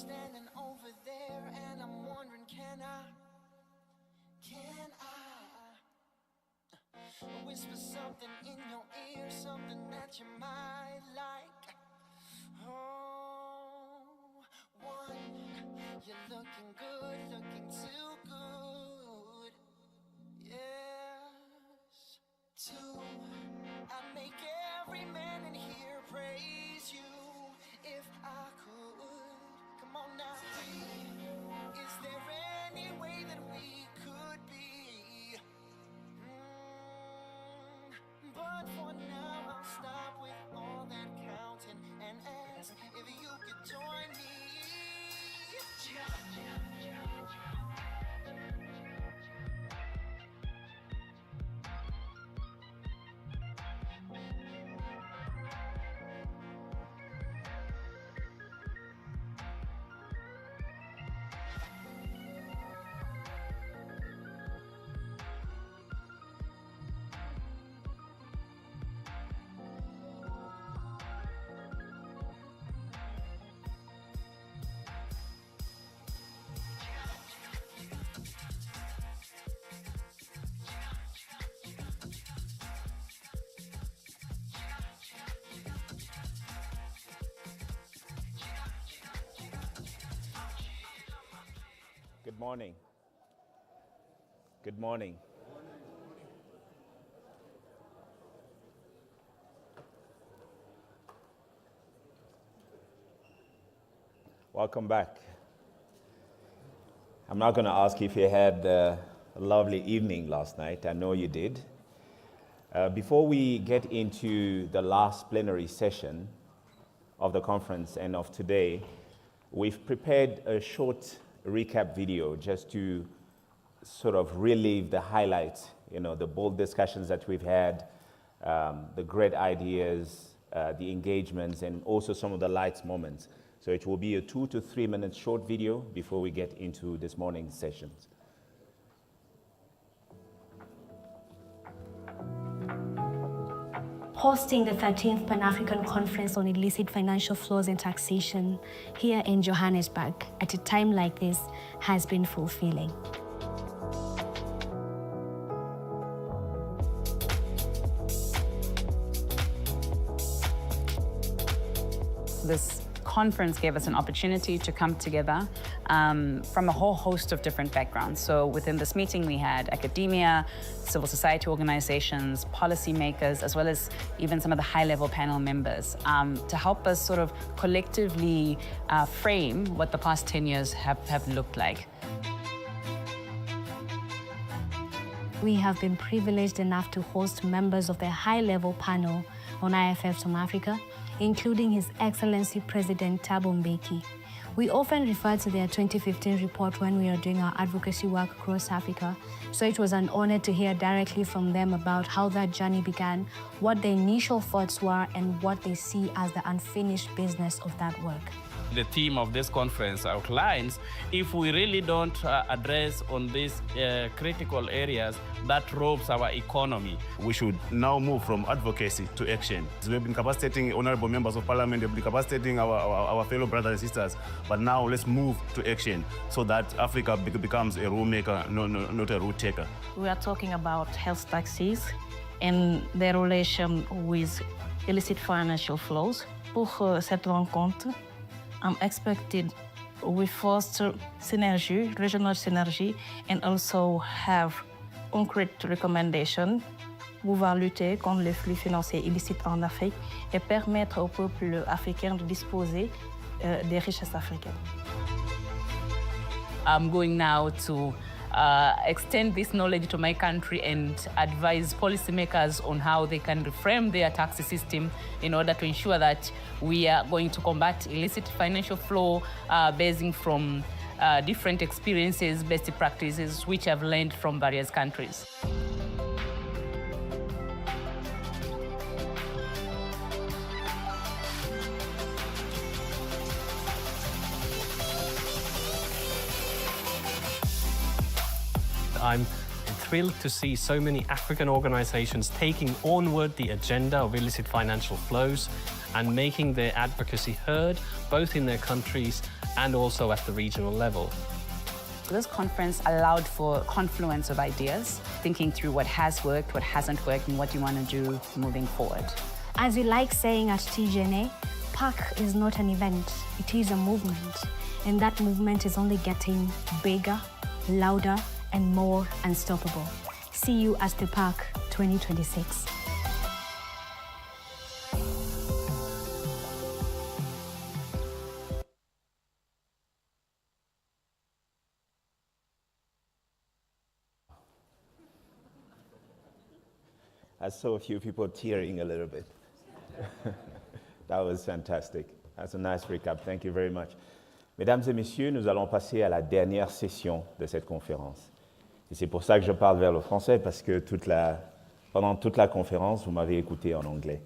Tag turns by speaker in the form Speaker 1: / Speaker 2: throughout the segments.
Speaker 1: standing over there and I'm wondering, can I whisper something in your ear, something that you might like? Oh, one, you're looking good, looking too good. Yes. Two, I'd make every man in here praise you if I could. Come on now. Three, is there any way that we could be? But for now, I'll stop with all that counting and ask if you could join me.
Speaker 2: Good morning. Good morning. Welcome back. I'm not going to ask if you had a lovely evening last night. I know you did. Before we get into the last plenary session of the conference and of today, we've prepared a short recap video just to sort of relive the highlights, the bold discussions that we've had, the great ideas, the engagements, and also some of the light moments. So it will be a 2 to 3 minute short video before we get into this morning's sessions.
Speaker 3: Hosting the 13th Pan-African Conference on Illicit Financial Flows and Taxation here in Johannesburg at a time like this has been fulfilling.
Speaker 4: This conference gave us an opportunity to come together from a whole host of different backgrounds. So within this meeting, we had academia, civil society organizations, policymakers, as well as even some of the high-level panel members to help us sort of collectively frame what the past 10 years have looked like.
Speaker 3: We have been privileged enough to host members of the high-level panel on IFFs on Africa, including His Excellency President Thabo Mbeki. We often refer to their 2015 report when we are doing our advocacy work across Africa, so it was an honor to hear directly from them about how that journey began, what the initial thoughts were, and what they see as the unfinished business of that work.
Speaker 5: The theme of this conference outlines if we really don't address on these critical areas that robs our economy.
Speaker 6: We should now move from advocacy to action. We've been capacitating honorable members of parliament, we've been capacitating our fellow brothers and sisters, but now let's move to action so that Africa becomes a rule maker, not a rule taker.
Speaker 7: We are talking about health taxes and their relation with illicit financial flows. Pour cette rencontre, I'm expected we foster synergy, regional synergy, and also have concrete recommendations pour lutter contre les flux financiers illicites en Afrique et permettre au peuple africain de disposer des richesses africaines.
Speaker 4: I'm going now to extend this knowledge to my country and advise policymakers on how they can reframe their tax system in order to ensure that we are going to combat illicit financial flow basing from different experiences, best practices, which I've learned from various countries.
Speaker 8: I'm thrilled to see so many African organizations taking onward the agenda of illicit financial flows and making their advocacy heard, both in their countries and also at the regional level.
Speaker 4: This conference allowed for confluence of ideas, thinking through what has worked, what hasn't worked, and what you want to do moving forward.
Speaker 3: As we like saying at TGNA, PAC is not an event, it is a movement. And that movement is only getting bigger, louder, and more unstoppable. See you at the PAC 2026.
Speaker 2: I saw a few people tearing a little bit. That was fantastic. That's a nice recap. Thank you very much. Mesdames et messieurs, nous allons passer à la dernière session de cette conférence. Et c'est pour ça que je parle vers le français, parce que pendant toute la conférence, vous m'avez écouté en anglais.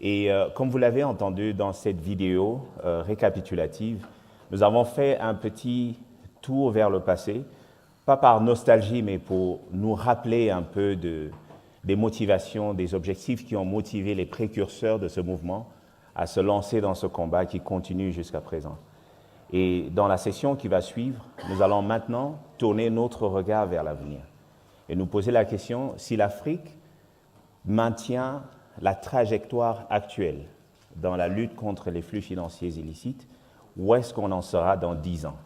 Speaker 2: Et comme vous l'avez entendu dans cette vidéo récapitulative, nous avons fait un petit tour vers le passé, pas par nostalgie, mais pour nous rappeler un peu des motivations, des objectifs qui ont motivé les précurseurs de ce mouvement à se lancer dans ce combat qui continue jusqu'à présent. Et dans la session qui va suivre, nous allons maintenant tourner notre regard vers l'avenir et nous poser la question si l'Afrique maintient la trajectoire actuelle dans la lutte contre les flux financiers illicites, où est-ce qu'on en sera dans 10 ans?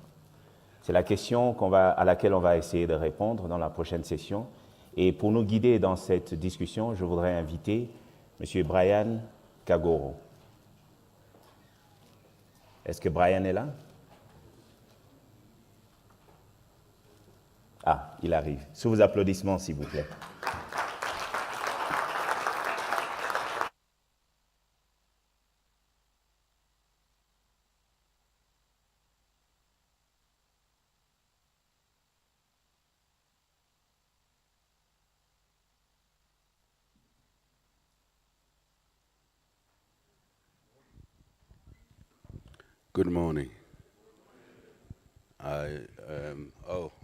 Speaker 2: C'est la question à laquelle on va essayer de répondre dans la prochaine session. Et pour nous guider dans cette discussion, je voudrais inviter M. Brian Kagoro. Est-ce que Brian est là? Ah, il arrive. Sous vos applaudissements, s'il vous plaît.
Speaker 9: Good morning.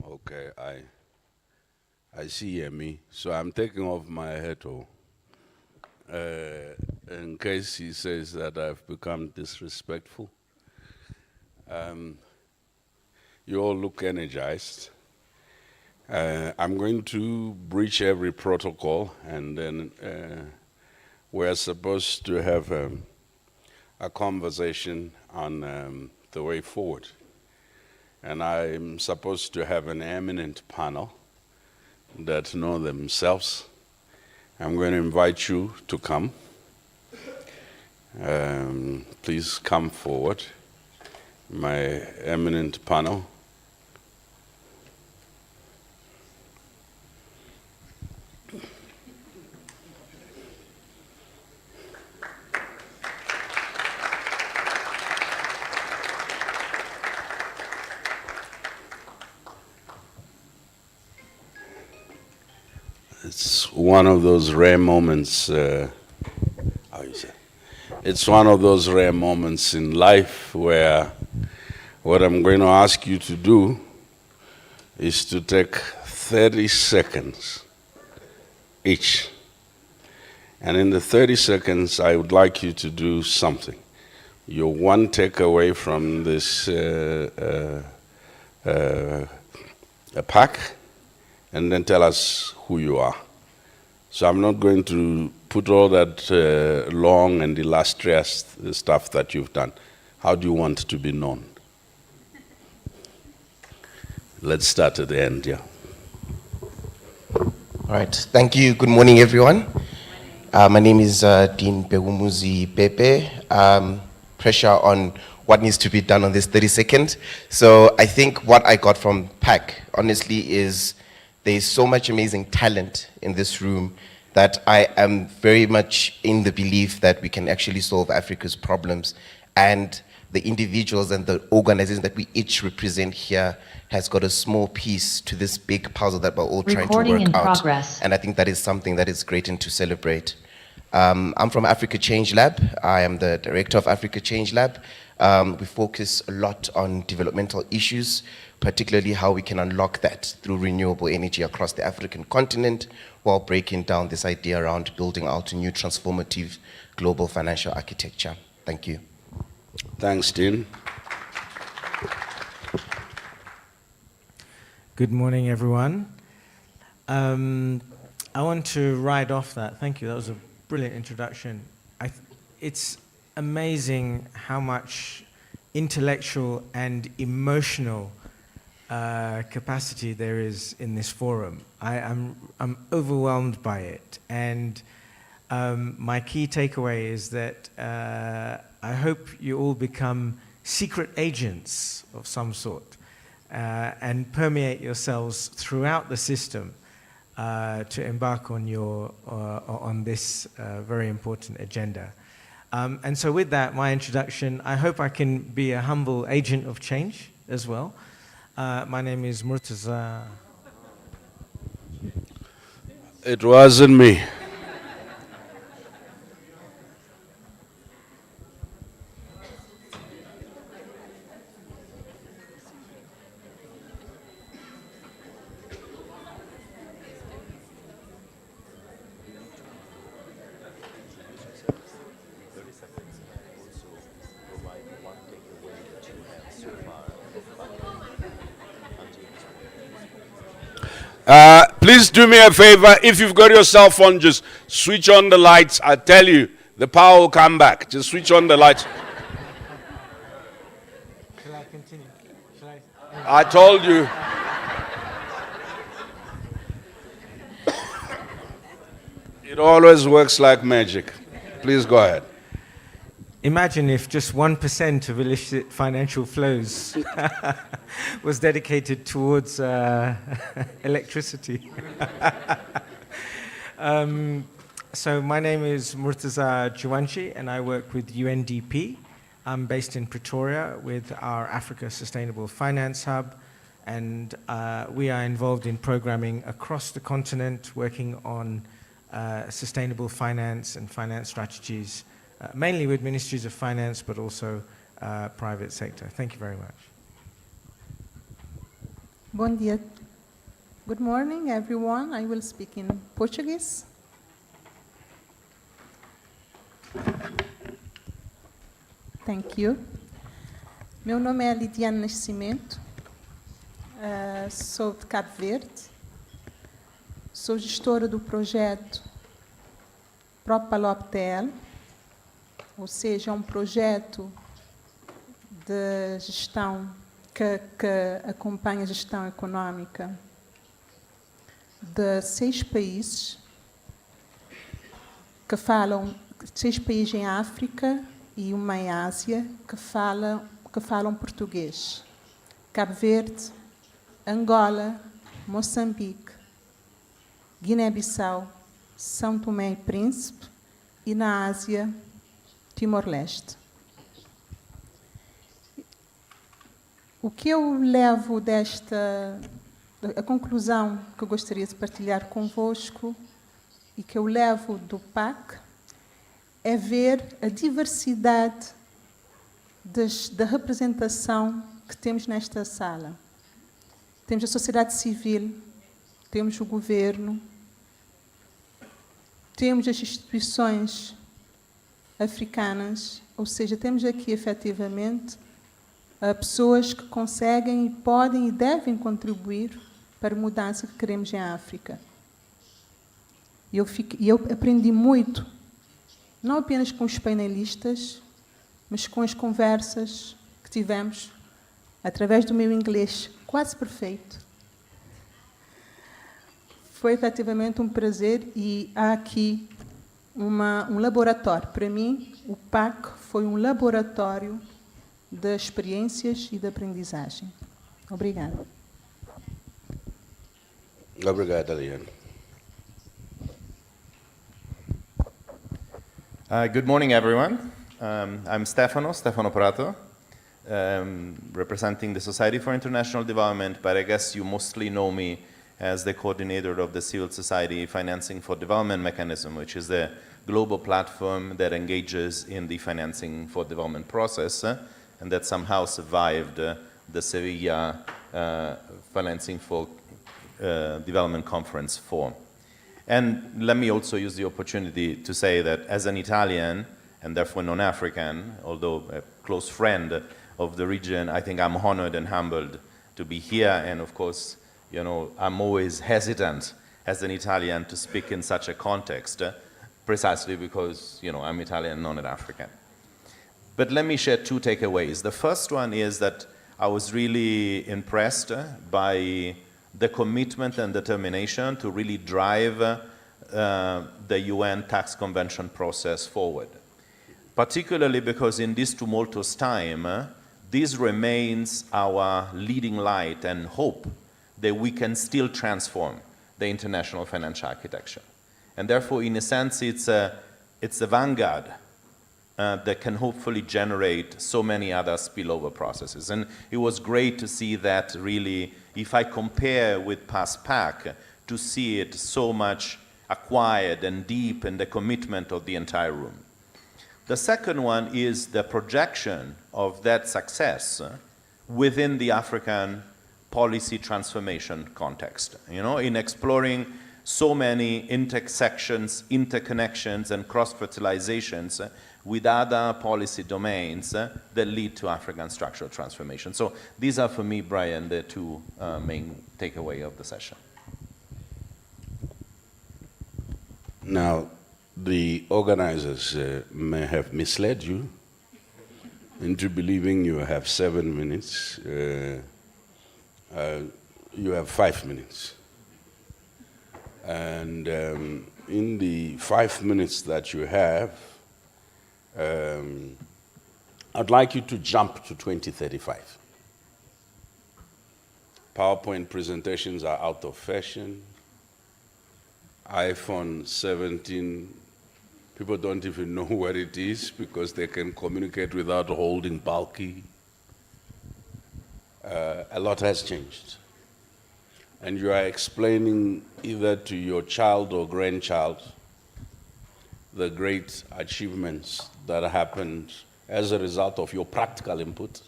Speaker 9: Okay. I see me, so I'm taking off my hat in case he says that I've become disrespectful. You all look energized. I'm going to breach every protocol, and then we're supposed to have a conversation on the way forward. And I'm supposed to have an eminent panel that know themselves. I'm going to invite you to come. Please come forward, my eminent panel. It's one of those rare moments, it's one of those rare moments in life where what I'm going to ask you to do is to take 30 seconds each. And in the 30 seconds, I would like you to do something. Your one takeaway from this PAC, and then tell us who you are. So I'm not going to put all that long and illustrious stuff that you've done. How do you want to be known? Let's start at the end, yeah.
Speaker 10: All right, thank you. Good morning, everyone. My name is Dean Begumuzi Pepe. Pressure on what needs to be done on this 30 seconds. So I think what I got from PAC, honestly, is there's so much amazing talent in this room that I am very much in the belief that we can actually solve Africa's problems. And the individuals and the organizations that we each represent here has got a small piece to this big puzzle that we're all trying to work out. Progress. And I think that is something that is great and to celebrate. I'm from Africa Change Lab. I am the director of Africa Change Lab. We focus a lot on developmental issues, particularly how we can unlock that through renewable energy across the African continent, while breaking down this idea around building out a new transformative global financial architecture. Thank you.
Speaker 9: Thanks, Dean.
Speaker 11: Good morning, everyone. I want to ride off that. Thank you. That was a brilliant introduction. It's amazing how much intellectual and emotional capacity there is in this forum. I'm overwhelmed by it, and my key takeaway is that I hope you all become secret agents of some sort and permeate yourselves throughout the system to embark on this very important agenda. And so with that, my introduction, I hope I can be a humble agent of change as well. My name is Murtaza.
Speaker 9: It wasn't me. Please do me a favor. If you've got your cell phone, just switch on the lights. I tell you, the power will come back. Just switch on the lights.
Speaker 11: Shall I continue?
Speaker 9: I told you. It always works like magic. Please go ahead.
Speaker 11: Imagine if just 1% of illicit financial flows was dedicated towards electricity. So my name is Murtaza Juwanshi, and I work with UNDP. I'm based in Pretoria with our Africa Sustainable Finance Hub, and we are involved in programming across the continent, working on sustainable finance and finance strategies, mainly with ministries of finance, but also private sector. Thank you very much.
Speaker 12: Bom dia. Good morning, everyone. I will speak in Portuguese. Thank you. Meu nome é Lidiane Nascimento, sou de Cabo Verde, sou gestora do projeto PROPALOPTL, ou seja, um projeto de gestão que acompanha a gestão econômica de 6 países que falam, 6 países em África e uma em Ásia que falam português. Cabo Verde, Angola, Moçambique, Guiné-Bissau, São Tomé e Príncipe e na Ásia, Timor-Leste. O que eu levo a conclusão que eu gostaria de partilhar convosco e que eu levo do PAC é ver a diversidade da representação que temos nesta sala. Temos a sociedade civil, temos o governo, temos as instituições africanas, ou seja, temos aqui efetivamente pessoas que conseguem e podem e devem contribuir para a mudança que queremos em África. E eu aprendi muito, não apenas com os painelistas, mas com as conversas que tivemos através do meu inglês quase perfeito. Foi efetivamente um prazer e há aqui um laboratório. Para mim, o PAC foi um laboratório de experiências e de aprendizagem. Obrigada.
Speaker 9: Obrigado, Eliane.
Speaker 13: Good morning, everyone. I'm Stefano Prato, representing the Society for International Development, but I guess you mostly know me as the coordinator of the Civil Society Financing for Development mechanism, which is the global platform that engages in the financing for development process and that somehow survived the Sevilla Financing for Development Conference 4. And let me also use the opportunity to say that as an Italian, and therefore non-African, although a close friend of the region, I think I'm honored and humbled to be here. And of course, you know, I'm always hesitant as an Italian to speak in such a context, precisely because, you know, I'm Italian, not an African. But let me share two takeaways. The first one is that I was really impressed by the commitment and determination to really drive the UN tax convention process forward. Particularly because in this tumultuous time, this remains our leading light and hope that we can still transform the international financial architecture. And therefore, in a sense, it's a vanguard that can hopefully generate so many other spillover processes. And it was great to see that really, if I compare with past PAC, to see it so much acquired and deep in the commitment of the entire room. The second one is the projection of that success within the African policy transformation context, you know, in exploring so many intersections, interconnections, and cross-fertilizations with other policy domains that lead to African structural transformation. So these are, for me, Brian, the two main takeaways of the session.
Speaker 9: Now, the organizers may have misled you into believing you have 7 minutes. You have 5 minutes. And in the 5 minutes that you have, I'd like you to jump to 2035. PowerPoint presentations are out of fashion. iPhone 17, people don't even know what it is because they can communicate without holding bulky. A lot has changed. And you are explaining either to your child or grandchild the great achievements that happened as a result of your practical input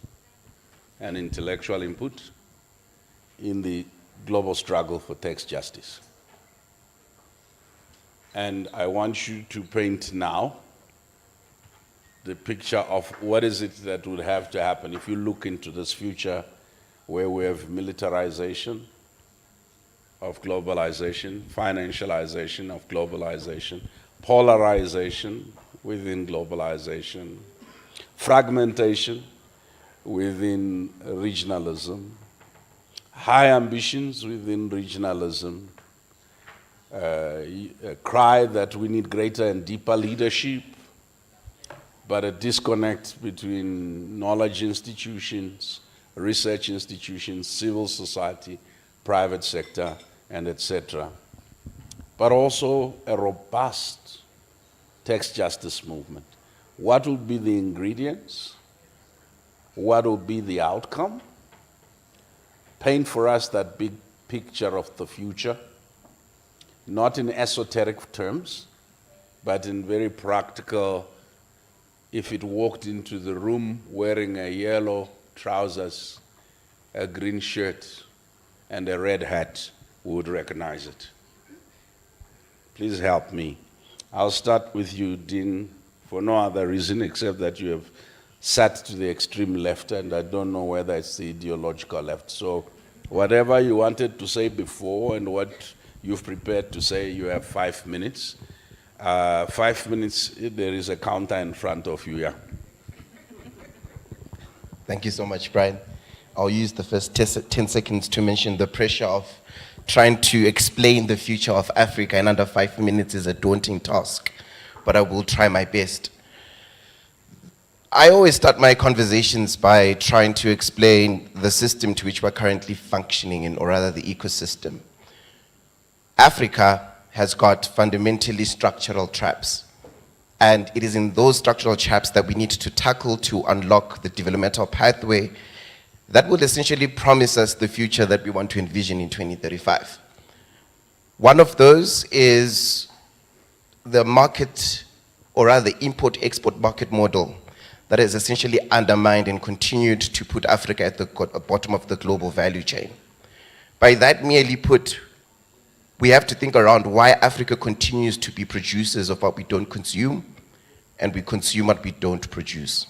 Speaker 9: and intellectual input in the global struggle for tax justice. And I want you to paint now the picture of what is it that would have to happen if you look into this future where we have militarization of globalization, financialization of globalization, polarization within globalization, fragmentation within regionalism, high ambitions within regionalism, a cry that we need greater and deeper leadership, but a disconnect between knowledge institutions, research institutions, civil society, private sector, and etc. But also a robust tax justice movement. What will be the ingredients? What will be the outcome? Paint for us that big picture of the future, not in esoteric terms, but in very practical. If it walked into the room wearing a yellow trousers, a green shirt, and a red hat, we would recognize it. Please help me. I'll start with you, Dean, for no other reason except that you have sat to the extreme left, and I don't know whether it's the ideological left. So whatever you wanted to say before and what you've prepared to say, you have 5 minutes. 5 minutes, there is a counter in front of you, yeah.
Speaker 10: Thank you so much, Brian. I'll use the first 10 seconds to mention the pressure of trying to explain the future of Africa in under 5 minutes is a daunting task, but I will try my best. I always start my conversations by trying to explain the system to which we're currently functioning in, or rather the ecosystem. Africa has got fundamentally structural traps, and it is in those structural traps that we need to tackle to unlock the developmental pathway that will essentially promise us the future that we want to envision in 2035. One of those is the market, or rather the import-export market model that has essentially undermined and continued to put Africa at the bottom of the global value chain. By that merely put, we have to think around why Africa continues to be producers of what we don't consume, and we consume what we don't produce.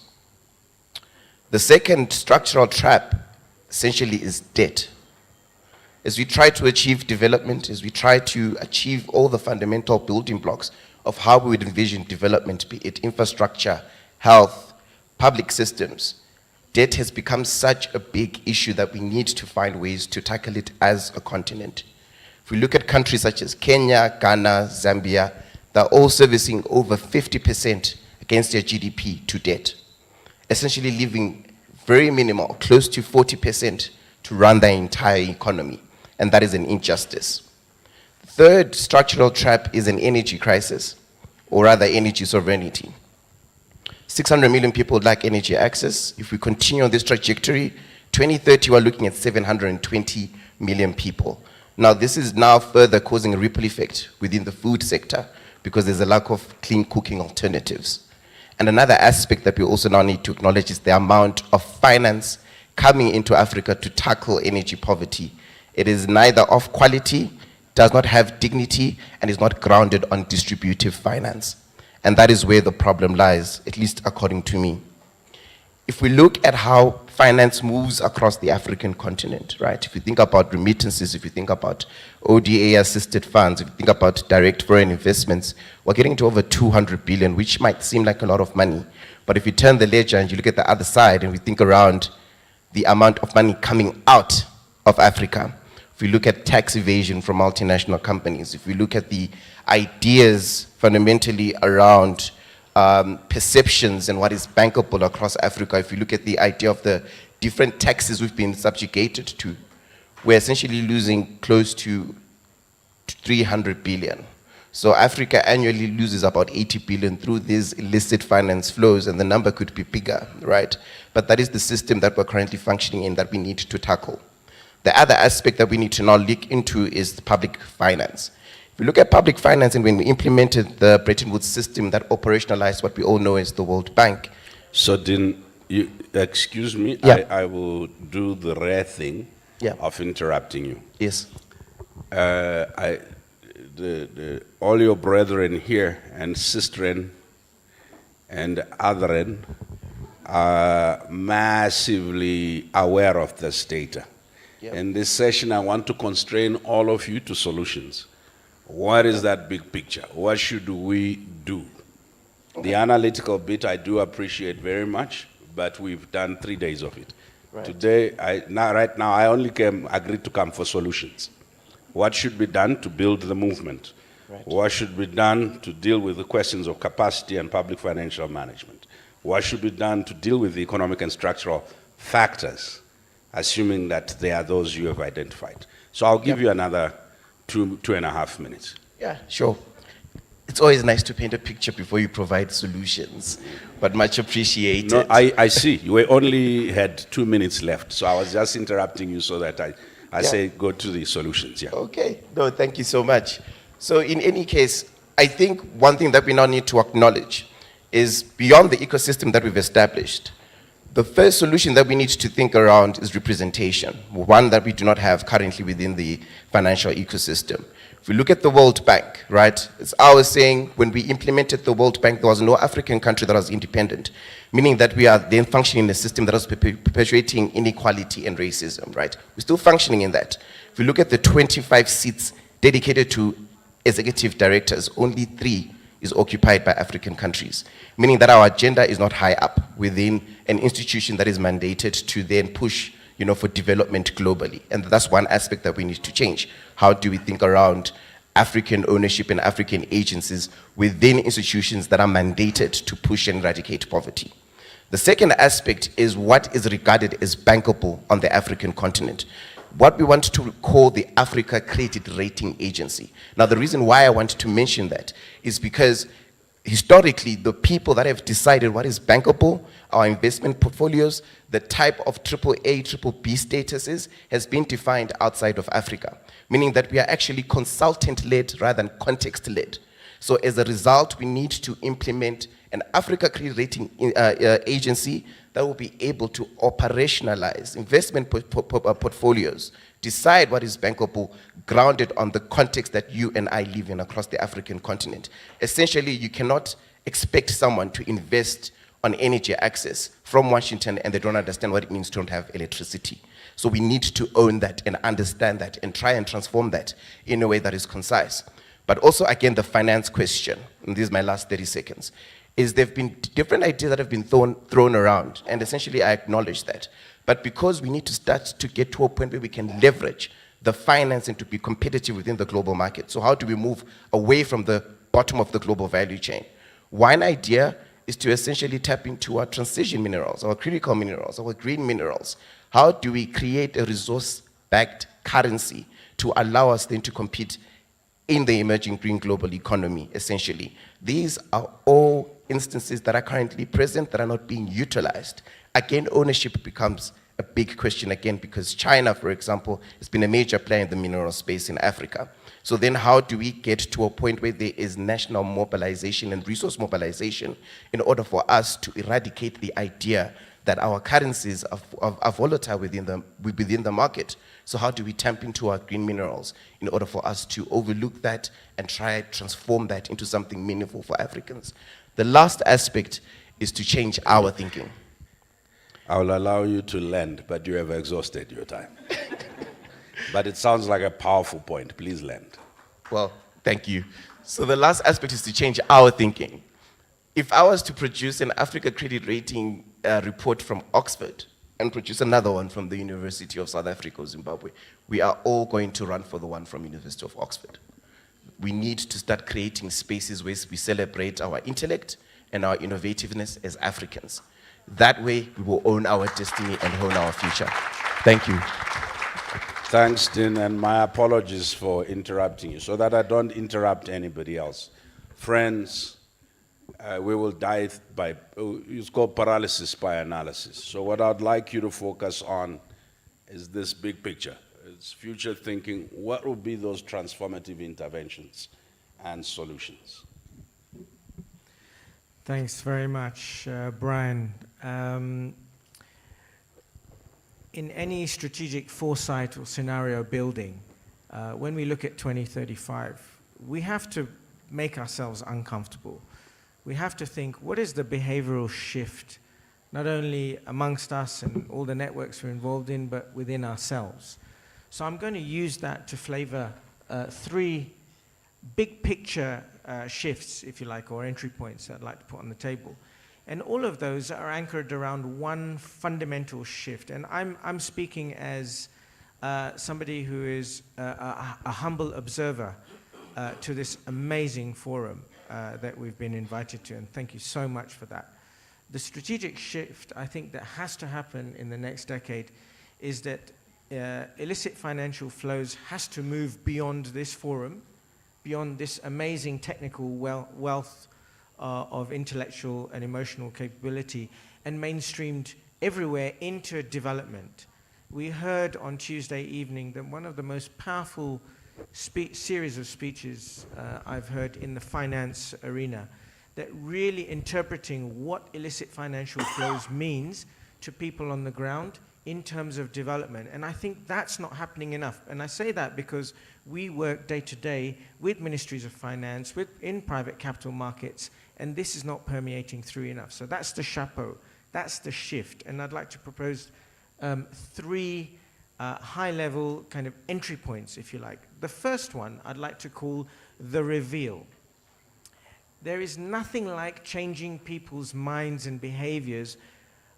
Speaker 10: The second structural trap essentially is debt. As we try to achieve development, as we try to achieve all the fundamental building blocks of how we would envision development, be it infrastructure, health, public systems, debt has become such a big issue that we need to find ways to tackle it as a continent. If we look at countries such as Kenya, Ghana, Zambia, they're all servicing over 50% against their GDP to debt, essentially leaving very minimal, close to 40% to run their entire economy, and that is an injustice. The third structural trap is an energy crisis, or rather energy sovereignty. 600 million people lack energy access. If we continue on this trajectory, 2030 we're looking at 720 million people. Now this is now further causing a ripple effect within the food sector because there's a lack of clean cooking alternatives. And another aspect that we also now need to acknowledge is the amount of finance coming into Africa to tackle energy poverty. It is neither of quality, does not have dignity, and is not grounded on distributive finance. And that is where the problem lies, at least according to me. If we look at how finance moves across the African continent, right? If you think about remittances, if you think about ODA-assisted funds, if you think about direct foreign investments, we're getting to over 200 billion, which might seem like a lot of money. But if you turn the ledger and you look at the other side and we think around the amount of money coming out of Africa, if we look at tax evasion from multinational companies, if we look at the ideas fundamentally around perceptions and what is bankable across Africa, if you look at the idea of the different taxes we've been subjugated to, we're essentially losing close to 300 billion. So Africa annually loses about 80 billion through these illicit finance flows, and the number could be bigger, right? But that is the system that we're currently functioning in that we need to tackle. The other aspect that we need to now look into is the public finance. If we look at public finance, and when we implemented the Bretton Woods system that operationalized what we all know as the World Bank.
Speaker 9: So then, excuse me,
Speaker 10: yeah.
Speaker 9: I will do the rare thing of interrupting you.
Speaker 10: Yes.
Speaker 9: All your brethren here and sistren and otheren are massively aware of this data.
Speaker 10: Yep.
Speaker 9: In this session, I want to constrain all of you to solutions. What is that big picture? What should we do? Okay. The analytical bit I do appreciate very much, but we've done 3 days of it.
Speaker 10: Right.
Speaker 9: Today, right now, I only agreed to come for solutions. What should be done to build the movement?
Speaker 10: Right.
Speaker 9: What should be done to deal with the questions of capacity and public financial management? What should be done to deal with the economic and structural factors, assuming that they are those you have identified? So I'll give you another 2.5 minutes.
Speaker 10: Yeah, sure. It's always nice to paint a picture before you provide solutions, but much appreciated.
Speaker 9: No, I see. You only had 2 minutes left, so I was just interrupting you so that I say go to the solutions. Yeah.
Speaker 10: Okay. No, thank you so much. So in any case, I think one thing that we now need to acknowledge is beyond the ecosystem that we've established, the first solution that we need to think around is representation, one that we do not have currently within the financial ecosystem. If we look at the World Bank, right, it's our saying when we implemented the World Bank, there was no African country that was independent, meaning that we are then functioning in a system that was perpetuating inequality and racism, right? We're still functioning in that. If we look at the 25 seats dedicated to executive directors, only 3 is occupied by African countries, meaning that our agenda is not high up within an institution that is mandated to then push, for development globally. And that's one aspect that we need to change. How do we think around African ownership and African agencies within institutions that are mandated to push and eradicate poverty? The second aspect is what is regarded as bankable on the African continent. What we want to call the Africa Credit Rating Agency. Now, the reason why I want to mention that is because historically, the people that have decided what is bankable, our investment portfolios, the type of AAA, BBB statuses has been defined outside of Africa, meaning that we are actually consultant-led rather than context-led. So as a result, we need to implement an Africa Credit Rating Agency that will be able to operationalize investment portfolios, decide what is bankable, grounded on the context that you and I live in across the African continent. Essentially, you cannot expect someone to invest on energy access from Washington and they don't understand what it means to not have electricity. So we need to own that and understand that and try and transform that in a way that is concise. But also, again, the finance question, and this is my last 30 seconds, is there have been different ideas that have been thrown around, and essentially I acknowledge that. But because we need to start to get to a point where we can leverage the finance and to be competitive within the global market. So how do we move away from the bottom of the global value chain? One idea is to essentially tap into our transition minerals, our critical minerals, our green minerals. How do we create a resource-backed currency to allow us then to compete in the emerging green global economy, essentially? These are all instances that are currently present that are not being utilized. Again, ownership becomes a big question again, because China, for example, has been a major player in the mineral space in Africa. So then how do we get to a point where there is national mobilization and resource mobilization in order for us to eradicate the idea that our currencies are volatile within the market? So how do we tap into our green minerals in order for us to overlook that and try to transform that into something meaningful for Africans? The last aspect is to change our thinking.
Speaker 9: I will allow you to land, but you have exhausted your time. But it sounds like a powerful point. Please land.
Speaker 10: Well, thank you. So the last aspect is to change our thinking. If I was to produce an Africa Credit Rating report from Oxford and produce another one from the University of South Africa or Zimbabwe, we are all going to run for the one from University of Oxford. We need to start creating spaces where we celebrate our intellect and our innovativeness as Africans. That way, we will own our destiny and own our future. Thank you.
Speaker 9: Thanks, Dean, and my apologies for interrupting you, so that I don't interrupt anybody else. Friends, we will die by, it's called paralysis by analysis. So what I'd like you to focus on is this big picture. It's future thinking. What will be those transformative interventions and solutions?
Speaker 11: Thanks very much, Brian. In any strategic foresight or scenario building, when we look at 2035, we have to make ourselves uncomfortable. We have to think, what is the behavioral shift, not only amongst us and all the networks we're involved in, but within ourselves? So I'm going to use that to flavor three big picture shifts, if you like, or entry points I'd like to put on the table. And all of those are anchored around one fundamental shift. And I'm speaking as somebody who is a humble observer to this amazing forum that we've been invited to, and thank you so much for that. The strategic shift, I think, that has to happen in the next decade is that illicit financial flows has to move beyond this forum, beyond this amazing technical wealth of intellectual and emotional capability, and mainstreamed everywhere into development. We heard on Tuesday evening that one of the most powerful series of speeches I've heard in the finance arena, that really interpreting what illicit financial flows means to people on the ground in terms of development. And I think that's not happening enough. And I say that because we work day to day with ministries of finance, in private capital markets, and this is not permeating through enough. So that's the chapeau, that's the shift. And I'd like to propose three high-level kind of entry points, if you like. The first one I'd like to call the reveal. There is nothing like changing people's minds and behaviors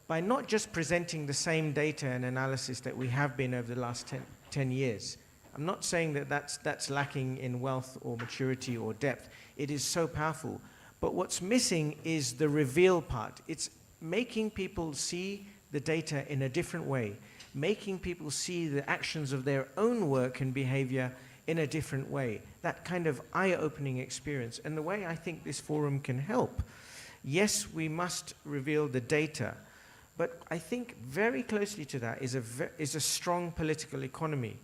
Speaker 11: by not just presenting the same data and analysis that we have been over the last 10 years. I'm not saying that that's lacking in wealth or maturity or depth. It is so powerful. But what's missing is the reveal part. It's making people see the data in a different way, making people see the actions of their own work and behavior in a different way, that kind of eye-opening experience. And the way I think this forum can help, yes, we must reveal the data, but I think very closely to that is a strong political economy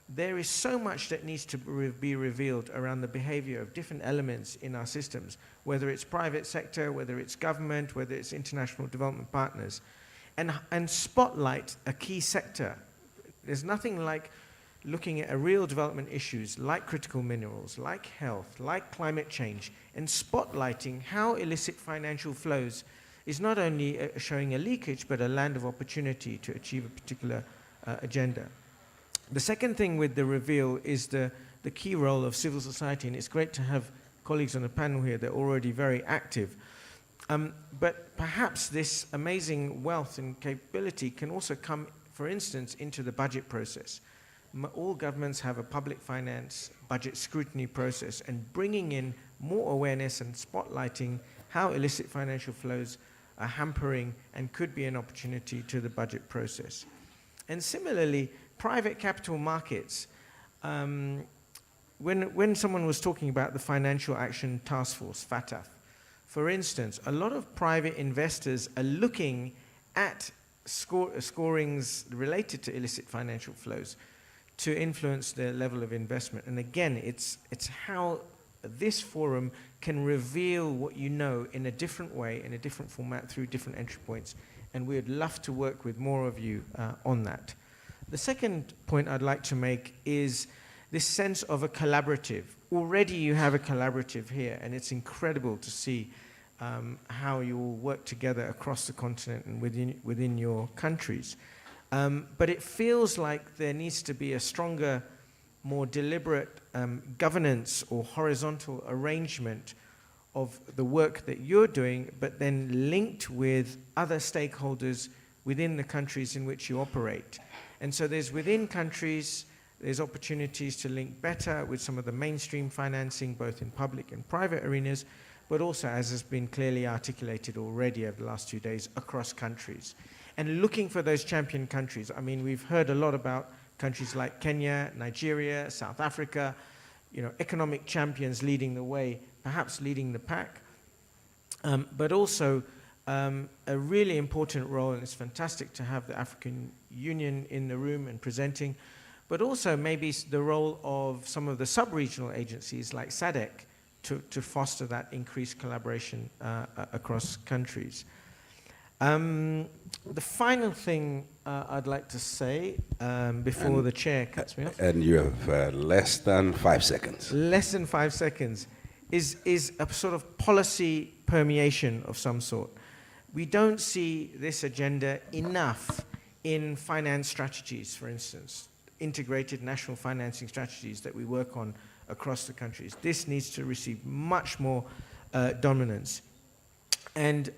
Speaker 11: there is so much that needs to be revealed around the behavior of different elements in our systems, whether it's private sector, whether it's government, whether it's international development partners, and spotlight a key sector. There's nothing like looking at real development issues like critical minerals, like health, like climate change, and spotlighting how illicit financial flows is not only showing a leakage, but a land of opportunity to achieve a particular agenda. The second thing with the reveal is the key role of civil society, and it's great to have colleagues on the panel here that are already very active. But perhaps this amazing wealth and capability can also come, for instance, into the budget process. All governments have a public finance budget scrutiny process, and bringing in more awareness and spotlighting how illicit financial flows are hampering and could be an opportunity to the budget process. And similarly, private capital markets. When someone was talking about the Financial Action Task Force, FATF, for instance, a lot of private investors are looking at scorings related to illicit financial flows to influence their level of investment. And again, it's how this forum can reveal what you know in a different way, in a different format, through different entry points. And we'd love to work with more of you on that. The second point I'd like to make is this sense of a collaborative. Already you have a collaborative here, and it's incredible to see how you all work together across the continent and within your countries. But it feels like there needs to be a stronger, more deliberate governance or horizontal arrangement of the work that you're doing, but then linked with other stakeholders within the countries in which you operate. And so there's within countries, there's opportunities to link better with some of the mainstream financing, both in public and private arenas, but also, as has been clearly articulated already over the last 2 days, across countries. And looking for those champion countries. I mean, we've heard a lot about countries like Kenya, Nigeria, South Africa, economic champions leading the way, perhaps leading the PAC, but also a really important role, and it's fantastic to have the African Union in the room and presenting, but also maybe the role of some of the sub-regional agencies like SADC to foster that increased collaboration across countries. The final thing I'd like to say before the chair cuts me off.
Speaker 9: And you have less than 5 seconds.
Speaker 11: Less than 5 seconds is a sort of policy permeation of some sort. We don't see this agenda enough in finance strategies, for instance, integrated national financing strategies that we work on across the countries. This needs to receive much more dominance. And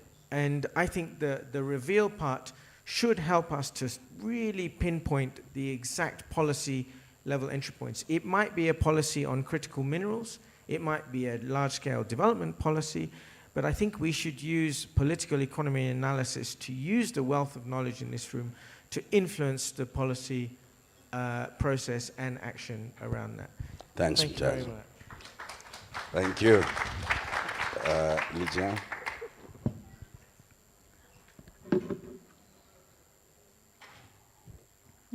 Speaker 11: I think the reveal part should help us to really pinpoint the exact policy level entry points. It might be a policy on critical minerals, it might be a large-scale development policy, but I think we should use political economy analysis to use the wealth of knowledge in this room to influence the policy process and action around that.
Speaker 9: Thanks,
Speaker 11: Thank you very much.
Speaker 9: Thank you. Lydia?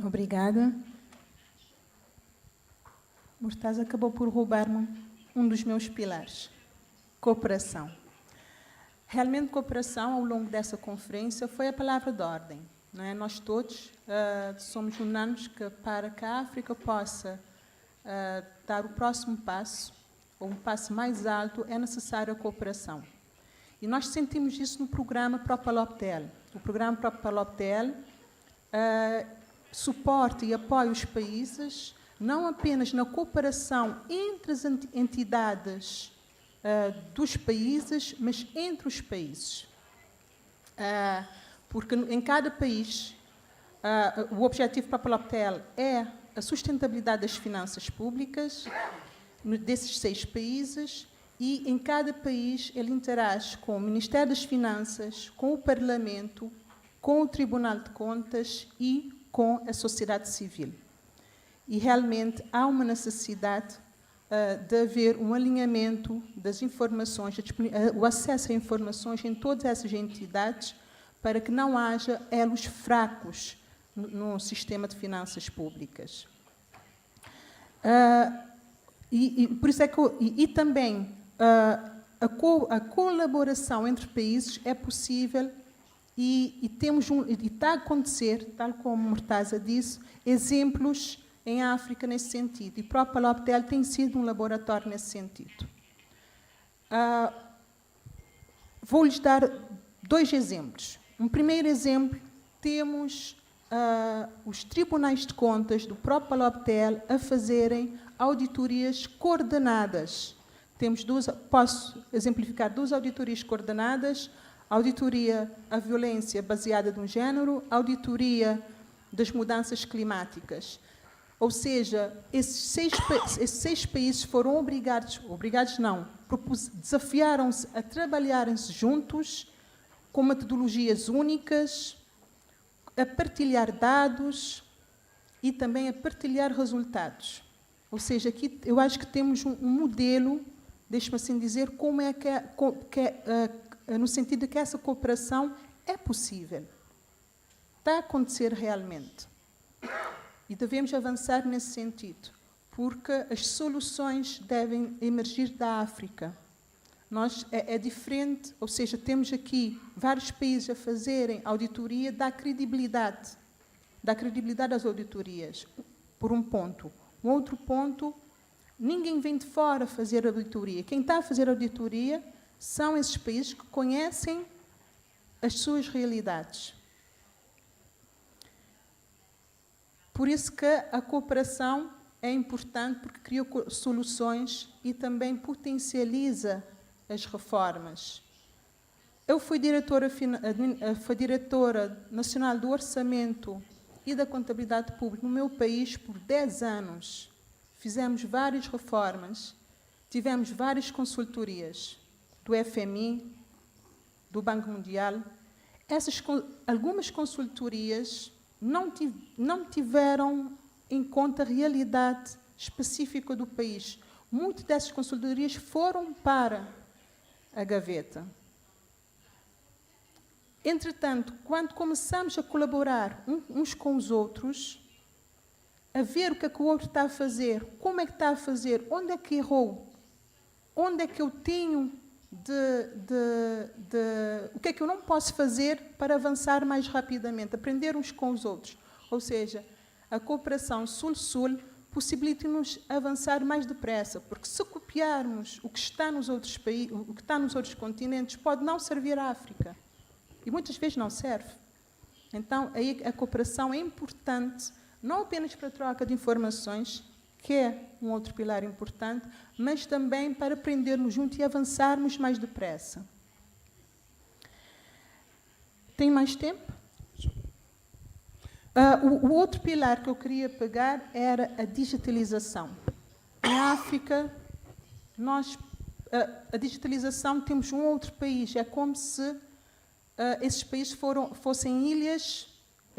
Speaker 12: Obrigada. Murtaz acabou por roubar-me dos meus pilares, cooperação. Realmente, cooperação, ao longo dessa conferência, foi a palavra de ordem. Não é? Nós todos somos unânimes que para que a África possa dar o próximo passo, ou um passo mais alto, é necessária a cooperação. E nós sentimos isso no programa Propaloptel. O programa Propaloptel suporta e apoia os países, não apenas na cooperação entre as entidades dos países, mas entre os países. Porque em cada país, o objetivo Propaloptel é a sustentabilidade das finanças públicas desses 6 países, e em cada país ele interage com o Ministério das Finanças, com o Parlamento, com o Tribunal de Contas e com a sociedade civil. E realmente há uma necessidade de haver um alinhamento das informações, o acesso a informações em todas essas entidades, para que não haja elos fracos no sistema de finanças públicas. Por isso é que também a colaboração entre países é possível e está a acontecer, tal como Murtaza disse, exemplos em África nesse sentido. E o próprio Paloptel tem sido um laboratório nesse sentido. Vou-lhes dar 2 exemplos. Um primeiro exemplo, temos os tribunais de contas do próprio Paloptel a fazerem auditorias coordenadas. Posso exemplificar 2 auditorias coordenadas: auditoria à violência baseada no género, auditoria das mudanças climáticas. Ou seja, esses 6 países foram desafiaram-se a trabalharem-se juntos, com metodologias únicas, a partilhar dados e também a partilhar resultados. Ou seja, aqui eu acho que temos um modelo, deixe-me assim dizer, como é no sentido de que essa cooperação é possível. Está a acontecer realmente. E devemos avançar nesse sentido, porque as soluções devem emergir da África. É diferente, ou seja, temos aqui vários países a fazerem auditoria, dá credibilidade às auditorias, por um ponto. Um outro ponto, ninguém vem de fora fazer auditoria. Quem está a fazer auditoria são esses países que conhecem as suas realidades. Por isso que a cooperação é importante, porque cria soluções e também potencializa as reformas. Eu fui diretora nacional do Orçamento e da Contabilidade Pública no meu país por 10 anos. Fizemos várias reformas, tivemos várias consultorias do FMI, do Banco Mundial. Algumas consultorias não tiveram em conta a realidade específica do país. Muitas dessas consultorias foram para a gaveta. Entretanto, quando começamos a colaborar uns com os outros, a ver o que é que o outro está a fazer, como é que está a fazer, onde é que errou, onde é que eu tenho o que é que eu não posso fazer para avançar mais rapidamente, aprender uns com os outros. Ou seja, a cooperação Sul-Sul possibilita-nos avançar mais depressa, porque se copiarmos o que está nos outros países, o que está nos outros continentes, pode não servir à África. E muitas vezes não serve. Então, aí a cooperação é importante, não apenas para a troca de informações, que é um outro pilar importante, mas também para aprendermos juntos e avançarmos mais depressa. Tem mais tempo? O outro pilar que eu queria pegar era a digitalização. Em África, a digitalização, temos um outro país, é como se esses países fossem ilhas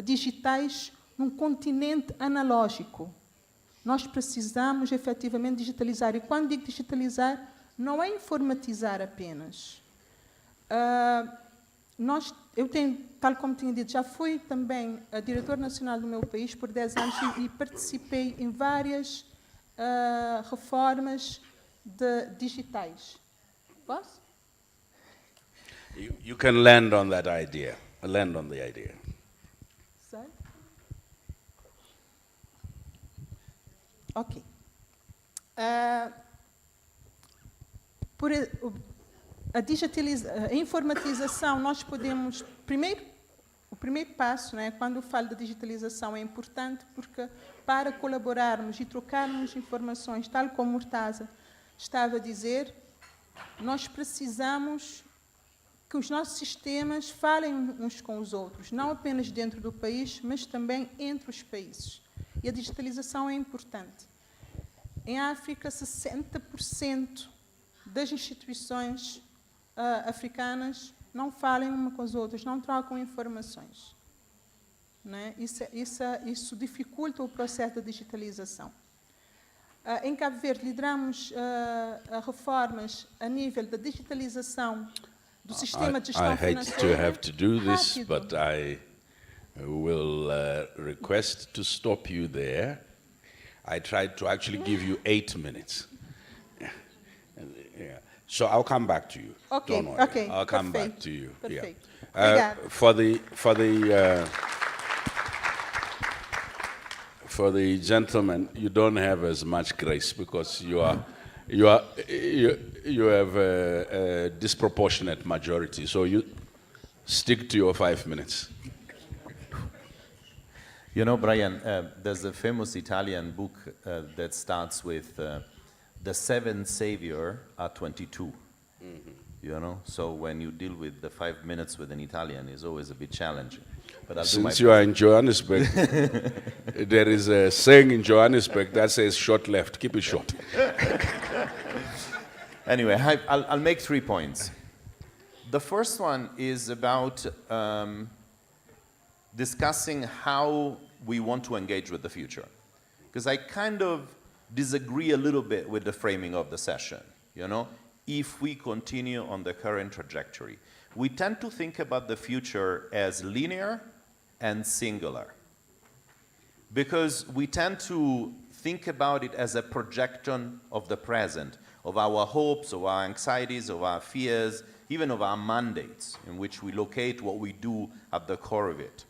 Speaker 12: digitais num continente analógico. Nós precisamos, efetivamente, digitalizar. E quando digo digitalizar, não é informatizar apenas. Eu tenho, tal como tinha dito, já fui também a diretora nacional do meu país por 10 anos e participei em várias reformas digitais. Posso?
Speaker 9: You can land on that idea. Land on the idea.
Speaker 12: Sorry? Ok. A informatização, nós podemos... O primeiro passo, né, quando eu falo da digitalização, é importante porque para colaborarmos e trocarmos informações, tal como Murtaza estava a dizer, nós precisamos que os nossos sistemas falem uns com os outros, não apenas dentro do país, mas também entre os países. E a digitalização é importante. Em África, 60% das instituições africanas não falam uma com as outras, não trocam informações. Né? Isso dificulta o processo da digitalização. Em Cabo Verde, lideramos reformas a nível da digitalização do sistema de gestão financeira.
Speaker 9: I hate to have to do this, but I will request to stop you there. I tried to actually give you 8 minutes. Yeah. So I'll come back to you.
Speaker 12: Okay,
Speaker 9: Don't worry.
Speaker 12: okay.
Speaker 9: I'll come back
Speaker 12: Perfeito.
Speaker 9: to you.
Speaker 12: Perfeito.
Speaker 9: Yeah.
Speaker 12: Obrigada.
Speaker 9: For the gentleman, you don't have as much grace because you have a disproportionate majority. So you stick to your 5 minutes.
Speaker 13: You know, Brian, there's a famous Italian book that starts with the seventh savior at 22. Mm-hmm. You know, so when you deal with the 5 minutes with an Italian, it's always a bit challenging. But I'll
Speaker 9: Since you are in Johannesburg, there is a saying in Johannesburg that says short left. Keep it short.
Speaker 13: Anyway, I'll make 3 points. The first one is about discussing how we want to engage with the future. Because I kind of disagree a little bit with the framing of the session, you know? If we continue on the current trajectory. We tend to think about the future as linear and singular. Because we tend to think about it as a projection of the present, of our hopes, of our anxieties, of our fears, even of our mandates, in which we locate what we do at the core of it.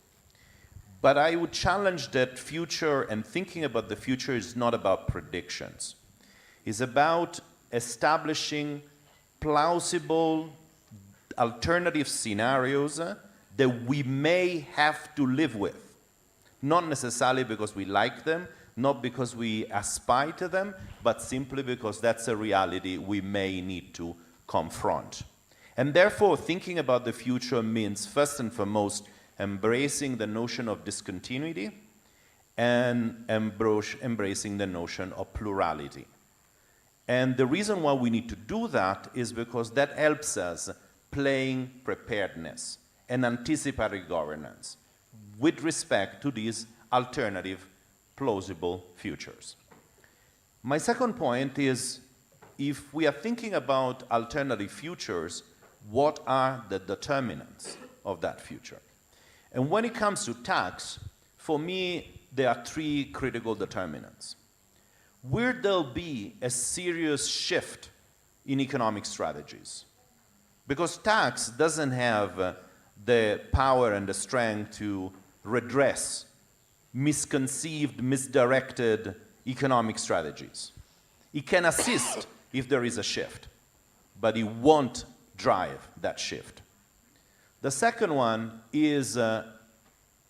Speaker 13: But I would challenge that future and thinking about the future is not about predictions. It's about establishing plausible alternative scenarios that we may have to live with. Not necessarily because we like them, not because we aspire to them, but simply because that's a reality we may need to confront. And therefore, thinking about the future means, first and foremost, embracing the notion of discontinuity and embracing the notion of plurality. And the reason why we need to do that is because that helps us playing preparedness and anticipatory governance with respect to these alternative, plausible futures. My second point is, if we are thinking about alternative futures, what are the determinants of that future? And when it comes to tax, for me, there are 3 critical determinants. Where there'll be a serious shift in economic strategies. Because tax doesn't have the power and the strength to redress misconceived, misdirected economic strategies. It can assist if there is a shift, but it won't drive that shift. The second one is there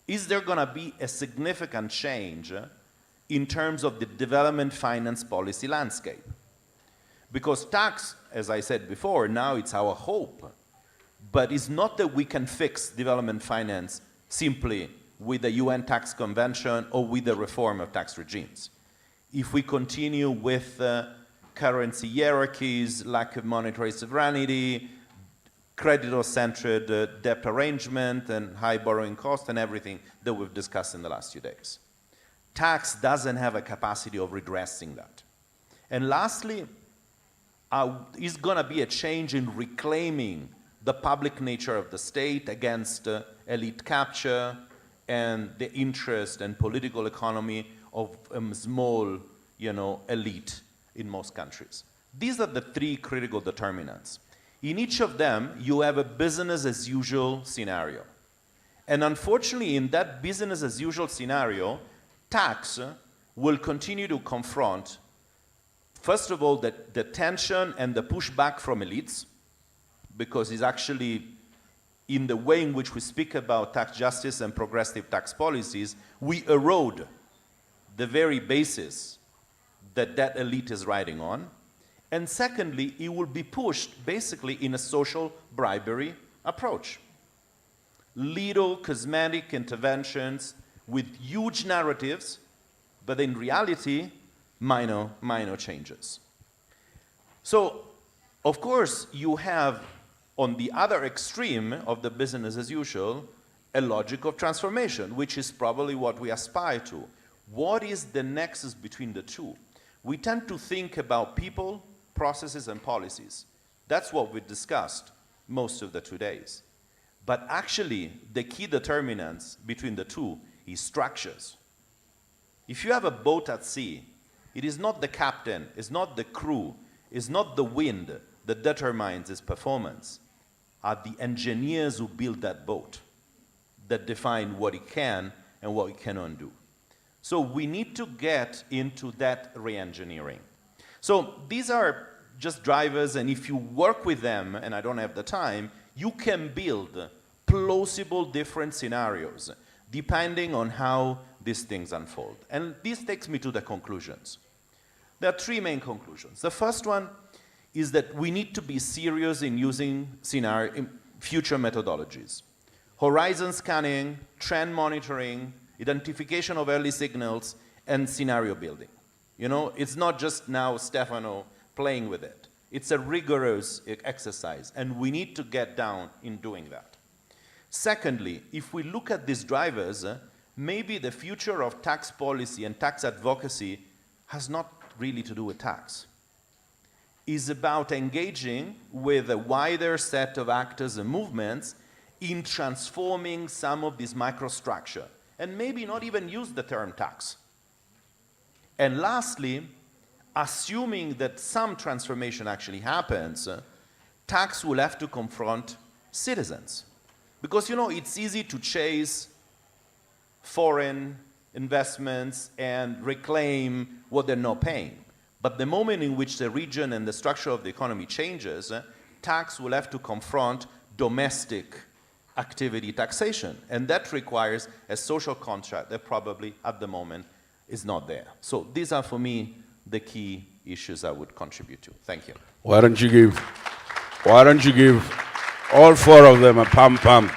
Speaker 13: going to be a significant change in terms of the development finance policy landscape? Because tax, as I said before, now it's our hope, but it's not that we can fix development finance simply with the UN tax convention or with the reform of tax regimes. If we continue with currency hierarchies, lack of monetary sovereignty, creditor-centered debt arrangement, and high borrowing cost, and everything that we've discussed in the last few days. Tax doesn't have a capacity of redressing that. And lastly, is going to be a change in reclaiming the public nature of the state against elite capture and the interest and political economy of a small, elite in most countries. These are the 3 critical determinants. In each of them, you have a business as usual scenario. And unfortunately, in that business as usual scenario, tax will continue to confront, first of all, the tension and the pushback from elites, because it's actually in the way in which we speak about tax justice and progressive tax policies, we erode the very basis that that elite is riding on. And secondly, it will be pushed basically in a social bribery approach. Little cosmetic interventions with huge narratives, but in reality, minor changes. So, of course, you have on the other extreme of the business as usual, a logic of transformation, which is probably what we aspire to. What is the nexus between the two? We tend to think about people, processes, and policies. That's what we discussed most of the 2 days. But actually, the key determinants between the two is structures. If you have a boat at sea It is not the captain, it's not the crew, it's not the wind that determines its performance. Are the engineers who build that boat that define what it can and what it cannot do. So we need to get into that re-engineering. So these are just drivers, and if you work with them, and I don't have the time, you can build plausible different scenarios depending on how these things unfold. And this takes me to the conclusions. There are three main conclusions. The first one is that we need to be serious in using future methodologies. Horizon scanning, trend monitoring, identification of early signals, and scenario building. You know, it's not just now Stefano playing with it. It's a rigorous exercise, and we need to get down in doing that. Secondly, if we look at these drivers, maybe the future of tax policy and tax advocacy has not really to do with tax. It's about engaging with a wider set of actors and movements in transforming some of this microstructure, and maybe not even use the term tax. And lastly, assuming that some transformation actually happens, tax will have to confront citizens. Because, you know, it's easy to chase foreign investments and reclaim what they're not paying. But the moment in which the region and the structure of the economy changes, tax will have to confront domestic activity taxation. And that requires a social contract that probably at the moment is not there. So these are, for me, the key issues I would contribute to. Thank you.
Speaker 9: Why don't you give all four of them a pam-pam?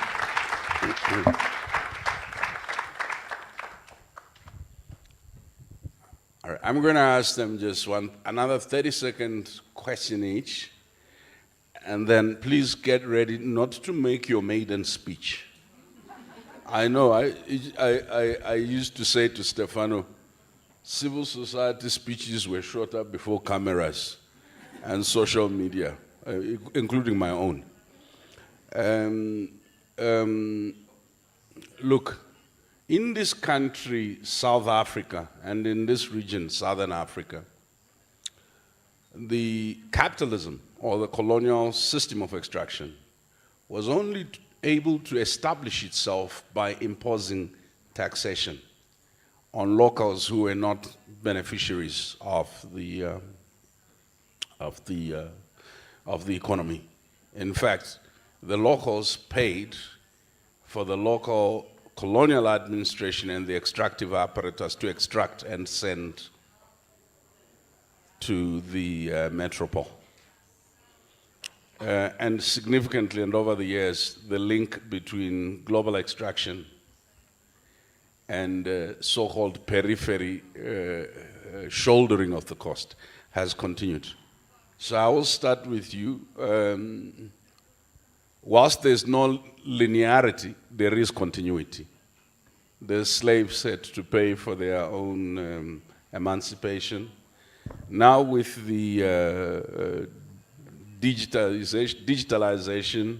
Speaker 9: All right, I'm going to ask them just another 30-second question each, and then please get ready not to make your maiden speech. I know, I used to say to Stefano, civil society speeches were shorter before cameras and social media, including my own. Look, in this country, South Africa, and in this region, Southern Africa, the capitalism or the colonial system of extraction was only able to establish itself by imposing taxation on locals who were not beneficiaries of the economy. In fact, the locals paid for the local colonial administration and the extractive apparatus to extract and send to the metropole. And significantly, and over the years, the link between global extraction and so-called periphery shouldering of the cost has continued. So I will start with you. Whilst there's no linearity, there is continuity. The slaves had to pay for their own emancipation. Now with the digitalization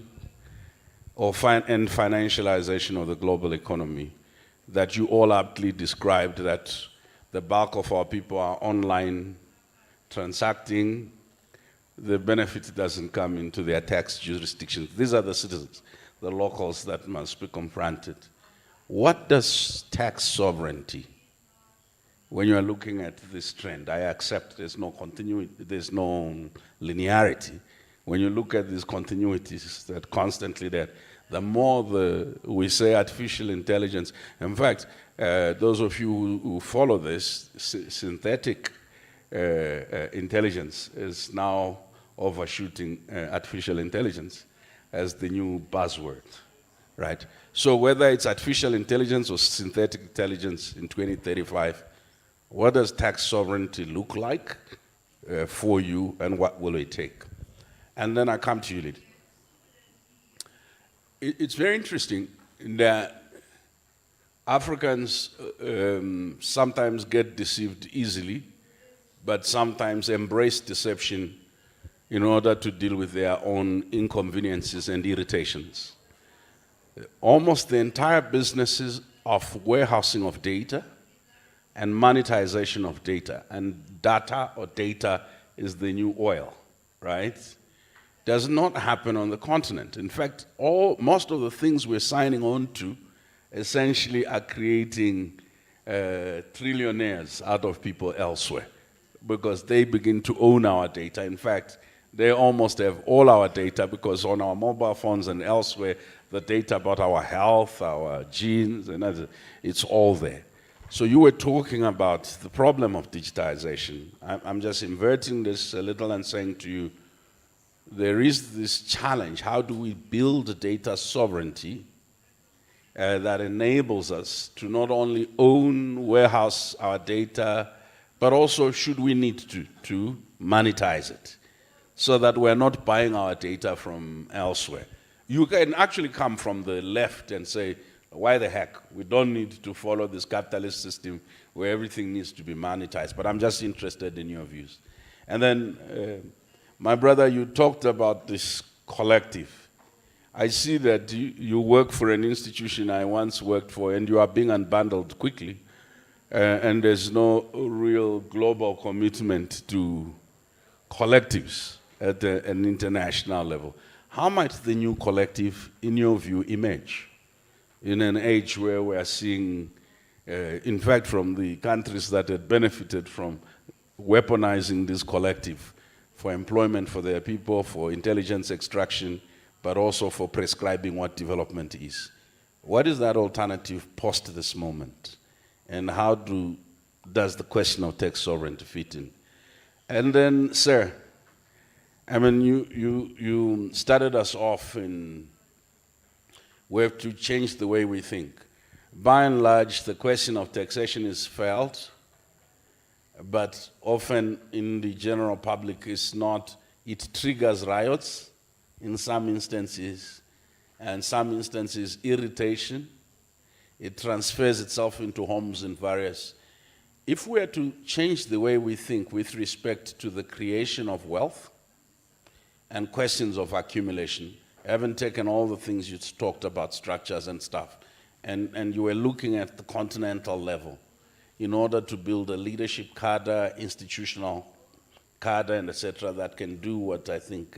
Speaker 9: and financialization of the global economy, that you all aptly described, that the bulk of our people are online transacting, the benefit doesn't come into their tax jurisdictions. These are the citizens, the locals that must be confronted. What does tax sovereignty, when you are looking at this trend, I accept there's no continuity, there's no linearity. When you look at these continuities that constantly there, the more we say artificial intelligence, in fact, those of you who follow this, synthetic intelligence is now overshooting artificial intelligence as the new buzzword, right? So whether it's artificial intelligence or synthetic intelligence in 2035, what does tax sovereignty look like for you, and what will it take? And then I come to you, Lydie. It's very interesting that Africans sometimes get deceived easily, but sometimes embrace deception in order to deal with their own inconveniences and irritations. Almost the entire businesses of warehousing of data and monetization of data. And data or data is the new oil, right? Does not happen on the continent. In fact, most of the things we're signing on to essentially are creating trillionaires out of people elsewhere because they begin to own our data. In fact, they almost have all our data because on our mobile phones and elsewhere, the data about our health, our genes, and other, it's all there. So you were talking about the problem of digitization. I'm just inverting this a little and saying to you, there is this challenge. How do we build data sovereignty that enables us to not only own, warehouse our data, but also, should we need to monetize it so that we're not buying our data from elsewhere? You can actually come from the left and say, why the heck? We don't need to follow this capitalist system where everything needs to be monetized. But I'm just interested in your views. And then, my brother, you talked about this collective. I see that you work for an institution I once worked for, and you are being unbundled quickly, and there's no real global commitment to collectives at an international level. How might the new collective, in your view, emerge in an age where we are seeing, in fact, from the countries that had benefited from weaponizing this collective for employment for their people, for intelligence extraction, but also for prescribing what development is? What is that alternative post this moment? And how does the question of tax sovereignty fit in? And then, sir, I mean, you started us off in, we have to change the way we think. By and large, the question of taxation is felt, but often in the general public it's not. It triggers riots in some instances, and some instances irritation. It transfers itself into homes and various. If we are to change the way we think with respect to the creation of wealth and questions of accumulation, I haven't taken all the things you talked about, structures and stuff, and you were looking at the continental level, in order to build a leadership cadre, institutional cadre, and etc., that can do what I think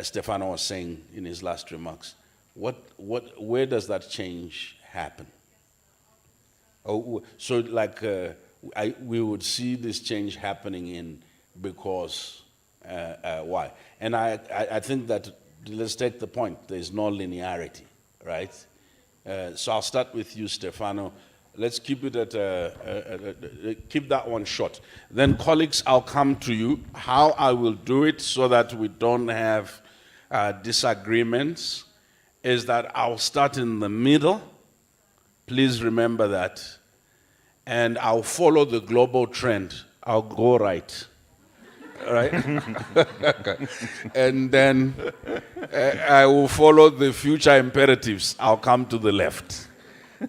Speaker 9: Stefano was saying in his last remarks. Where does that change happen? Oh, so like we would see this change happening in because why? And I think that, let's take the point, there's no linearity, right? So I'll start with you, Stefano. Let's keep it at keep that one short. Then, colleagues, I'll come to you. How I will do it so that we don't have disagreements is that I'll start in the middle. Please remember that. And I'll follow the global trend. I'll go right. Right? And then I will follow the future imperatives. I'll come to the left.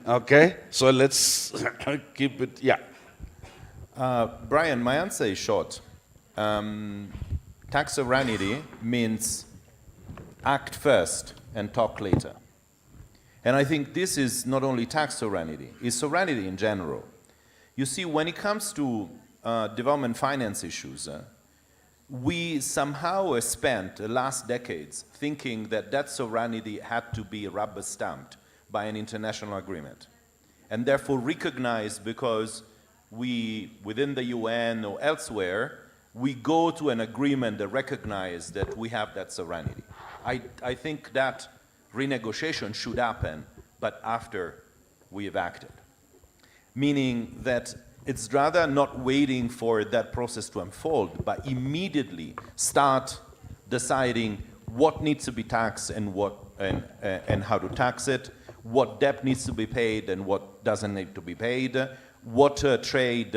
Speaker 9: Okay, so let's keep it, yeah.
Speaker 13: Brian, my answer is short. Tax sovereignty means act first and talk later. And I think this is not only tax sovereignty, it's sovereignty in general. You see, when it comes to development finance issues, we somehow spent the last decades thinking that that sovereignty had to be rubber stamped by an international agreement, and therefore recognized because we, within the UN or elsewhere, we go to an agreement that recognizes that we have that sovereignty. I think that renegotiation should happen, but after we have acted. Meaning that it's rather not waiting for that process to unfold, but immediately start deciding what needs to be taxed and what and how to tax it, what debt needs to be paid and what doesn't need to be paid, what trade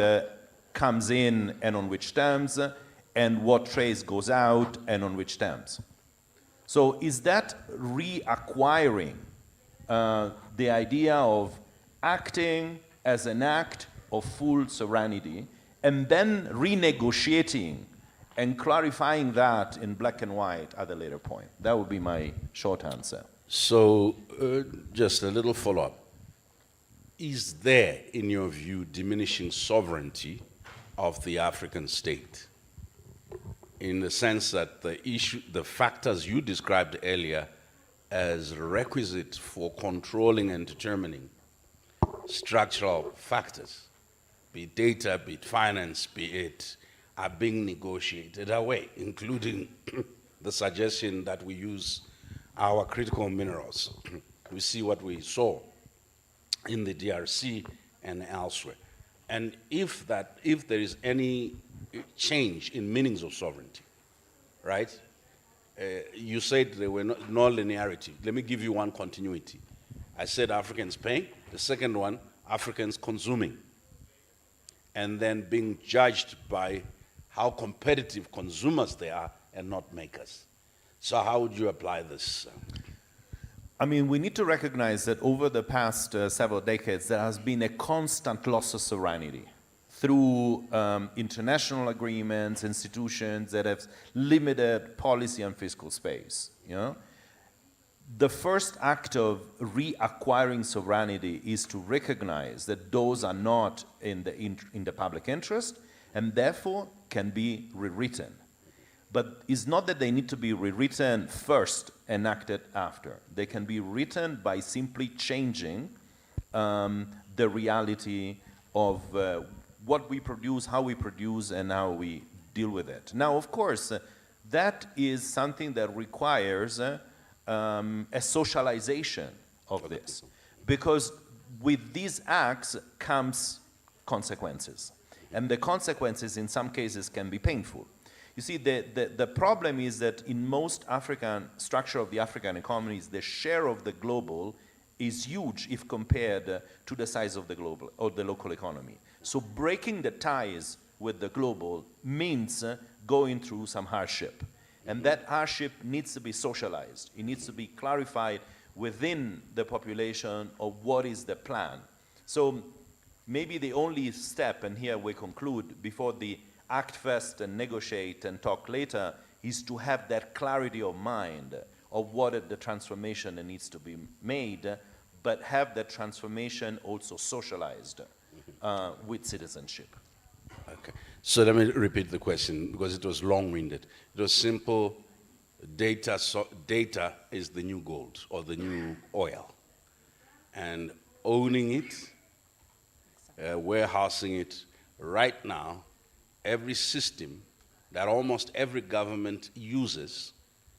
Speaker 13: comes in and on which terms, and what trade goes out and on which terms. So is that reacquiring the idea of acting as an act of full sovereignty and then renegotiating and clarifying that in black and white at a later point? That would be my short answer.
Speaker 9: So just a little follow-up. is there, in your view, diminishing sovereignty of the African state? In the sense that the factors you described earlier as requisite for controlling and determining structural factors, be it data, be it finance, be it, are being negotiated away, including the suggestion that we use our critical minerals. We see what we saw in the DRC and elsewhere. And if there is any change in meanings of sovereignty, right? You said there were no linearity. Let me give you one continuity. I said Africans paying. The second one, Africans consuming. And then being judged by how competitive consumers they are and not makers. So how would you apply this?
Speaker 13: I mean, we need to recognize that over the past several decades, there has been a constant loss of sovereignty through international agreements, institutions that have limited policy and fiscal space. You know? The first act of reacquiring sovereignty is to recognize that those are not in the public interest and therefore can be rewritten. But it's not that they need to be rewritten first and acted after. They can be written by simply changing the reality of what we produce, how we produce, and how we deal with it. Now, of course, that is something that requires a socialization of this, because with these acts comes consequences, and the consequences in some cases can be painful. You see, the problem is that in most African structure of the African economies, the share of the global is huge if compared to the size of the global or the local economy. So breaking the ties with the global means going through some hardship. And that hardship needs to be socialized. It needs to be clarified within the population of what is the plan. So maybe the only step, and here we conclude, before the act first and negotiate and talk later, is to have that clarity of mind of what the transformation that needs to be made, but have that transformation also socialized with citizenship.
Speaker 9: Okay. So let me repeat the question because it was long-winded. It was simple. Data is the new gold or the new oil. And owning it, warehousing it, right now, every system that almost every government uses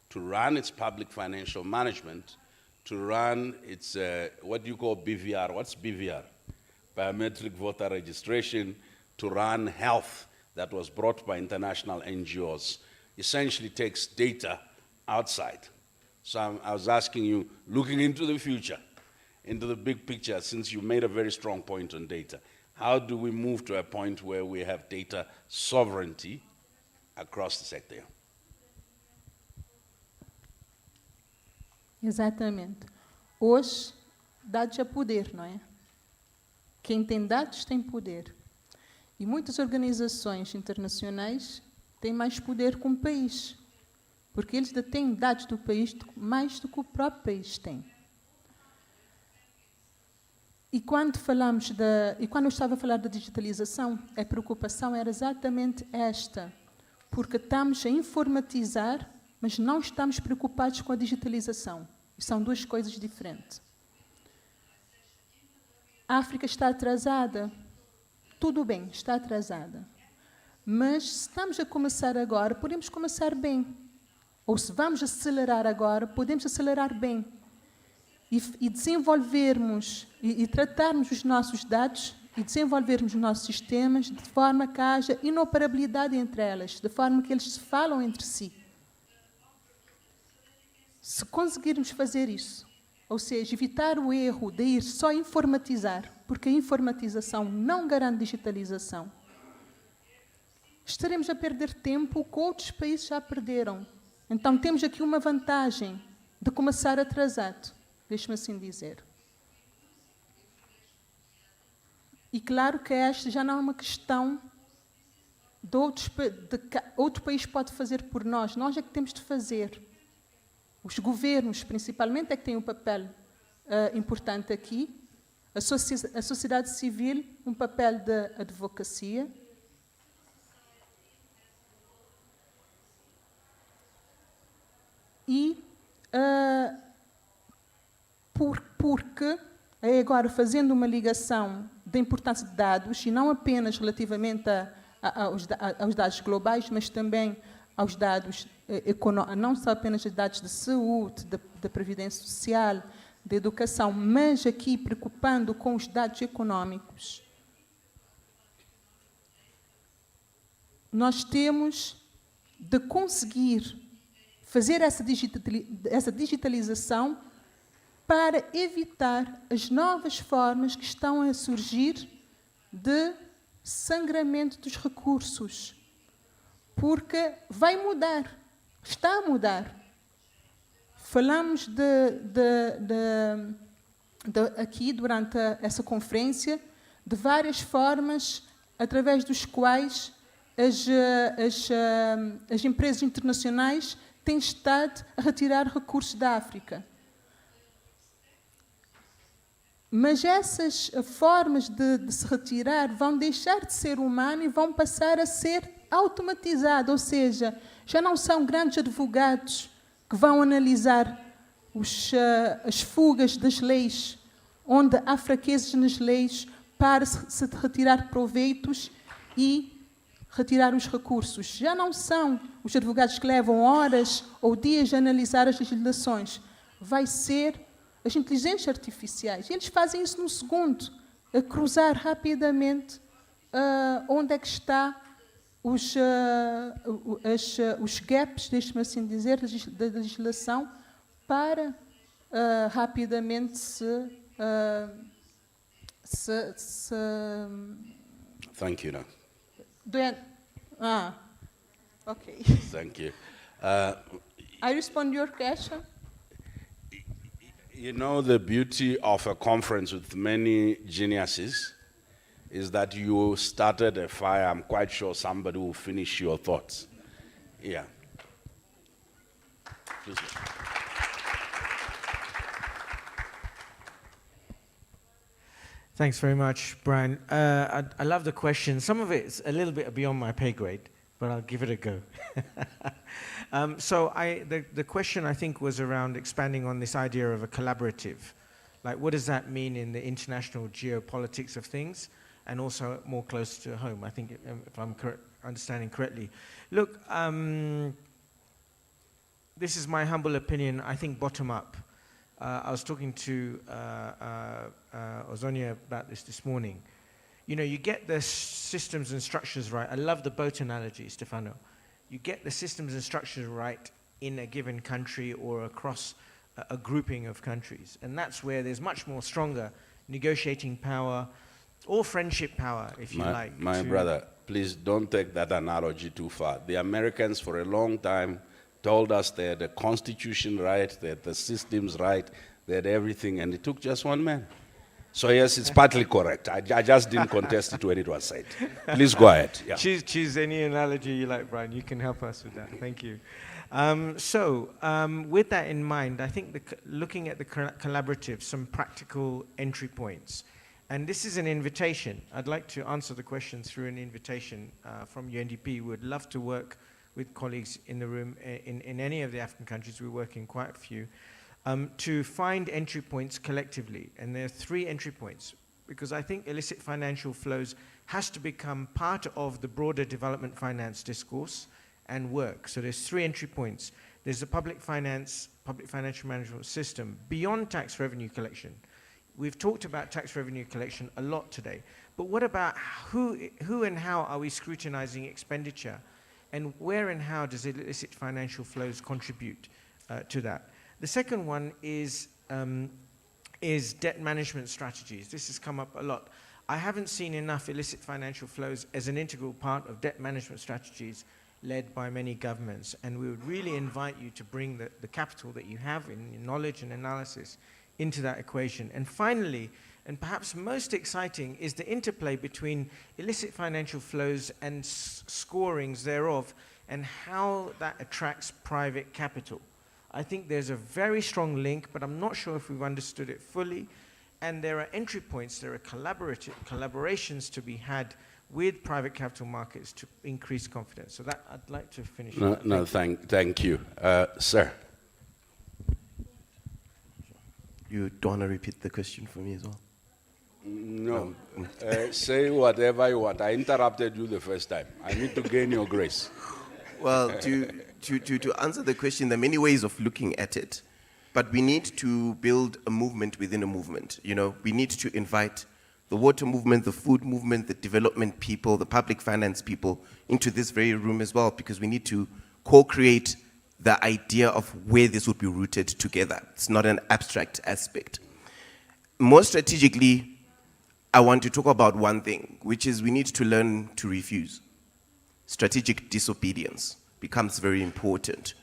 Speaker 9: to run its public financial management, to run its, what do you call BVR? What's BVR? Biometric voter registration, to run health that was brought by international NGOs, essentially takes data outside. So I was asking you, looking into the future, into the big picture, since you made a very strong point on data, how do we move to a point where we have data sovereignty across the sector?
Speaker 12: Exatamente. Hoje, dados é poder, não é? Quem tem dados tem poder. E muitas organizações internacionais têm mais poder que um país, porque eles detêm dados do país mais do que o próprio país tem. E quando eu estava a falar da digitalização, a preocupação era exatamente esta, porque estamos a informatizar, mas não estamos preocupados com a digitalização. E são duas coisas diferentes. A África está atrasada. Tudo bem, está atrasada. Mas se estamos a começar agora, podemos começar bem. Ou se vamos acelerar agora, podemos acelerar bem. E desenvolvermos, e tratarmos os nossos dados, e desenvolvermos os nossos sistemas de forma que haja inoperabilidade entre elas, de forma que eles se falam entre si. Se conseguirmos fazer isso, ou seja, evitar o erro de ir só informatizar, porque a informatização não garante digitalização, estaremos a perder tempo que outros países já perderam. Então temos aqui uma vantagem de começar atrasado, deixe-me assim dizer. E claro que esta já não é uma questão de outro país pode fazer por nós é que temos de fazer. Os governos, principalmente, é que têm um papel importante aqui, a sociedade civil, um papel de advocacia. E porque, agora fazendo uma ligação da importância de dados, e não apenas relativamente aos dados globais, mas também aos dados econômicos, não só apenas os dados de saúde, da previdência social, da educação, mas aqui preocupando com os dados econômicos. Nós temos de conseguir fazer essa digitalização para evitar as novas formas que estão a surgir de sangramento dos recursos. Porque vai mudar, está a mudar. Falamos aqui, durante essa conferência, de várias formas através dos quais as empresas internacionais têm estado a retirar recursos da África. Mas essas formas de se retirar vão deixar de ser humanas e vão passar a ser automatizadas, ou seja, já não são grandes advogados que vão analisar as fugas das leis, onde há fraquezas nas leis para se retirar proveitos e retirar os recursos. Já não são os advogados que levam horas ou dias a analisar as legislações. Vai ser as inteligências artificiais. Eles fazem isso num segundo, a cruzar rapidamente onde é que está os gaps, deixe-me assim dizer, da legislação, para rapidamente
Speaker 9: Thank you. No.
Speaker 12: Okay.
Speaker 9: Thank you.
Speaker 12: I respond to your question.
Speaker 9: You know, the beauty of a conference with many geniuses is that you started a fire. I'm quite sure somebody will finish your thoughts. Yeah. Please.
Speaker 11: Thanks very much, Brian. I love the question. Some of it's a little bit beyond my pay grade, but I'll give it a go. The question, I think, was around expanding on this idea of a collaborative. Like, what does that mean in the international geopolitics of things, and also more close to home, I think, if I'm understanding correctly. Look, this is my humble opinion, I think bottom up. I was talking to Ozonia about this morning. You know, you get the systems and structures right. I love the boat analogy, Stefano. You get the systems and structures right in a given country or across a grouping of countries. And that's where there's much more stronger negotiating power or friendship power, if you like.
Speaker 9: My brother, please don't take that analogy too far. The Americans, for a long time, told us they had the Constitution right, they had the systems right, they had everything, and it took just one man. So yes, it's partly correct. I just didn't contest it when it was said. Please go ahead. Yeah.
Speaker 11: Choose any analogy you like, Brian. You can help us with that. Thank you. With that in mind, I think looking at the collaborative, some practical entry points. And this is an invitation. I'd like to answer the question through an invitation from UNDP. We would love to work with colleagues in the room in any of the African countries. We work in quite a few. To find entry points collectively. And there are 3 entry points, because I think illicit financial flows has to become part of the broader development finance discourse and work. So there's 3 entry points. There's the public financial management system beyond tax revenue collection. We've talked about tax revenue collection a lot today, but what about who and how are we scrutinizing expenditure, and where and how does illicit financial flows contribute to that? The second one is debt management strategies. This has come up a lot. I haven't seen enough illicit financial flows as an integral part of debt management strategies led by many governments, and we would really invite you to bring the capital that you have in your knowledge and analysis into that equation. And finally, and perhaps most exciting, is the interplay between illicit financial flows and scorings thereof, and how that attracts private capital. I think there's a very strong link, but I'm not sure if we've understood it fully. and there are entry points, there are collaborations to be had with private capital markets to increase confidence. So that, I'd like to finish.
Speaker 9: Thank you. Sir.
Speaker 10: You don't want to repeat the question for me as well?
Speaker 9: No. Say whatever you want. I interrupted you the first time. I need to gain your grace.
Speaker 10: Well, to answer the question, there are many ways of looking at it, but we need to build a movement within a movement. You know, we need to invite the water movement, the food movement, the development people, the public finance people into this very room as well, because we need to co-create the idea of where this would be rooted together. It's not an abstract aspect. More strategically, I want to talk about one thing, which is we need to learn to refuse. Strategic disobedience becomes very important.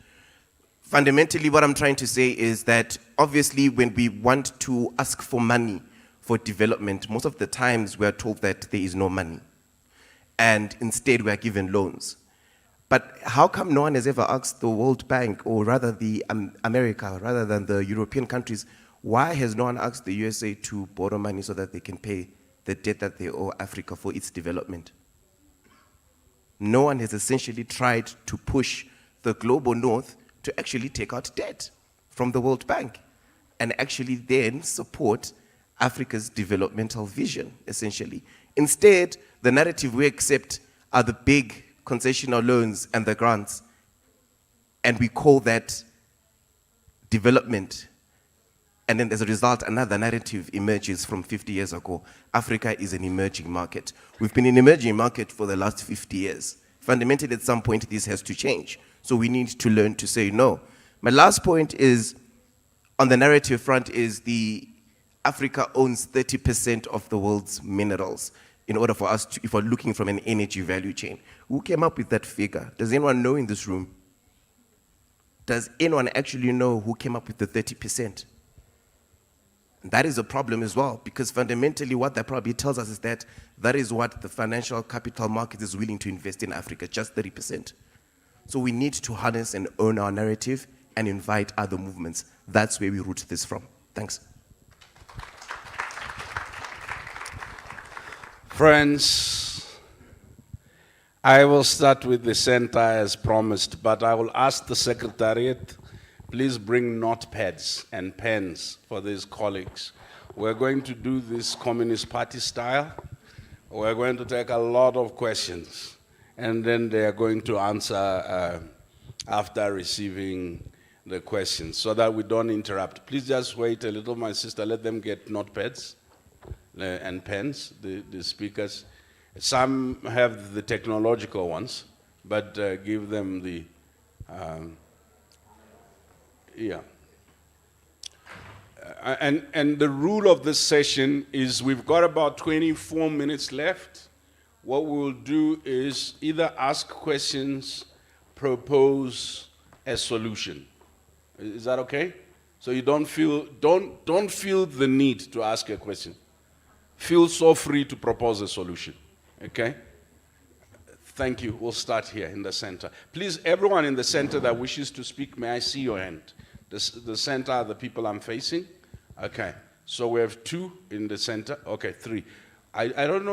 Speaker 10: Fundamentally, what I'm trying to say is that obviously when we want to ask for money for development, most of the times we are told that there is no money. And instead we are given loans. But how come no one has ever asked the World Bank, or rather the America, rather than the European countries, why has no one asked the USA to borrow money so that they can pay the debt that they owe Africa for its development? No one has essentially tried to push the global north to actually take out debt from the World Bank and actually then support Africa's developmental vision, essentially. Instead, the narrative we accept are the big concessional loans and the grants, and we call that development. And then as a result, another narrative emerges from 50 years ago. Africa is an emerging market. We've been an emerging market for the last 50 years. Fundamentally, at some point, this has to change. So we need to learn to say no. My last point is, on the narrative front, is the Africa owns 30% of the world's minerals in order for us to, if we're looking from an energy value chain. Who came up with that figure? Does anyone know in this room? Does anyone actually know who came up with the 30%? That is a problem as well, because fundamentally what that probably tells us is that that is what the financial capital market is willing to invest in Africa, just 30%. So we need to harness and own our narrative and invite other movements. That's where we root this from. Thanks.
Speaker 9: Friends, I will start with the center as promised, but I will ask the Secretariat, please bring notepads and pens for these colleagues. We're going to do this Communist Party style. We're going to take a lot of questions, and then they are going to answer after receiving the questions, so that we don't interrupt. Please just wait a little, my sister. Let them get notepads and pens, the speakers. Some have the technological ones, but give them the, And the rule of this session is we've got about 24 minutes left. What we'll do is either ask questions, propose a solution. Is that okay? So you don't feel the need to ask a question. Feel so free to propose a solution. Okay? Thank you. We'll start here in the center. Please, everyone in the center that wishes to speak, may I see your hand? The center are the people I'm facing. Okay. So we have 2 in the center. Okay, 3. I don't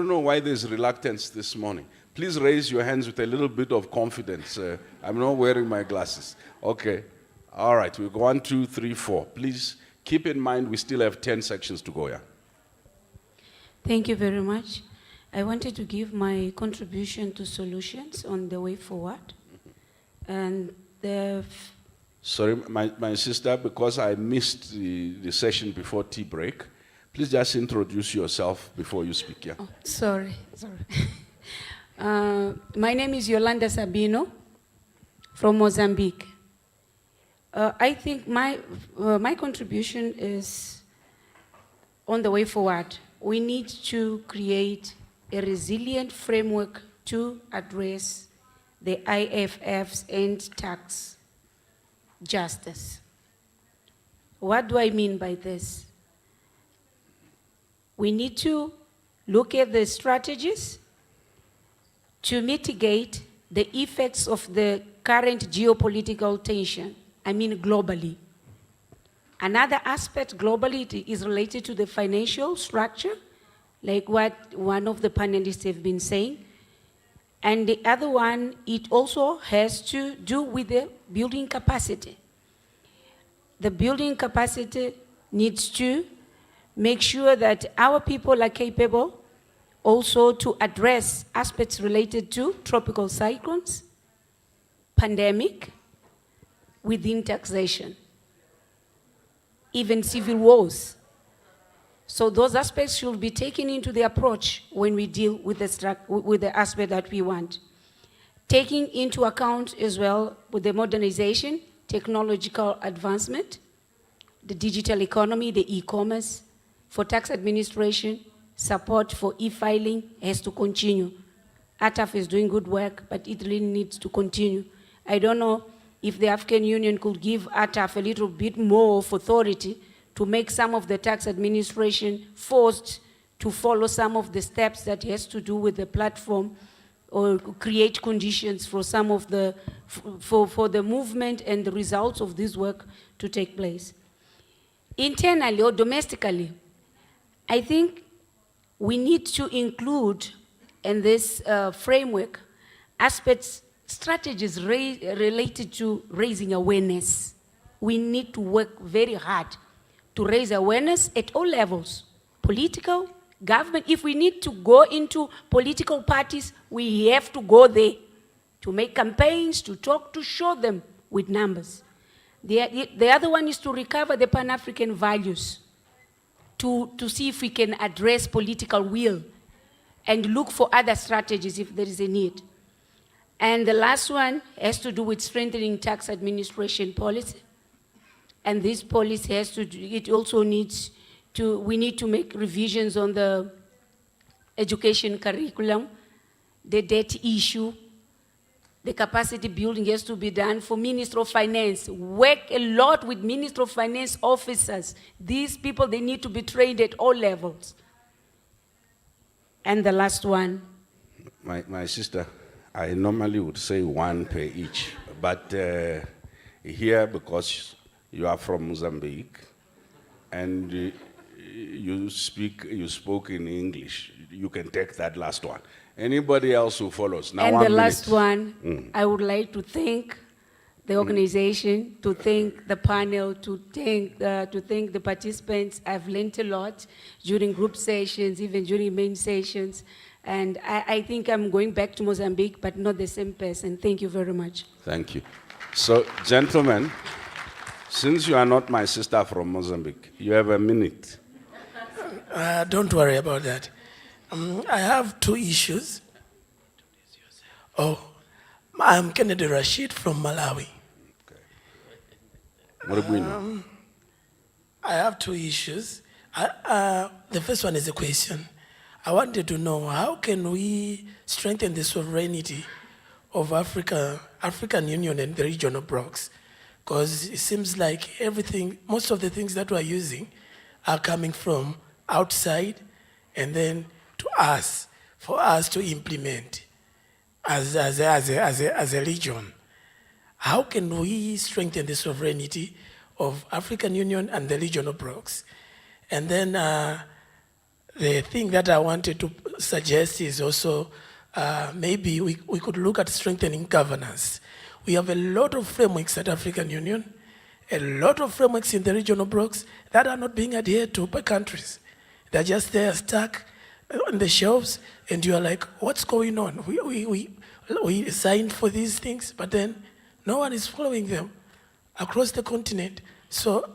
Speaker 9: know why there's reluctance this morning. Please raise your hands with a little bit of confidence. I'm not wearing my glasses. Okay. All right. We'll go 1, 2, 3, 4. Please keep in mind we still have 10 sections to go here.
Speaker 14: Thank you very much. I wanted to give my contribution to solutions on the way forward. And
Speaker 9: sorry, my sister, because I missed the session before tea break, please just introduce yourself before you speak. Yeah.
Speaker 14: Oh, sorry. My name is Yolanda Sabino from Mozambique. I think my contribution is on the way forward. We need to create a resilient framework to address the IFF's end tax justice. What do I mean by this? We need to look at the strategies to mitigate the effects of the current geopolitical tension, I mean globally. Another aspect globally is related to the financial structure, like what one of the panelists have been saying. And the other one, it also has to do with the building capacity. The building capacity needs to make sure that our people are capable also to address aspects related to tropical cyclones, pandemic, within taxation, even civil wars. So those aspects should be taken into the approach when we deal with the aspect that we want. Taking into account as well with the modernization, technological advancement, the digital economy, the e-commerce, for tax administration, support for e-filing has to continue. ATAF is doing good work, but it really needs to continue. I don't know if the African Union could give ATAF a little bit more of authority to make some of the tax administration forced to follow some of the steps that has to do with the platform, or create conditions for some of the, for the movement and the results of this work to take place. Internally or domestically, I think we need to include in this framework aspects, strategies related to raising awareness. We need to work very hard to raise awareness at all levels, political, government. If we need to go into political parties, we have to go there to make campaigns, to talk, to show them with numbers. The other one is to recover the Pan-African values, to see if we can address political will and look for other strategies if there is a need. And the last one has to do with strengthening tax administration policy. And this policy has to, it also needs to, we need to make revisions on the education curriculum, the debt issue, the capacity building has to be done for Minister of Finance. Work a lot with Minister of Finance officers. These people, they need to be trained at all levels. And the last one.
Speaker 9: My sister, I normally would say one per each, but here, because you are from Mozambique, and you spoke in English, you can take that last one. Anybody else who follows? Now,
Speaker 14: and the last one, I would like to thank the organization, to thank the panel, to thank the participants. I've learned a lot during group sessions, even during main sessions. And I think I'm going back to Mozambique, but not the same person. Thank you very much.
Speaker 9: Thank you. So, gentlemen, since you are not my sister from Mozambique, you have a minute.
Speaker 15: Don't worry about that. I have two issues. Oh, I'm Kennedy Rashid from Malawi.
Speaker 9: Okay. What do we know?
Speaker 15: I have two issues. The first one is a question. I wanted to know, how can we strengthen the sovereignty of African Union and the regional blocs? Because it seems like everything, most of the things that we're using are coming from outside and then to us, for us to implement as a region. How can we strengthen the sovereignty of African Union and the regional blocs? And then the thing that I wanted to suggest is also maybe we could look at strengthening governance. We have a lot of frameworks at African Union, a lot of frameworks in the regional blocs that are not being adhered to by countries. They're just there stuck on the shelves, and you're like, what's going on? We signed for these things, but then no one is following them across the continent. So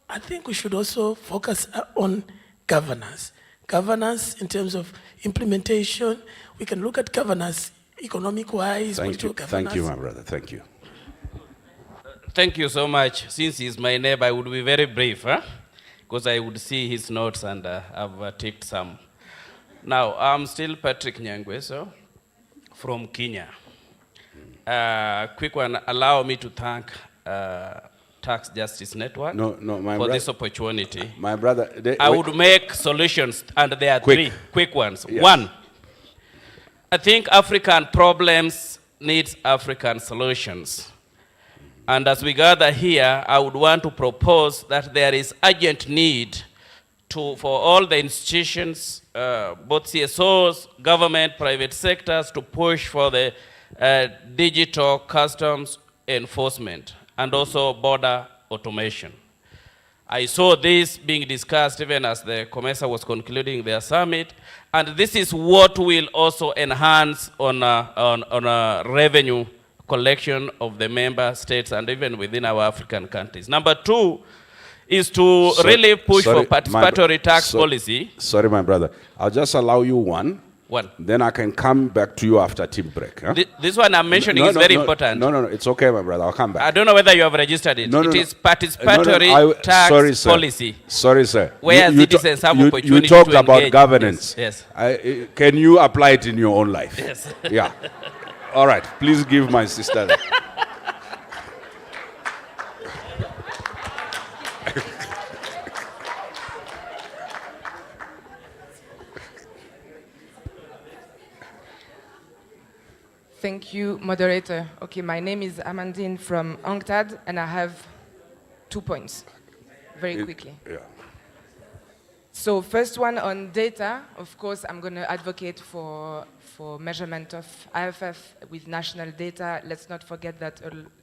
Speaker 15: I think we should also focus on governance. Governance in terms of implementation. We can look at governance economic-wise.
Speaker 9: Thank you. Thank you, my brother. Thank you.
Speaker 5: Thank you so much. Since he's my neighbor, I would be very brief, because I would see his notes and I've ticked some. Now, I'm still Patrick Nyangweso from Kenya. Quick one, allow me to thank Tax Justice Network for this opportunity.
Speaker 9: My brother,
Speaker 5: I would make solutions, and there are three quick ones.
Speaker 9: Yes.
Speaker 5: One, I think African problems need African solutions. And as we gather here, I would want to propose that there is urgent need for all the institutions, both CSOs, government, private sectors, to push for the digital customs enforcement and also border automation. I saw this being discussed even as the COMESA was concluding their summit, and this is what will also enhance on revenue collection of the member states and even within our African countries. Number two is to really push for participatory tax policy.
Speaker 9: Sorry, my brother. I'll just allow you one.
Speaker 5: One.
Speaker 9: Then I can come back to you after team break. Huh?
Speaker 5: This one I'm mentioning is very important.
Speaker 9: No, it's okay, my brother. I'll come back.
Speaker 5: I don't know whether you have registered it. It is participatory tax policy.
Speaker 9: Sorry, sir.
Speaker 5: Where citizens have opportunity
Speaker 9: you talked
Speaker 5: to
Speaker 9: about
Speaker 5: engage.
Speaker 9: governance.
Speaker 5: Yes.
Speaker 9: Can you apply it in your own life?
Speaker 5: Yes.
Speaker 9: Yeah. All right. Please give my sister that.
Speaker 16: Thank you, moderator. Okay, my name is Amandine from UNCTAD, and I have 2 points, very quickly.
Speaker 9: Yeah.
Speaker 16: So first one on data, of course, I'm going to advocate for measurement of IFF with national data. Let's not forget that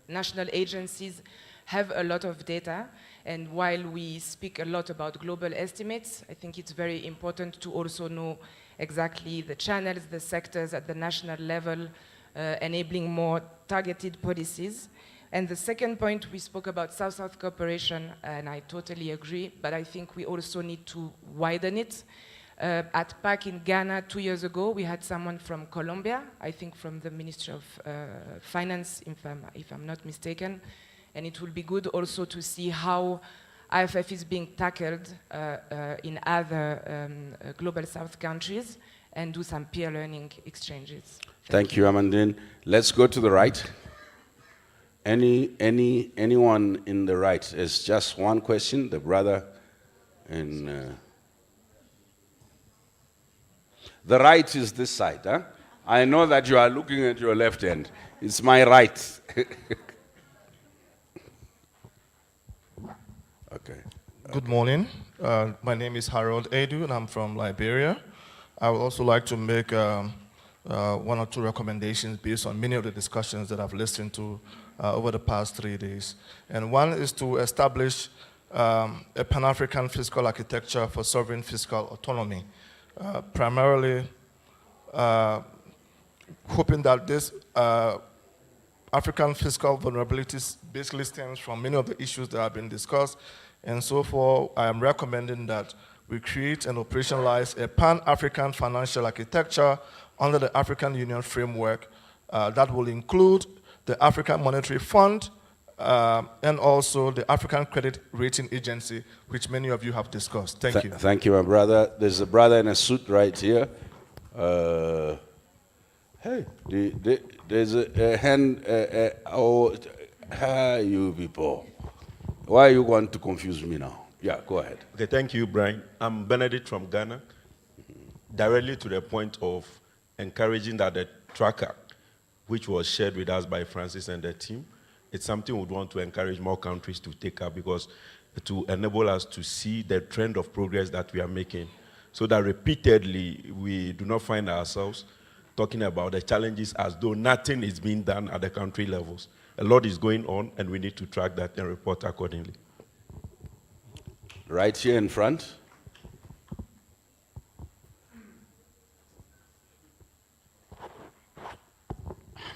Speaker 16: national agencies have a lot of data, and while we speak a lot about global estimates, I think it's very important to also know exactly the channels, the sectors at the national level, enabling more targeted policies. And the second point, we spoke about South-South cooperation, and I totally agree, but I think we also need to widen it. At PAC in Ghana 2 years ago, we had someone from Colombia, I think from the Ministry of Finance, if I'm not mistaken, and it will be good also to see how IFF is being tackled in other global South countries and do some peer learning exchanges.
Speaker 9: Thank you, Amandine. Let's go to the right. Anyone in the right? It's just one question. The brother in the right is this side. Huh? I know that you are looking at your left hand. It's my right. Okay.
Speaker 17: Good morning. My name is Harold Edu, and I'm from Liberia. I would also like to make one or two recommendations based on many of the discussions that I've listened to over the past 3 days. And one is to establish a Pan-African fiscal architecture for sovereign fiscal autonomy, primarily hoping that this African fiscal vulnerabilities basically stems from many of the issues that have been discussed. And so far, I am recommending that we create and operationalize a Pan-African financial architecture under the African Union framework that will include the African Monetary Fund and also the African Credit Rating Agency, which many of you have discussed. Thank you.
Speaker 9: Thank you, my brother. There's a brother in a suit right here. Hey, there's a hand. You people. Why you want to confuse me now? Yeah, go ahead.
Speaker 18: Okay, thank you, Brian. I'm Benedict from Ghana. Directly to the point of encouraging that the tracker, which was shared with us by Francis and the team, it's something we'd want to encourage more countries to take up because to enable us to see the trend of progress that we are making so that repeatedly we do not find ourselves talking about the challenges as though nothing is being done at the country levels. A lot is going on and we need to track that and report accordingly.
Speaker 9: Right here in front.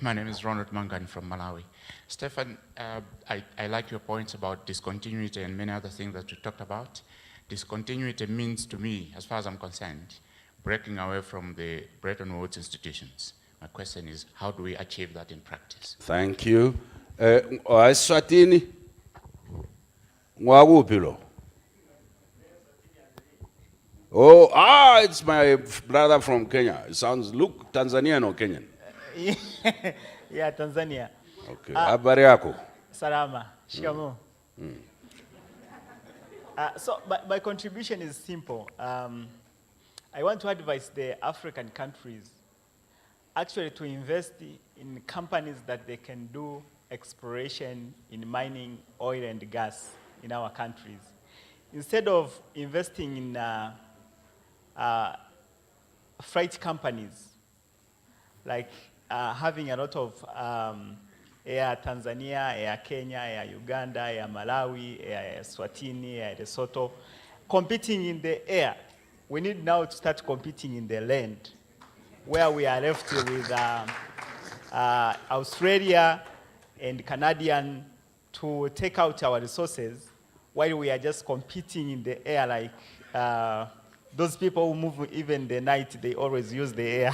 Speaker 19: My name is Ronald Mangani from Malawi. Stefan, I like your points about discontinuity and many other things that you talked about. Discontinuity means to me, as far as I'm concerned, breaking away from the Bretton Woods institutions. My question is, how do we achieve that in practice?
Speaker 9: Thank you. Eswatini, Mwagupilo. Oh, it's my brother from Kenya. It sounds, look, Tanzanian or Kenyan?
Speaker 20: Yeah, Tanzania.
Speaker 9: Okay. Habari yako?
Speaker 20: Salama. Shikamoo. So my contribution is simple. I want to advise the African countries actually to invest in companies that they can do exploration in mining oil and gas in our countries. Instead of investing in freight companies, like having a lot of Air Tanzania, Air Kenya, Air Uganda, Air Malawi, Air Swatini, Air Lesotho, competing in the air, we need now to start competing in the land, where we are left with Australia and Canadian to take out our resources, while we are just competing in the air like those people who move even the night, they always use the air.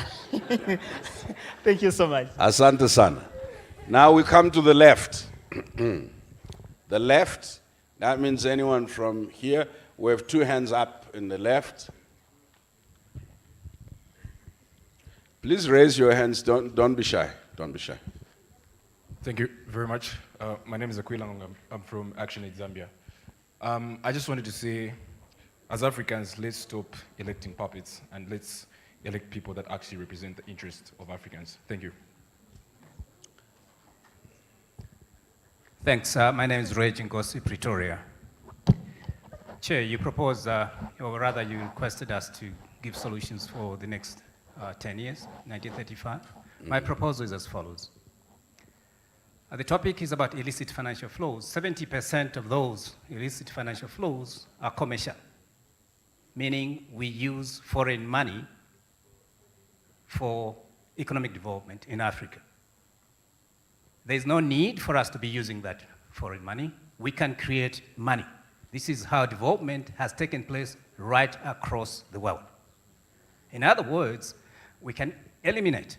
Speaker 20: Thank you so much.
Speaker 9: Asante sana. Now we come to the left. The left, that means anyone from here. We have 2 hands up in the left. Please raise your hands. Don't be shy. Don't be shy.
Speaker 21: Thank you very much. My name is Aquila. I'm from Action Aid Zambia. I just wanted to say, as Africans, let's stop electing puppets and let's elect people that actually represent the interests of Africans. Thank you.
Speaker 22: Thanks. My name is Reg Ngosi, Pretoria. Chair, you proposed, or rather you requested us to give solutions for the next 10 years, 1935. My proposal is as follows. The topic is about illicit financial flows. 70% of those illicit financial flows are commercial, meaning we use foreign money for economic development in Africa. There's no need for us to be using that foreign money. We can create money. This is how development has taken place right across the world. In other words, we can eliminate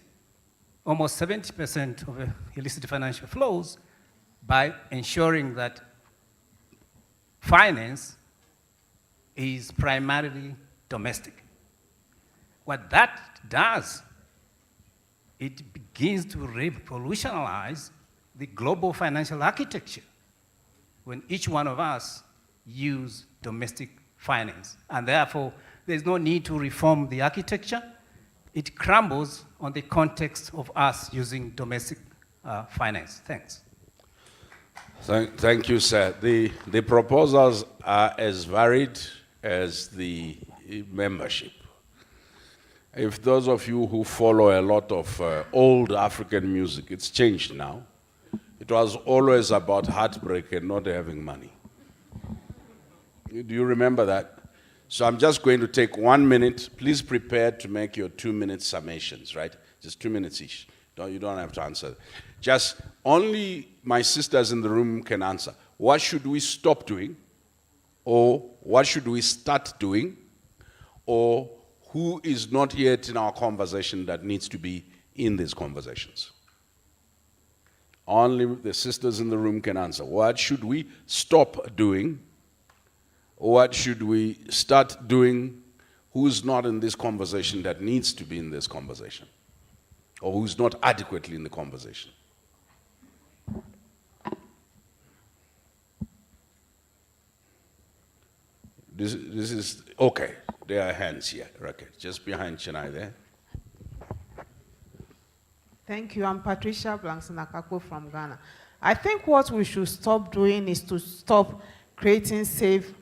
Speaker 22: almost 70% of illicit financial flows by ensuring that finance is primarily domestic. What that does, it begins to revolutionize the global financial architecture when each one of us use domestic finance. And therefore, there's no need to reform the architecture. It crumbles on the context of us using domestic finance. Thanks.
Speaker 9: Thank you, sir. The proposals are as varied as the membership. If those of you who follow a lot of old African music, it's changed now. It was always about heartbreak and not having money. Do you remember that? So I'm just going to take 1 minute. Please prepare to make your 2-minute summations, right? Just 2 minutes each. You don't have to answer. Just only my sisters in the room can answer. What should we stop doing? Or what should we start doing? Or who is not yet in our conversation that needs to be in these conversations? Only the sisters in the room can answer. What should we stop doing? What should we start doing? Who's not in this conversation that needs to be in this conversation? Or who's not adequately in the conversation? This is, okay, there are hands here. Okay, just behind Chennai there.
Speaker 23: Thank you. I'm Patricia Blanksinakako from Ghana. I think what we should stop doing is to stop creating safe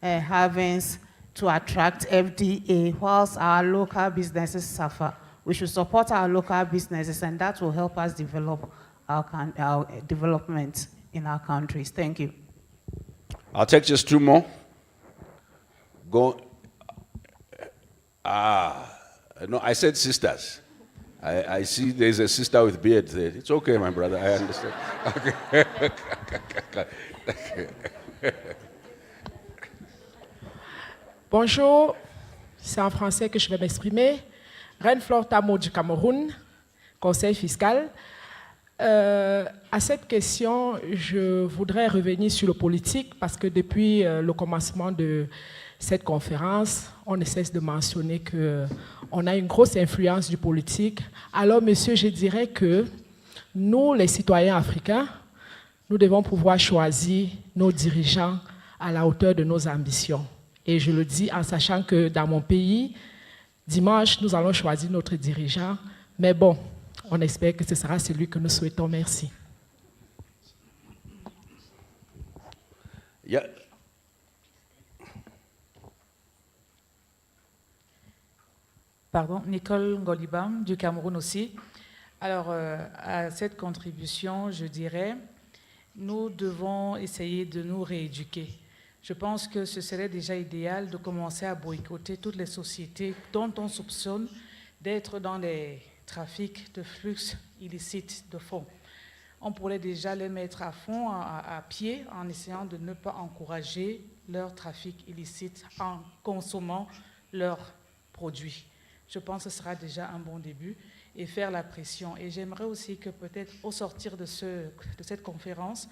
Speaker 23: havens to attract FDA whilst our local businesses suffer. We should support our local businesses, and that will help us develop our development in our countries. Thank you.
Speaker 9: I'll take just 2 more. Go. No, I said sisters. I see there's a sister with beard there. It's okay, my brother, I understand. Okay.
Speaker 24: Bonjour, c'est en français que je vais m'exprimer. Reine Flore Tamo du Cameroun, Conseil fiscal. À cette question, je voudrais revenir sur le politique parce que depuis le commencement de cette conférence, on ne cesse de mentionner qu'on a une grosse influence du politique. Alors, monsieur, je dirais que nous, les citoyens africains, nous devons pouvoir choisir nos dirigeants à la hauteur de nos ambitions. Et je le dis en sachant que dans mon pays, dimanche, nous allons choisir notre dirigeant. Mais bon, on espère que ce sera celui que nous souhaitons. Merci.
Speaker 9: Yeah.
Speaker 1: Pardon, Nicole Ngolibam du Cameroun aussi. Alors, à cette contribution, je dirais, nous devons essayer de nous rééduquer. Je pense que ce serait déjà idéal de commencer à boycotter toutes les sociétés dont on soupçonne d'être dans les trafics de flux illicites de fonds. On pourrait déjà les mettre à fond, à pied, en essayant de ne pas encourager leur trafic illicite en consommant leurs produits. Je pense que ce sera déjà un bon début et faire la pression. Et j'aimerais aussi que peut-être au sortir de cette conférence,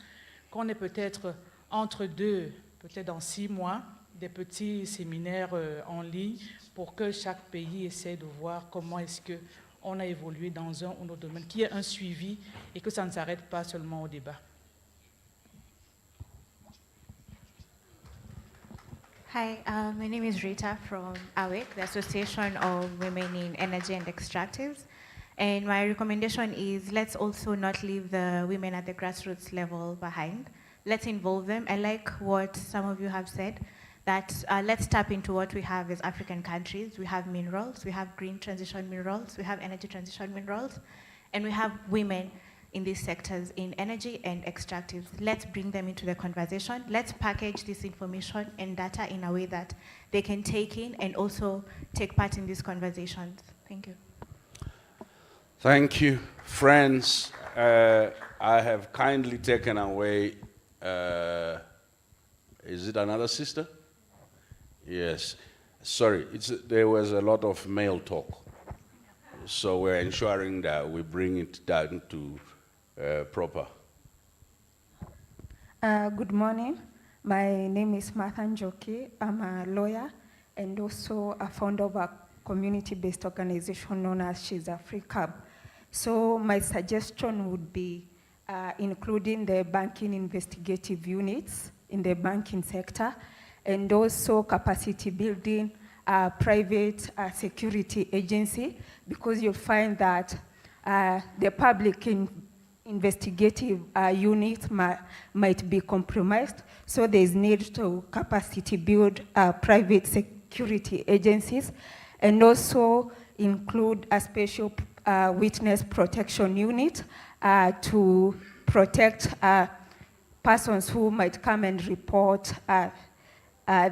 Speaker 1: qu'on ait peut-être entre deux, peut-être dans 6 mois, des petits séminaires en ligne pour que chaque pays essaie de voir comment est-ce qu'on a évolué dans un ou l'autre domaine, qu'il y ait un suivi et que ça ne s'arrête pas seulement au débat.
Speaker 6: Hi, my name is Rita from AWEC, the Association of Women in Energy and Extractives. And my recommendation is let's also not leave the women at the grassroots level behind. Let's involve them. I like what some of you have said, that let's tap into what we have as African countries. We have minerals, we have green transition minerals, we have energy transition minerals, and we have women in these sectors in energy and extractives. Let's bring them into the conversation. Let's package this information and data in a way that they can take in and also take part in these conversations. Thank you.
Speaker 9: Thank you, friends. I have kindly taken away, is it another sister? Yes. Sorry, there was a lot of male talk. So we're ensuring that we bring it down to proper.
Speaker 7: Good morning. My name is Martha Njoki. I'm a lawyer and also a founder of a community-based organization known as She's Africa. So my suggestion would be including the banking investigative units in the banking sector and also capacity building private security agency, because you'll find that the public investigative unit might be compromised. So there's need to capacity build private security agencies and also include a special witness protection unit to protect persons who might come and report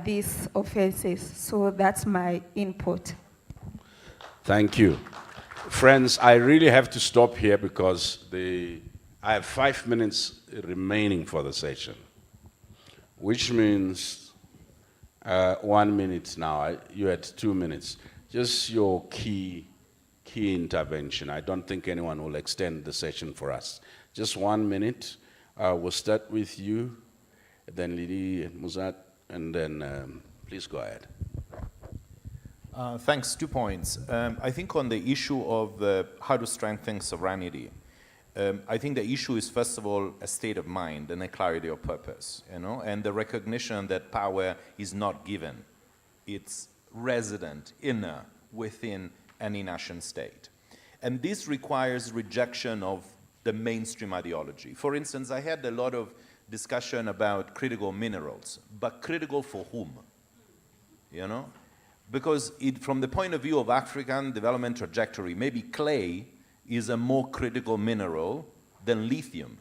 Speaker 7: these offenses. So that's my input.
Speaker 9: Thank you. Friends, I really have to stop here because I have 5 minutes remaining for the session, which means 1 minute now. You had 2 minutes. Just your key intervention. I don't think anyone will extend the session for us. Just 1 minute. We'll start with you, then Lili and Muzat, and then please go ahead.
Speaker 13: Thanks. 2 points. I think on the issue of how to strengthen sovereignty, I think the issue is, first of all, a state of mind and a clarity of purpose, and the recognition that power is not given. It's resident, inner, within any nation state. And this requires rejection of the mainstream ideology. For instance, I had a lot of discussion about critical minerals, but critical for whom? Because from the point of view of African development trajectory, maybe clay is a more critical mineral than lithium.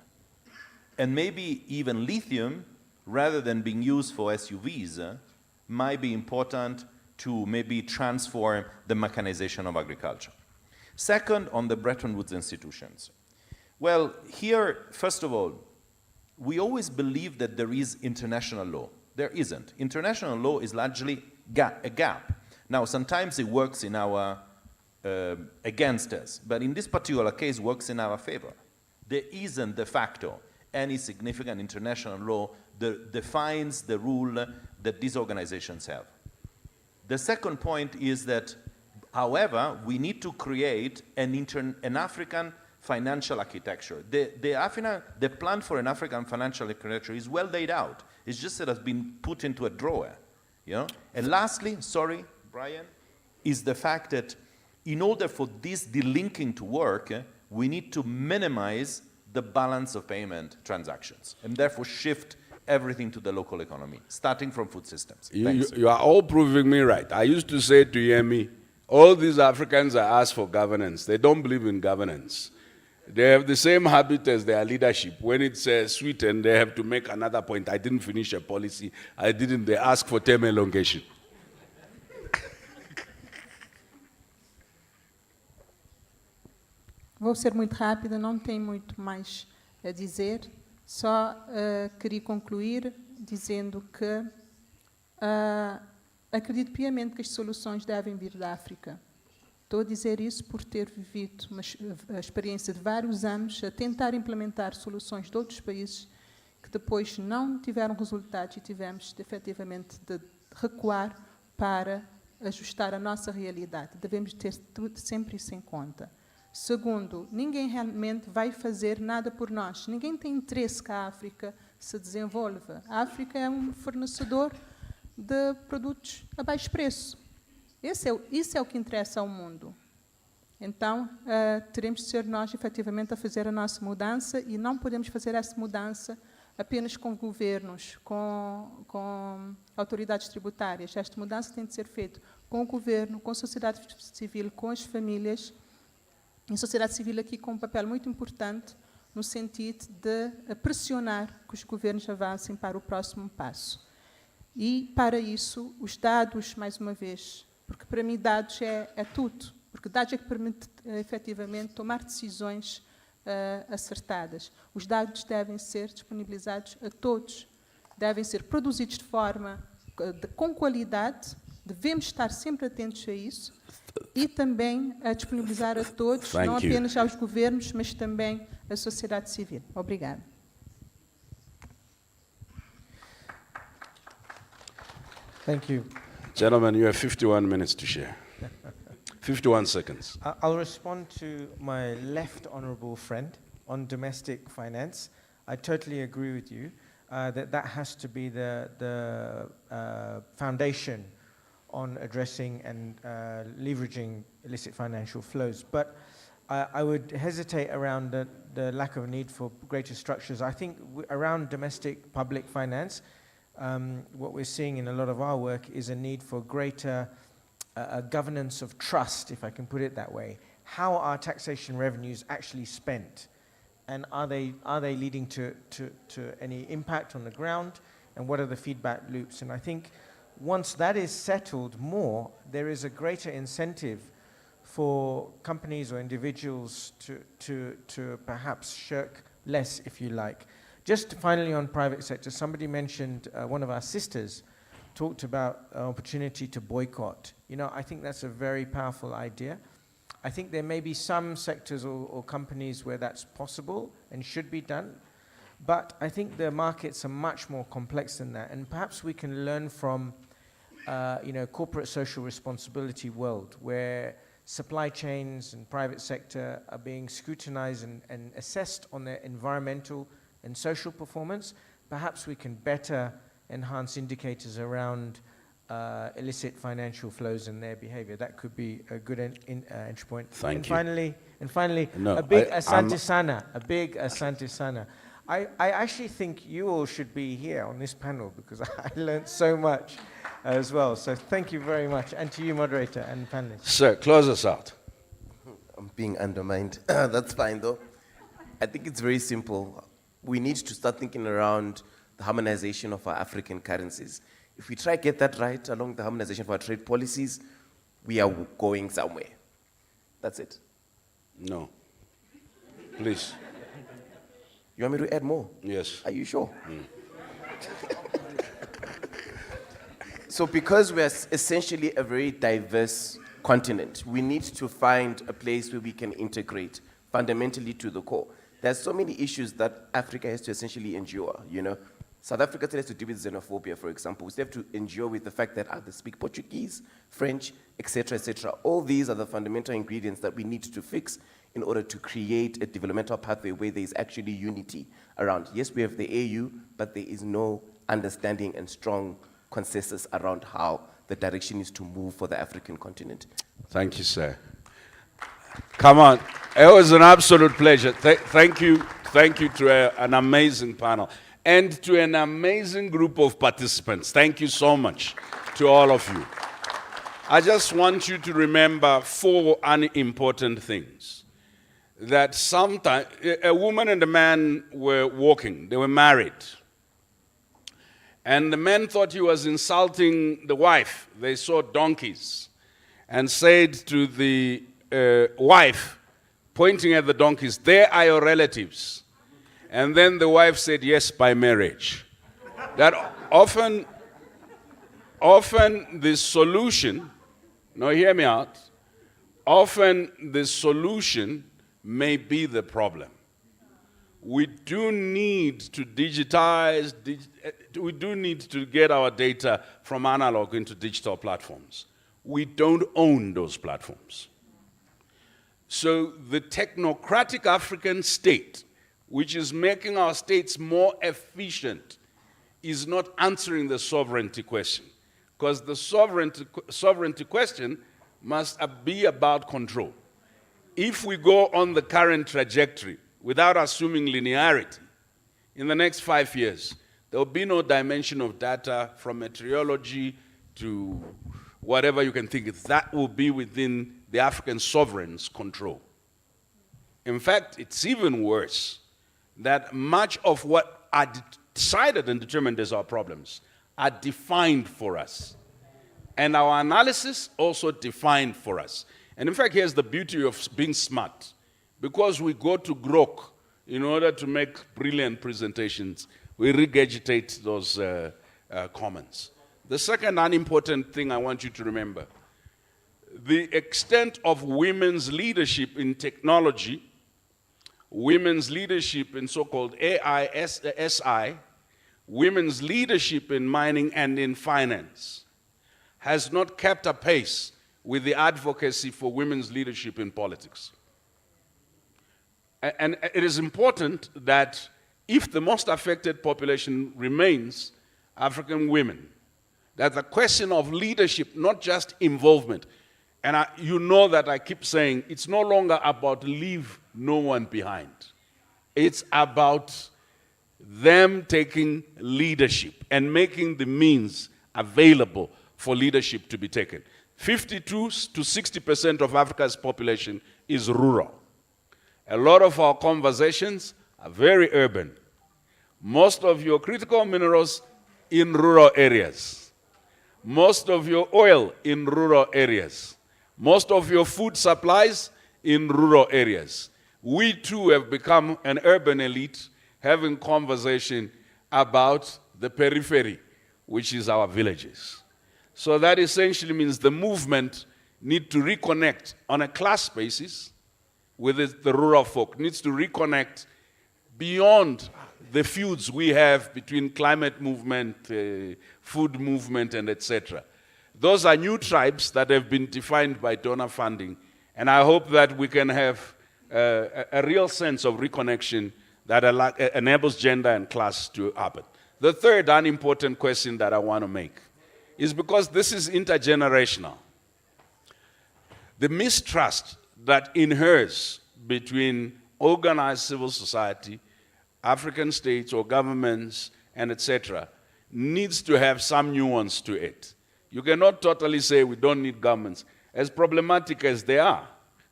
Speaker 13: And maybe even lithium, rather than being used for SUVs, might be important to maybe transform the mechanization of agriculture. Second, on the Bretton Woods institutions. Well, here, first of all, we always believe that there is international law. There isn't. International law is largely a gap. Now, sometimes it works in our against us, but in this particular case, works in our favor. There isn't de facto any significant international law that defines the rule that these organizations have. The second point is that, however, we need to create an African financial architecture. The plan for an African financial architecture is well laid out. It's just that it has been put into a drawer. And lastly, sorry, Brian, is the fact that in order for this delinking to work, we need to minimize the balance of payment transactions and therefore shift
Speaker 2: everything to the local economy, starting from food systems.
Speaker 9: You are all proving me right. I used to say to Yemi, all these Africans are asked for governance. They don't believe in governance. They have the same habit as their leadership. When it's sweet and they have to make another point, I didn't finish a policy, they ask for term elongation.
Speaker 12: Vou ser muito rápida, não tenho muito mais a dizer, só queria concluir dizendo que acredito piamente que as soluções devem vir da África. Estou a dizer isso por ter vivido a experiência de vários anos a tentar implementar soluções de outros países que depois não tiveram resultados e tivemos efetivamente de recuar para ajustar a nossa realidade. Devemos ter tudo, sempre isso em conta. Segundo, ninguém realmente vai fazer nada por nós. Ninguém tem interesse que a África se desenvolva. A África é um fornecedor de produtos a baixo preço. Isso é o que interessa ao mundo. Então, teremos de ser nós, efetivamente, a fazer a nossa mudança e não podemos fazer essa mudança apenas com governos, com autoridades tributárias. Esta mudança tem de ser feita com o governo, com a sociedade civil, com as famílias. A sociedade civil aqui com um papel muito importante no sentido de pressionar que os governos avancem para o próximo passo. E, para isso, os dados, mais uma vez, porque para mim dados é tudo, porque dados é que permite efetivamente tomar decisões acertadas. Os dados devem ser disponibilizados a todos, devem ser produzidos de forma com qualidade, devemos estar sempre atentos a isso e também a disponibilizar a todos, não apenas aos governos, mas também à sociedade civil. Obrigada.
Speaker 11: Thank you.
Speaker 9: Gentlemen, you have 51 minutes to share. 51 seconds.
Speaker 11: I'll respond to my left honourable friend on domestic finance. I totally agree with you that has to be the foundation on addressing and leveraging illicit financial flows. But I would hesitate around the lack of need for greater structures. I think around domestic public finance, what we're seeing in a lot of our work is a need for greater governance of trust, if I can put it that way. How are taxation revenues actually spent? And are they leading to any impact on the ground? And what are the feedback loops? And I think once that is settled more, there is a greater incentive for companies or individuals to perhaps shirk less, if you like. Just finally on private sector, somebody mentioned, one of our sisters talked about an opportunity to boycott. You know, I think that's a very powerful idea. I think there may be some sectors or companies where that's possible and should be done, but I think the markets are much more complex than that, and perhaps we can learn from, corporate social responsibility world, where supply chains and private sector are being scrutinized and assessed on their environmental and social performance. Perhaps we can better enhance indicators around illicit financial flows and their behavior. That could be a good entry point.
Speaker 9: Thank
Speaker 11: you. And finally, a big asante sana. I actually think you all should be here on this panel because I learned so much as well. So thank you very much. And to you, moderator and panelists.
Speaker 9: Sir, close us out.
Speaker 10: I'm being undermined. That's fine, though. I think it's very simple. We need to start thinking around the harmonization of our African currencies. If we try to get that right along the harmonization of our trade policies, we are going somewhere. That's it.
Speaker 9: No. Please.
Speaker 10: You want me to add more?
Speaker 9: Yes.
Speaker 10: Are you sure? So because we're essentially a very diverse continent, we need to find a place where we can integrate fundamentally to the core. There's so many issues that Africa has to essentially endure, you know. South Africa still has to deal with xenophobia, for example. We still have to endure with the fact that others speak Portuguese, French, etc., etc. All these are the fundamental ingredients that we need to fix in order to create a developmental pathway where there is actually unity around. Yes, we have the AU, but there is no understanding and strong consensus around how the direction is to move for the African continent.
Speaker 9: Thank you, sir. Come on. It was an absolute pleasure. Thank you. Thank you to an amazing panel and to an amazing group of participants. Thank you so much to all of you. I just want you to remember 4 unimportant things. That sometimes a woman and a man were walking, they were married. And the man thought he was insulting the wife. They saw donkeys and said to the wife, pointing at the donkeys, "They are your relatives." And then the wife said, "Yes, by marriage." That often the solution, now hear me out, often the solution may be the problem. We do need to digitize, we do need to get our data from analog into digital platforms. We don't own those platforms. So the technocratic African state, which is making our states more efficient, is not answering the sovereignty question. Because the sovereignty question must be about control. If we go on the current trajectory without assuming linearity, in the next 5 years, there will be no dimension of data from meteorology to whatever you can think. That will be within the African sovereign's control. In fact, it's even worse that much of what are decided and determined as our problems are defined for us. And our analysis also defined for us. And in fact, here's the beauty of being smart. Because we go to Grok in order to make brilliant presentations, we regurgitate those comments. The second unimportant thing I want you to remember, the extent of women's leadership in technology, women's leadership in so-called AI, SI, women's leadership in mining and in finance has not kept a pace with the advocacy for women's leadership in politics. And it is important that if the most affected population remains African women, that the question of leadership, not just involvement, and you know that I keep saying, it's no longer about leave no one behind. It's about them taking leadership and making the means available for leadership to be taken. 52 to 60% of Africa's population is rural. A lot of our conversations are very urban. Most of your critical minerals in rural areas. Most of your oil in rural areas. Most of your food supplies in rural areas. We too have become an urban elite having conversation about the periphery, which is our villages. So that essentially means the movement needs to reconnect on a class basis with the rural folk, needs to reconnect beyond the feuds we have between climate movement, food movement, and etc. Those are new tribes that have been defined by donor funding, and I hope that we can have a real sense of reconnection that enables gender and class to happen. The third unimportant question that I want to make is because this is intergenerational. The mistrust that inheres between organized civil society, African states or governments, and etc., needs to have some nuance to it. You cannot totally say we don't need governments. As problematic as they are,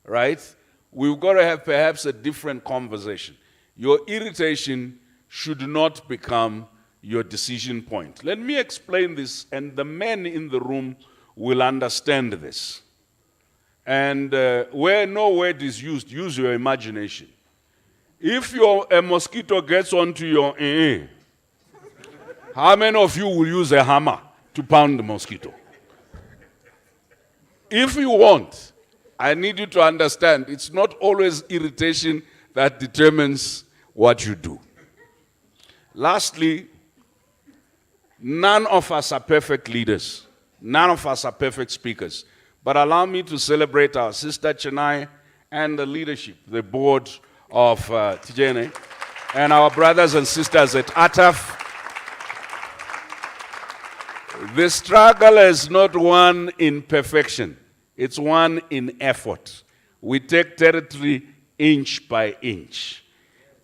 Speaker 9: right? We've got to have perhaps a different conversation. Your irritation should not become your decision point. Let me explain this, and the men in the room will understand this. And where no word is used, use your imagination. If a mosquito gets onto your how many of you will use a hammer to pound the mosquito? If you want, I need you to understand, it's not always irritation that determines what you do. Lastly, none of us are perfect leaders. None of us are perfect speakers. But allow me to celebrate our sister Chennai and the leadership, the board of Tijene, and our brothers and sisters at ATAF. The struggle is not one in perfection. It's one in effort. We take territory inch by inch.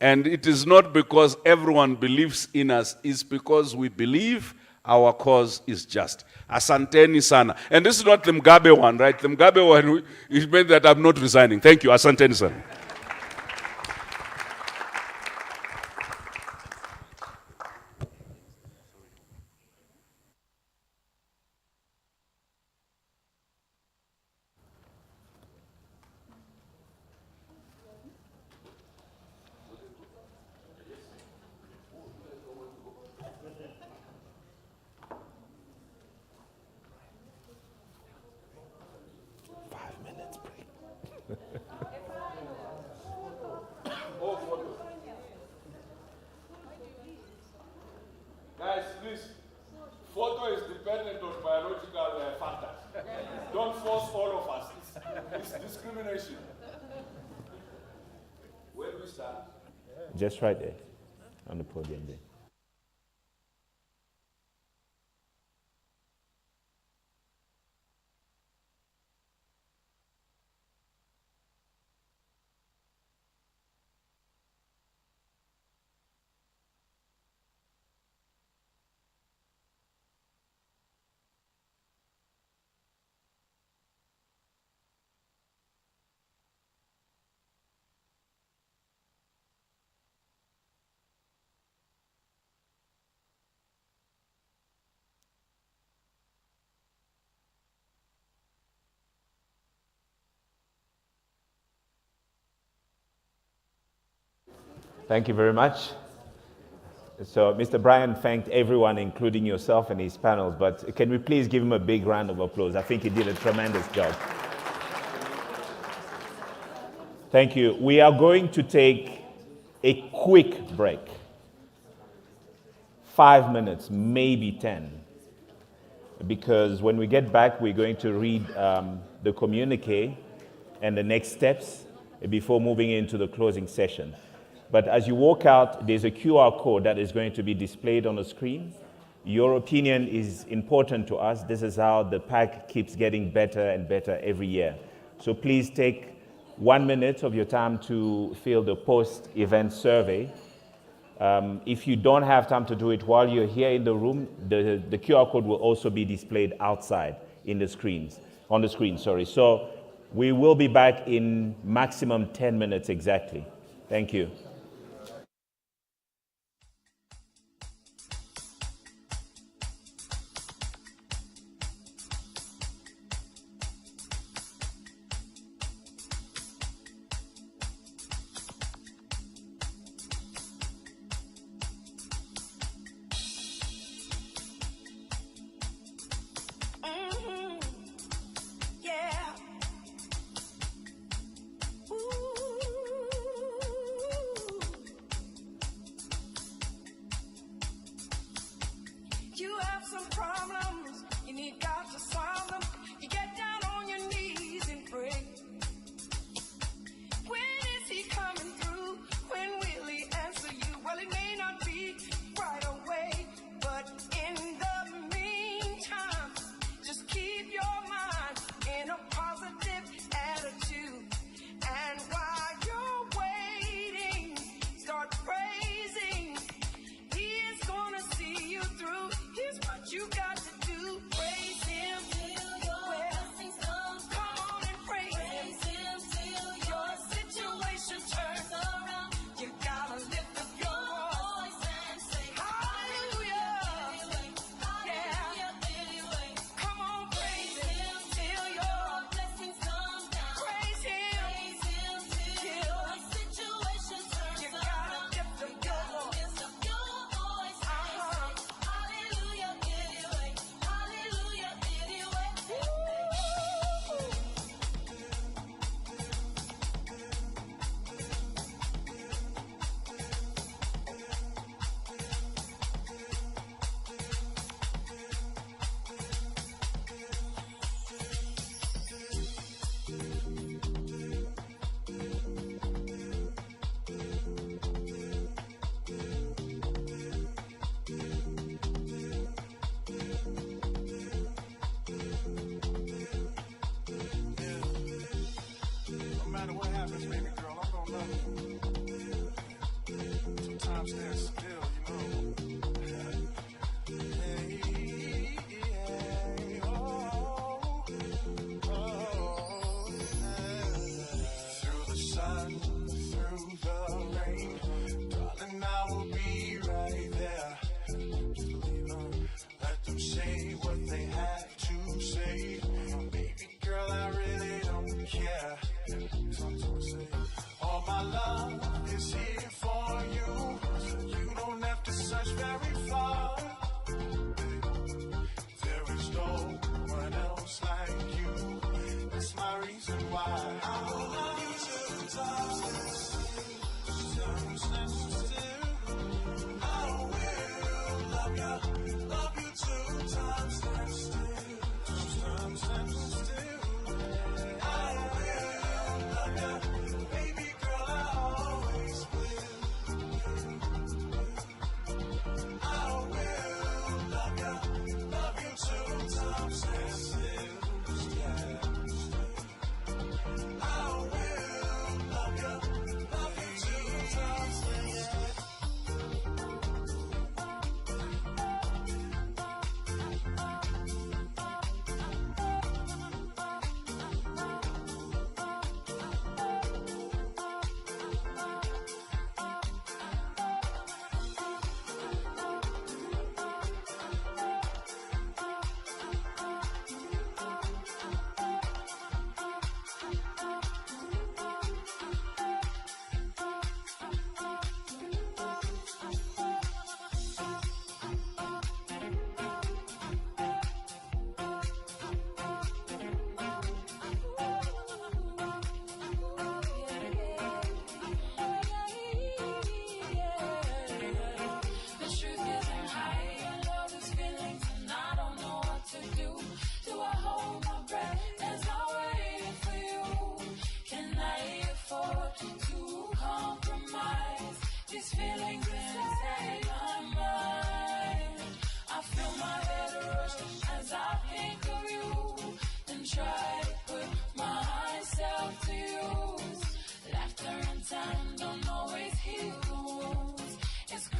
Speaker 9: And it is not because everyone believes in us, it's because we believe our cause is just. Asanteni sana. And this is not the Mugabe one, right? The Mugabe one, it meant that I'm not resigning. Thank you. Asanteni sana. Guys, please, photo is dependent on biological factors. Don't force all of us. It's discrimination. Where do we start?
Speaker 13: Just right there, on the podium there. Thank you very much. So Mr. Brian thanked everyone, including yourself and his panels, but can we please give him a big round of applause? I think he did a tremendous job. Thank you. We are going to take a quick break. 5 minutes, maybe 10. Because when we get back, we're going to read the communique and the next steps before moving into the closing session. But as you walk out, there's a QR code that is going to be displayed on the screen. Your opinion is important to us. This is how the PAC keeps getting better and better every year. So please take 1 minute of your time to fill the post-event survey. If you don't have time to do it while you're here in the room, the QR code will also be displayed outside in the screens, on the screen, sorry. So we will be back in maximum 10 minutes exactly. Thank you.
Speaker 3: Yeah. Ooh.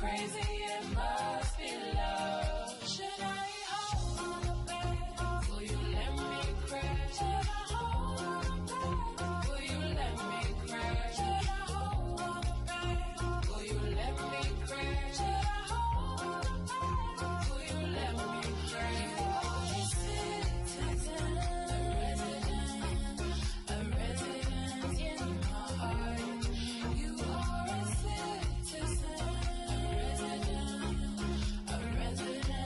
Speaker 3: crazy, it must be love. Should I hold on the bed? Will you let me crash? Should I hold on the bed? Will you let me crash? Should I hold on the bed? Will you let me crash? Should I hold on the bed? Will you let me crash? You are a citizen, a resident in my heart. You are a citizen, a resident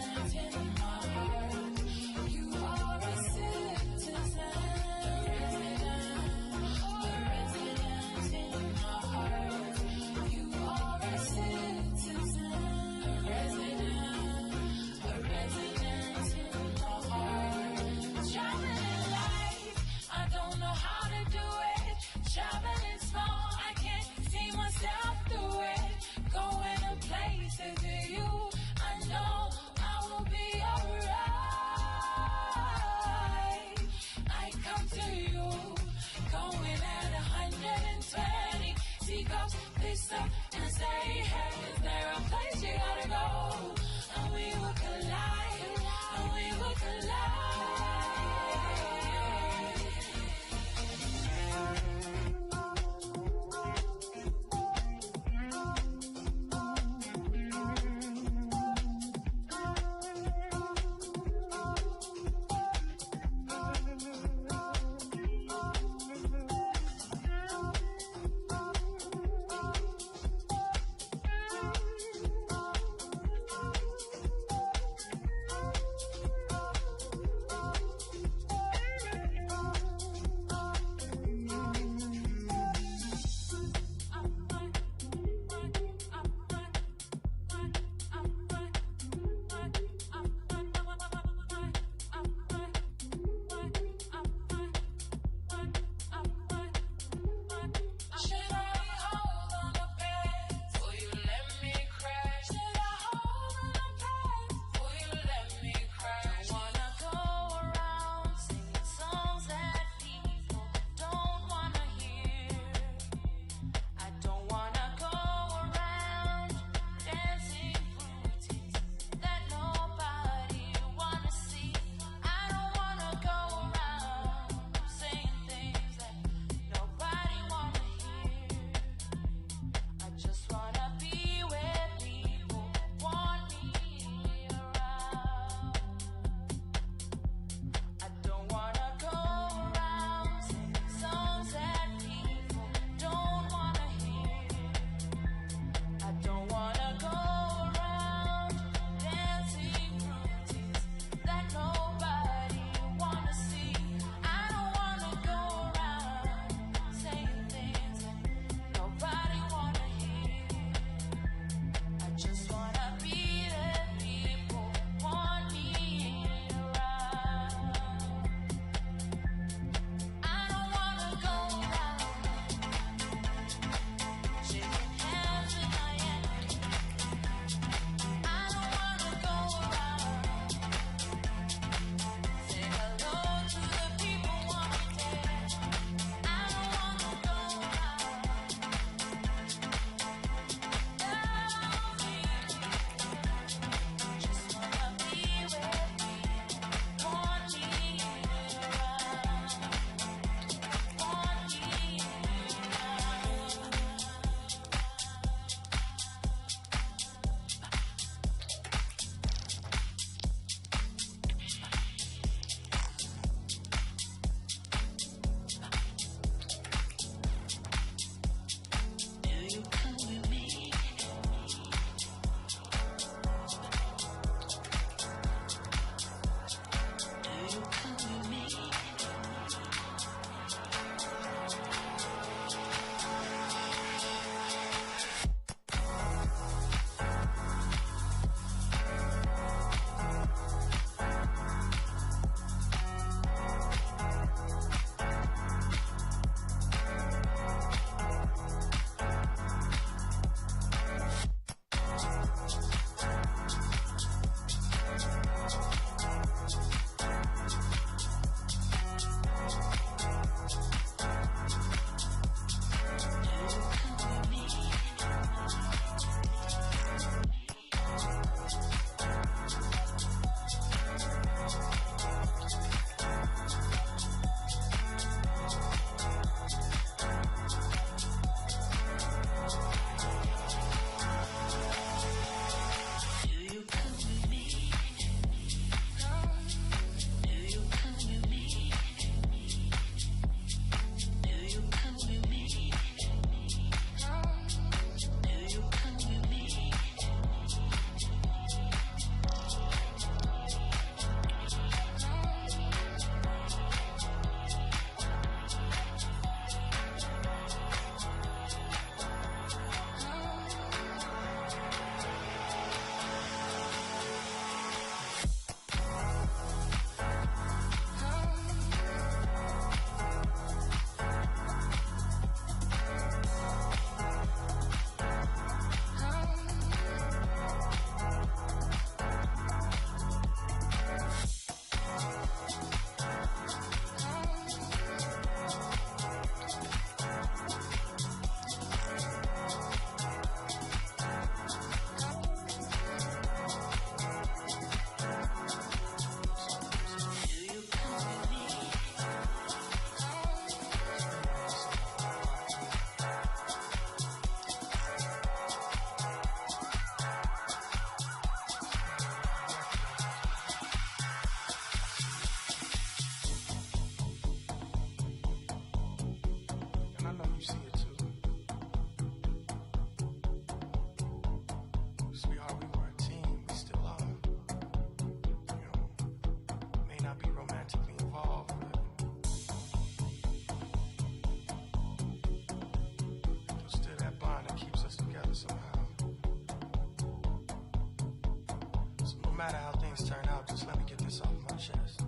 Speaker 4: matter how things turn out, just let me get this off my chest.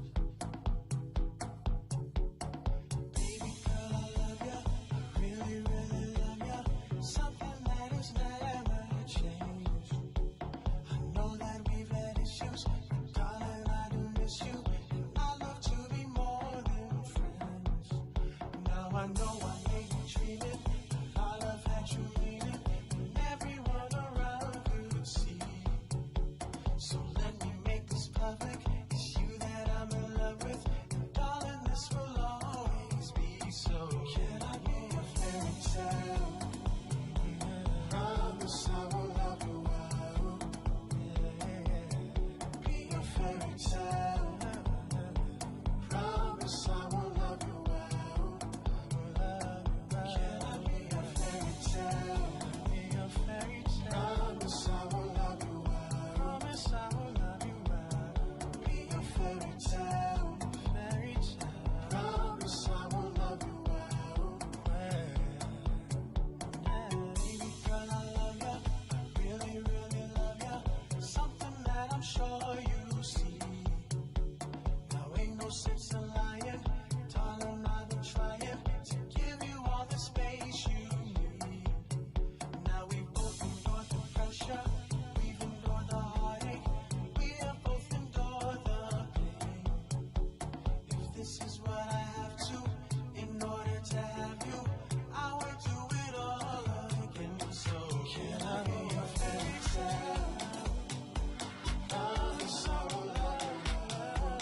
Speaker 4: Baby girl, I love ya. I really, really love ya. Something that has never changed. I know that we've had issues, but darling, I do miss you. And I love to be more than friends. Now I know I made you dreaming. Our love had you leaning, and everyone around could see. So let me make this public. It's you that I'm in love with, and darling, this will always be so. Can I be a fairy tale? Promise I will love you well. Be a fairy tale. Promise I will love you well. Can I be a fairy tale? Be a fairy tale. Promise I will love you well. Promise I will love you well. Be a fairy tale. Fairy tale. Promise I will love you well. Baby girl, I love ya. I really, really love ya. Something that I'm sure you see. Now ain't no sense in lying. Darling, I've been trying to give you all the space you need. Now we've both endured the pressure. We've endured the heartache. We have both endured the pain. If this is what I have to in order to have you, I would do it all again. So can I be a fairy tale? Promise I will love you well.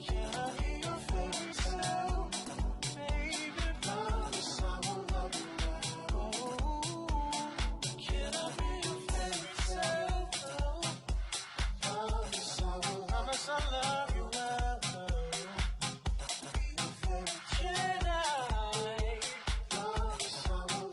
Speaker 4: Can I be a fairy tale? Baby, promise I will love you well. Can I be a fairy tale? Promise I will love you well. Be a fairy tale. Can I? Promise I will love you well.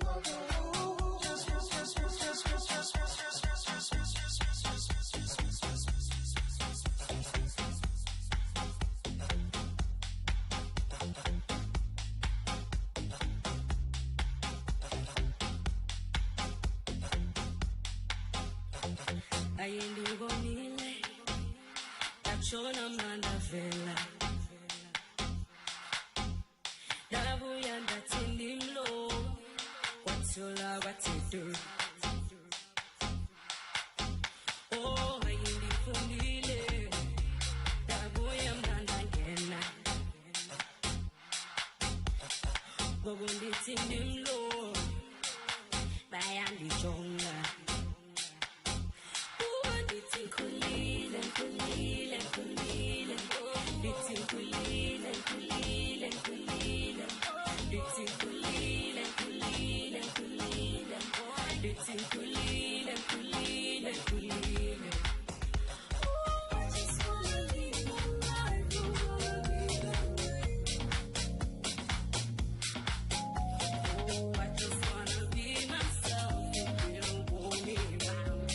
Speaker 3: ayindibonile yatshona manda vela ndabuya ndathi ndimlo kwathula kwathidu oh ayindifundile ndabuya mndandangena ngoku ndithi ndimlo bayandijonga Kulile, kulile, kulile, it's kulile, kulile, kulile, it's kulile, kulile, kulile, it's kulile, kulile, kulile. Oh, I just wanna live my life, oh, I just wanna be myself, if you don't want me around.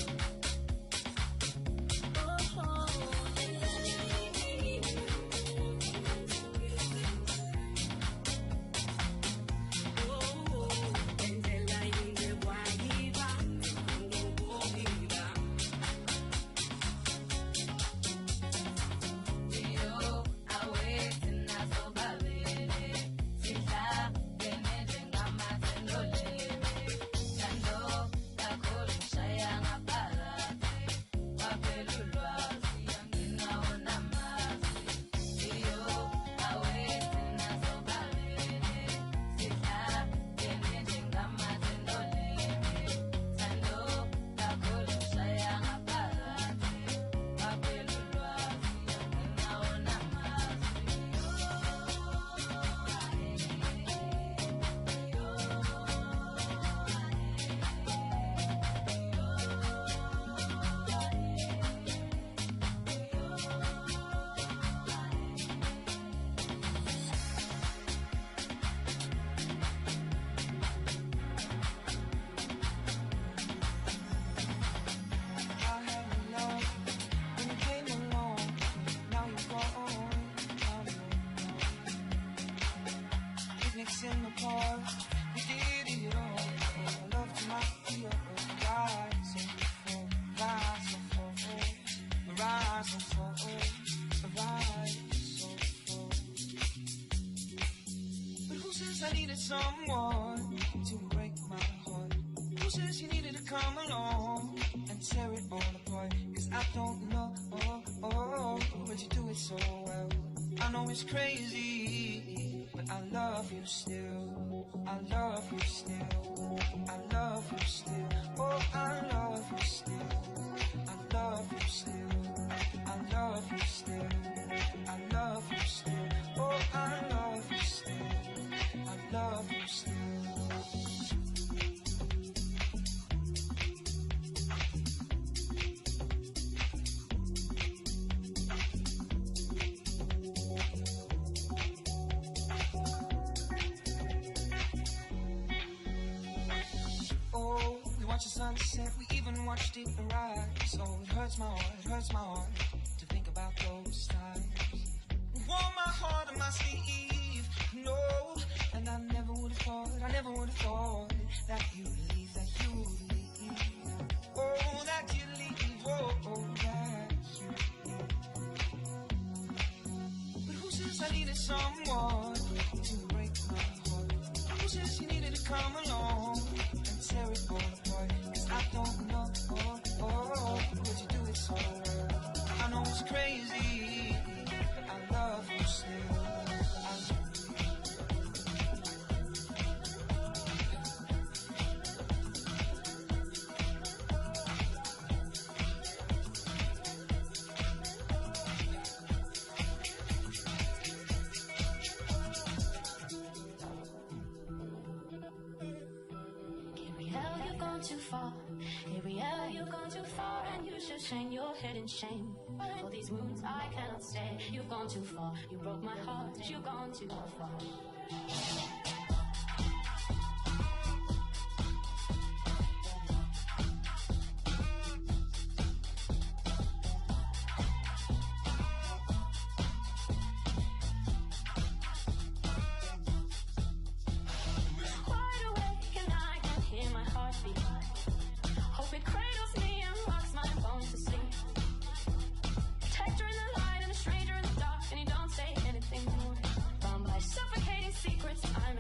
Speaker 8: picnics in the park. We did it all. Love to my ear, rise and fall, rise and fall.
Speaker 4: someone to break my heart? Who says you needed to come along and tear it all apart? Cause I don't know, but you do it so well. I know it's crazy, but I love you still. I love you still. I love you still. Oh, I love you still. I love you still. I love you still. I love you still. Oh, I love you still. I love you still. Oh, we watched the sunset, we even watched it rise. Oh, it hurts my heart to think about those times. Wore my heart on my sleeve, no, and I never would have thought that you'd leave, oh, that you'd leave, oh, that you leave. But who says I needed someone to break my heart? Who says you needed to come along and tear it all apart? Cause I don't know, but you do it so well. I know it's crazy, but I love you still.
Speaker 3: Gabrielle, you've gone too far. Gabrielle, you've gone too far, and you should hang your head in shame. For these wounds I cannot stay. You've gone too far. You broke my heart. You've gone too far. Wide awake and I can hear my heartbeat. Hope it cradles me and rocks my bones to sleep. Protector in the light and a stranger in the dark, and you don't say anything more. Bound by suffocating secrets, I'm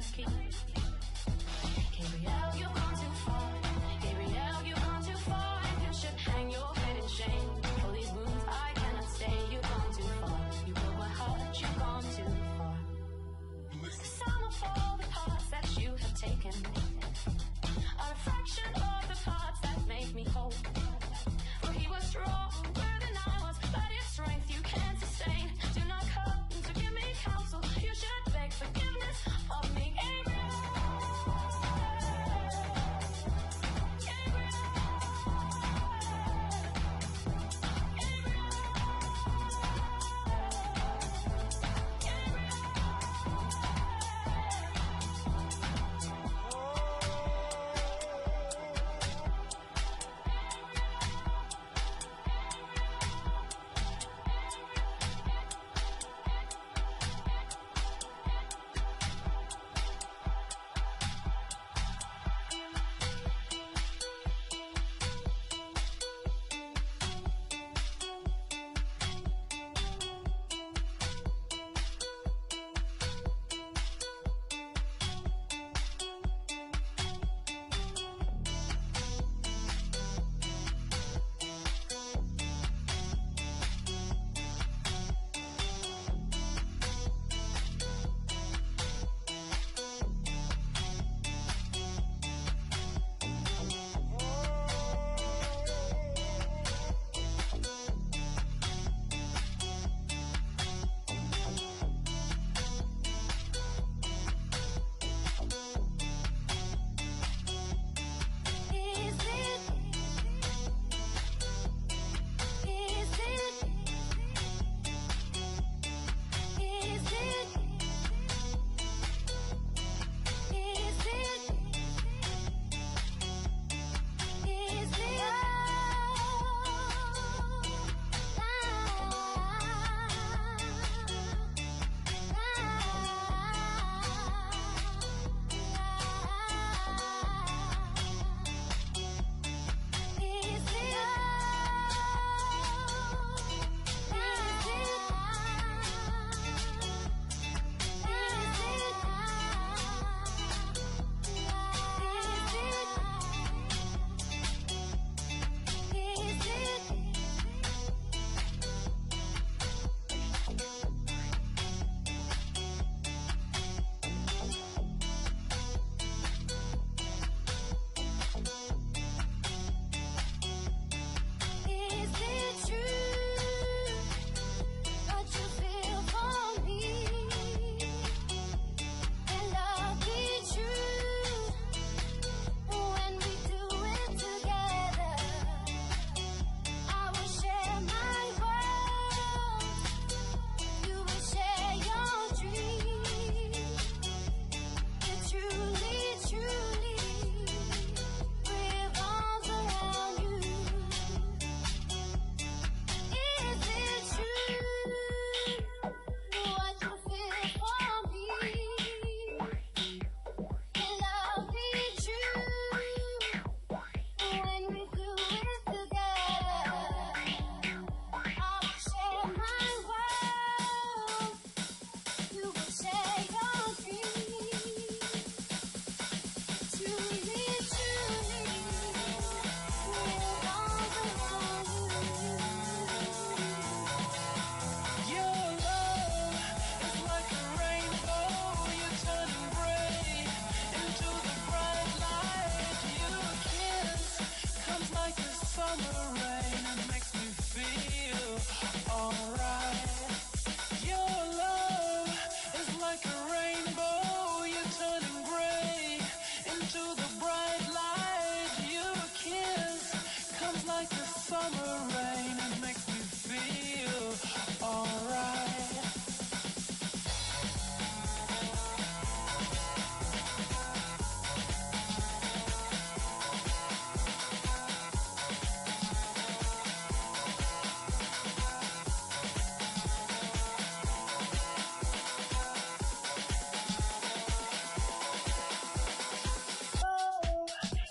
Speaker 4: summer rain, it makes me feel alright.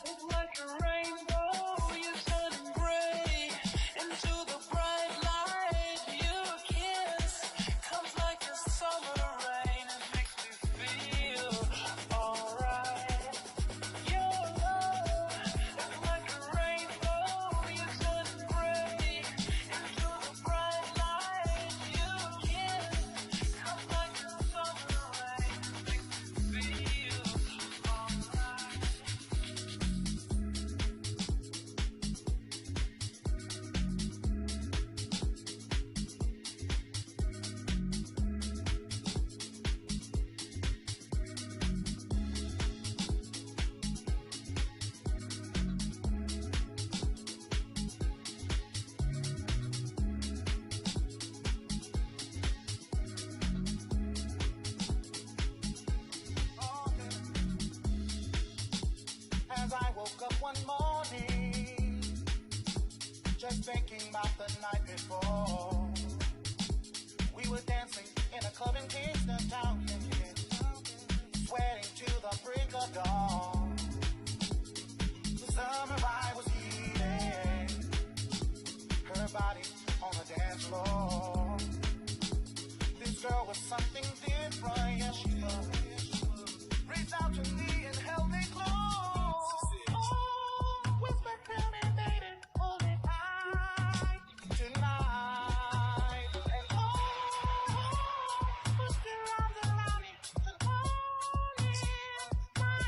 Speaker 4: It's like a rainbow, you turn gray into the bright light. Your kiss comes like a summer rain, it makes me feel alright. Your love is like a rainbow, you turn gray into the bright light. Your kiss comes like a summer rain, it makes me feel alright.
Speaker 5: As I woke up one morning, just thinking about the night before. We were dancing in a club in Kingston Town, sweating to the break of dawn. The summer vibe was heating, her body on the dance floor. This girl was something different, yeah, she was. Reached out to me and held me close. Oh, whisper to me, baby, hold me tight tonight. And put your arms around me and hold me tight.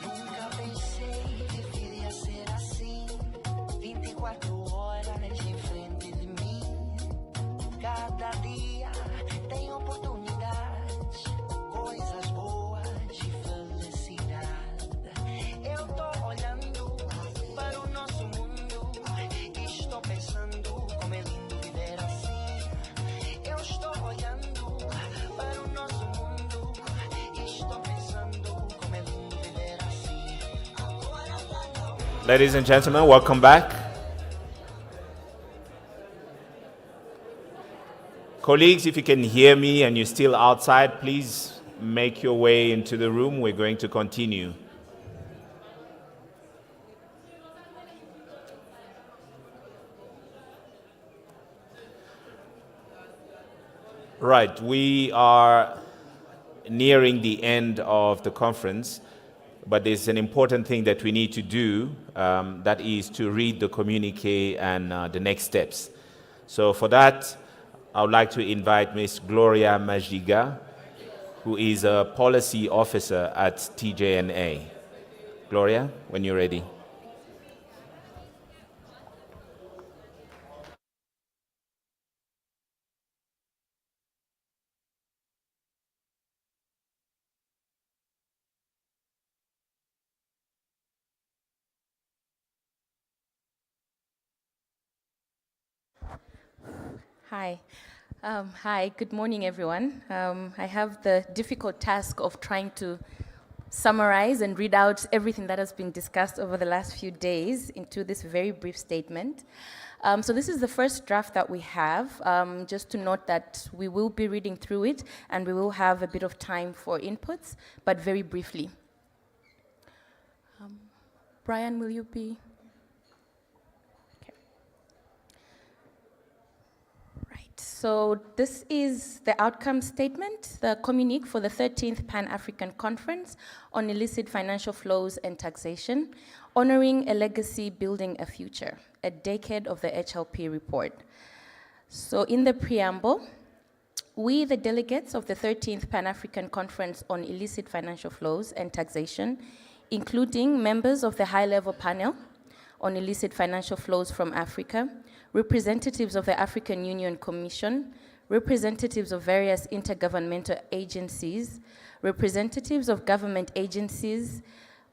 Speaker 5: Nunca pensei que viria ser assim. 24 horas de frente de mim. Cada dia tem oportunidades, coisas boas de felicidade. Eu tô olhando para o nosso mundo e estou pensando como é lindo viver assim. Eu estou olhando para o nosso mundo e estou pensando como é lindo viver assim.
Speaker 13: Ladies and gentlemen, welcome back. Colleagues, if you can hear me and you're still outside, please make your way into the room. We're going to continue. Right, we are nearing the end of the conference, but there's an important thing that we need to do, that is to read the communique and the next steps. So for that, I would like to invite Ms. Gloria Majiga, who is a policy officer at TJNA. Gloria, when you're ready.
Speaker 14: Hi. Hi, good morning, everyone. I have the difficult task of trying to summarize and read out everything that has been discussed over the last few days into this very brief statement. So this is the first draft that we have. Just to note that we will be reading through it and we will have a bit of time for inputs, but very briefly. Brian, will you be? Okay. Right, so this is the outcome statement, the communique for the 13th Pan-African Conference on Illicit Financial Flows and Taxation, Honoring a Legacy, Building a Future, a decade of the HLP report. So in the preamble, we, the delegates of the 13th Pan-African Conference on Illicit Financial Flows and Taxation, including members of the high-level panel on illicit financial flows from Africa, representatives of the African Union Commission, representatives of various intergovernmental agencies, representatives of government agencies,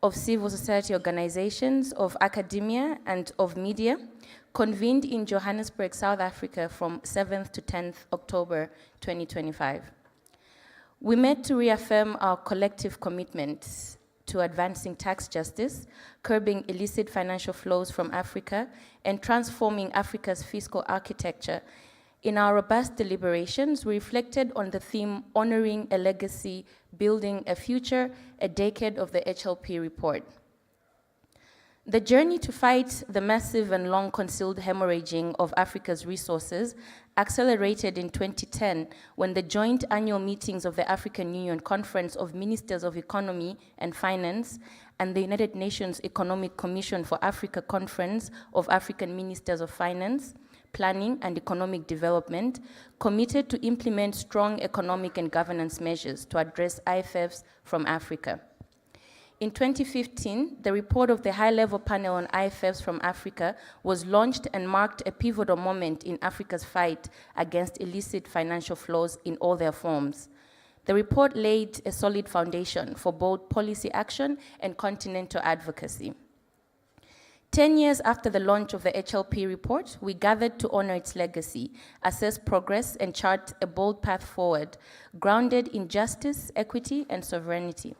Speaker 14: of civil society organizations, of academia, and of media, convened in Johannesburg, South Africa from 7th to 10th October 2025. We met to reaffirm our collective commitment to advancing tax justice, curbing illicit financial flows from Africa, and transforming Africa's fiscal architecture. In our robust deliberations, we reflected on the theme, Honoring a Legacy, Building a Future, a decade of the HLP report. The journey to fight the massive and long-concealed hemorrhaging of Africa's resources accelerated in 2010 when the joint annual meetings of the African Union Conference of Ministers of Economy and Finance and the United Nations Economic Commission for Africa Conference of African Ministers of Finance, Planning and Economic Development committed to implement strong economic and governance measures to address IFFs from Africa. In 2015, the report of the high-level panel on IFFs from Africa was launched and marked a pivotal moment in Africa's fight against illicit financial flows in all their forms. The report laid a solid foundation for both policy action and continental advocacy. 10 years after the launch of the HLP report, we gathered to honor its legacy, assess progress, and chart a bold path forward, grounded in justice, equity, and sovereignty.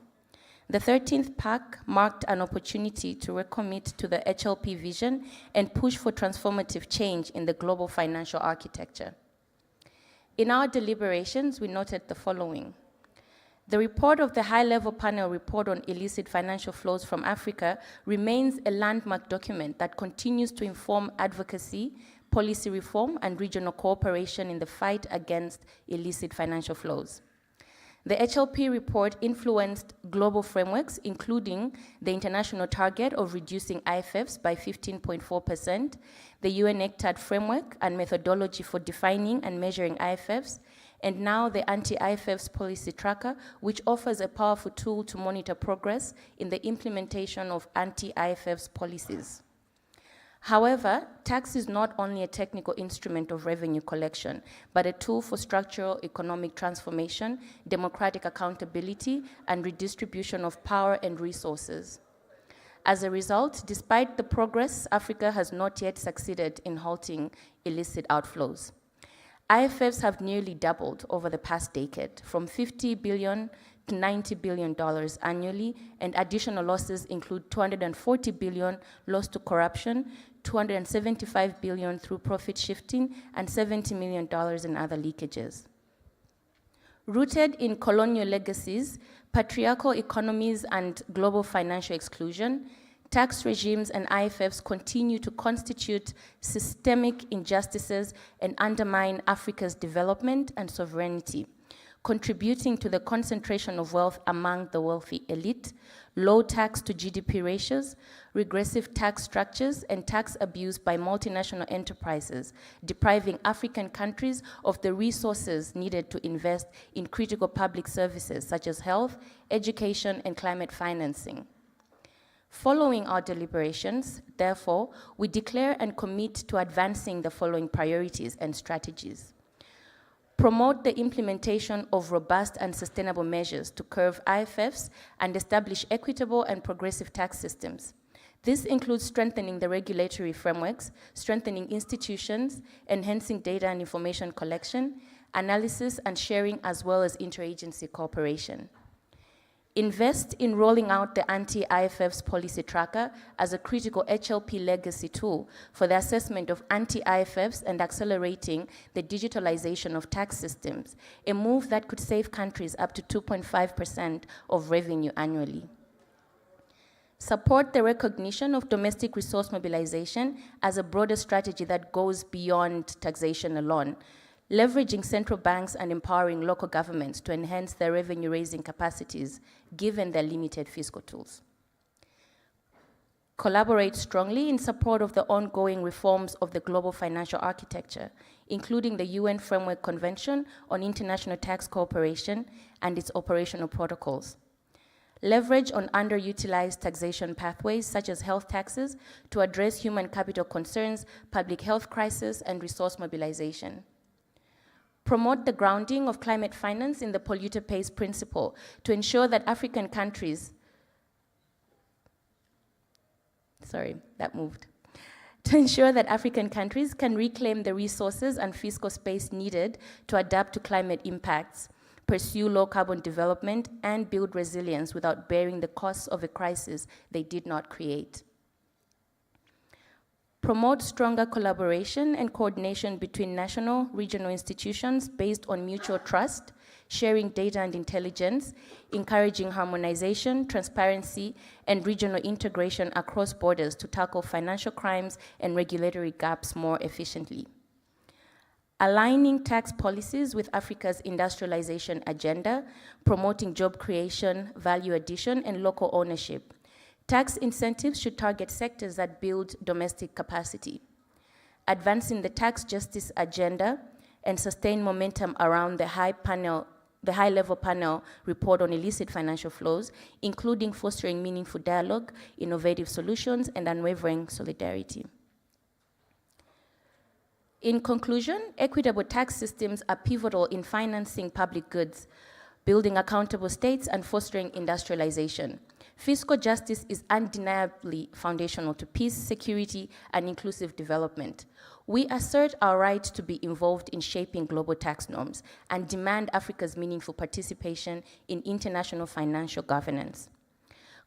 Speaker 14: The 13th PAC marked an opportunity to recommit to the HLP vision and push for transformative change in the global financial architecture. In our deliberations, we noted the following. The report of the high-level panel report on illicit financial flows from Africa remains a landmark document that continues to inform advocacy, policy reform, and regional cooperation in the fight against illicit financial flows. The HLP report influenced global frameworks, including the international target of reducing IFFs by 15.4%, the UN UNCTAD framework and methodology for defining and measuring IFFs, and now the Anti-IFFs Policy Tracker, which offers a powerful tool to monitor progress in the implementation of anti-IFFs policies. However, tax is not only a technical instrument of revenue collection, but a tool for structural economic transformation, democratic accountability, and redistribution of power and resources. As a result, despite the progress, Africa has not yet succeeded in halting illicit outflows. IFFs have nearly doubled over the past decade, from $50 billion to $90 billion annually, and additional losses include $240 billion lost to corruption, $275 billion through profit shifting, and $70 million in other leakages. Rooted in colonial legacies, patriarchal economies, and global financial exclusion, tax regimes and IFFs continue to constitute systemic injustices and undermine Africa's development and sovereignty, contributing to the concentration of wealth among the wealthy elite, low tax to GDP ratios, regressive tax structures, and tax abuse by multinational enterprises, depriving African countries of the resources needed to invest in critical public services such as health, education, and climate financing. Following our deliberations, therefore, we declare and commit to advancing the following priorities and strategies. Promote the implementation of robust and sustainable measures to curb IFFs and establish equitable and progressive tax systems. This includes strengthening the regulatory frameworks, strengthening institutions, enhancing data and information collection, analysis and sharing, as well as interagency cooperation. Invest in rolling out the anti-IFF's policy tracker as a critical HLP legacy tool for the assessment of anti-IFFs and accelerating the digitalization of tax systems, a move that could save countries up to 2.5% of revenue annually. Support the recognition of domestic resource mobilization as a broader strategy that goes beyond taxation alone, leveraging central banks and empowering local governments to enhance their revenue-raising capacities, given their limited fiscal tools. Collaborate strongly in support of the ongoing reforms of the global financial architecture, including the UN Framework Convention on International Tax Cooperation and its operational protocols. Leverage on underutilized taxation pathways, such as health taxes, to address human capital concerns, public health crisis, and resource mobilization. Promote the grounding of climate finance in the polluter pays principle to ensure that African countries, to ensure that African countries can reclaim the resources and fiscal space needed to adapt to climate impacts, pursue low carbon development, and build resilience without bearing the costs of a crisis they did not create. Promote stronger collaboration and coordination between national, regional institutions based on mutual trust, sharing data and intelligence, encouraging harmonization, transparency, and regional integration across borders to tackle financial crimes and regulatory gaps more efficiently. Aligning tax policies with Africa's industrialization agenda, promoting job creation, value addition, and local ownership. Tax incentives should target sectors that build domestic capacity. Advancing the tax justice agenda and sustain momentum around the high-level panel report on illicit financial flows, including fostering meaningful dialogue, innovative solutions, and unwavering solidarity. In conclusion, equitable tax systems are pivotal in financing public goods, building accountable states, and fostering industrialization. Fiscal justice is undeniably foundational to peace, security, and inclusive development. We assert our right to be involved in shaping global tax norms and demand Africa's meaningful participation in international financial governance.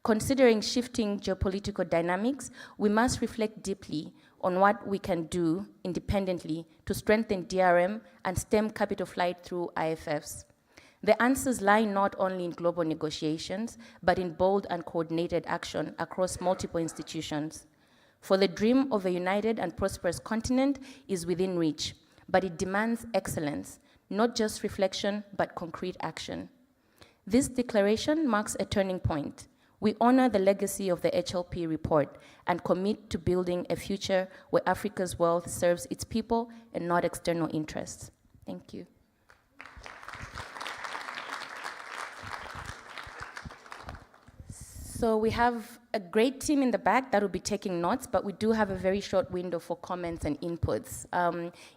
Speaker 14: Considering shifting geopolitical dynamics, we must reflect deeply on what we can do independently to strengthen DRM and stem capital flight through IFFs. The answers lie not only in global negotiations, but in bold and coordinated action across multiple institutions. For the dream of a united and prosperous continent is within reach, but it demands excellence, not just reflection, but concrete action. This declaration marks a turning point. We honor the legacy of the HLP report and commit to building a future where Africa's wealth serves its people and not external interests. Thank you. So we have a great team in the back that will be taking notes, but we do have a very short window for comments and inputs.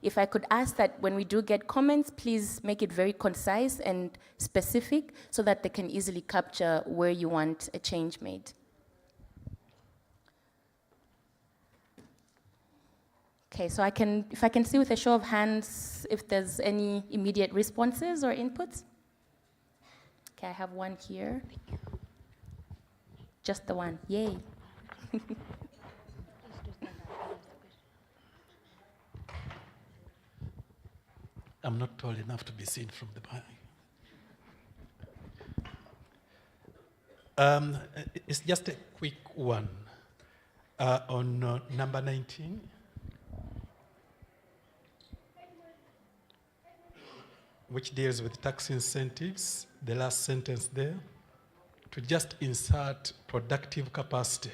Speaker 14: If I could ask that when we do get comments, please make it very concise and specific so that they can easily capture where you want a change made. Okay, so if I can see with a show of hands if there's any immediate responses or inputs. Okay, I have one here. Just the one, yay.
Speaker 15: I'm not tall enough to be seen from the back. It's just a quick one. On number 19, which deals with tax incentives, the last sentence there, to just insert productive capacity.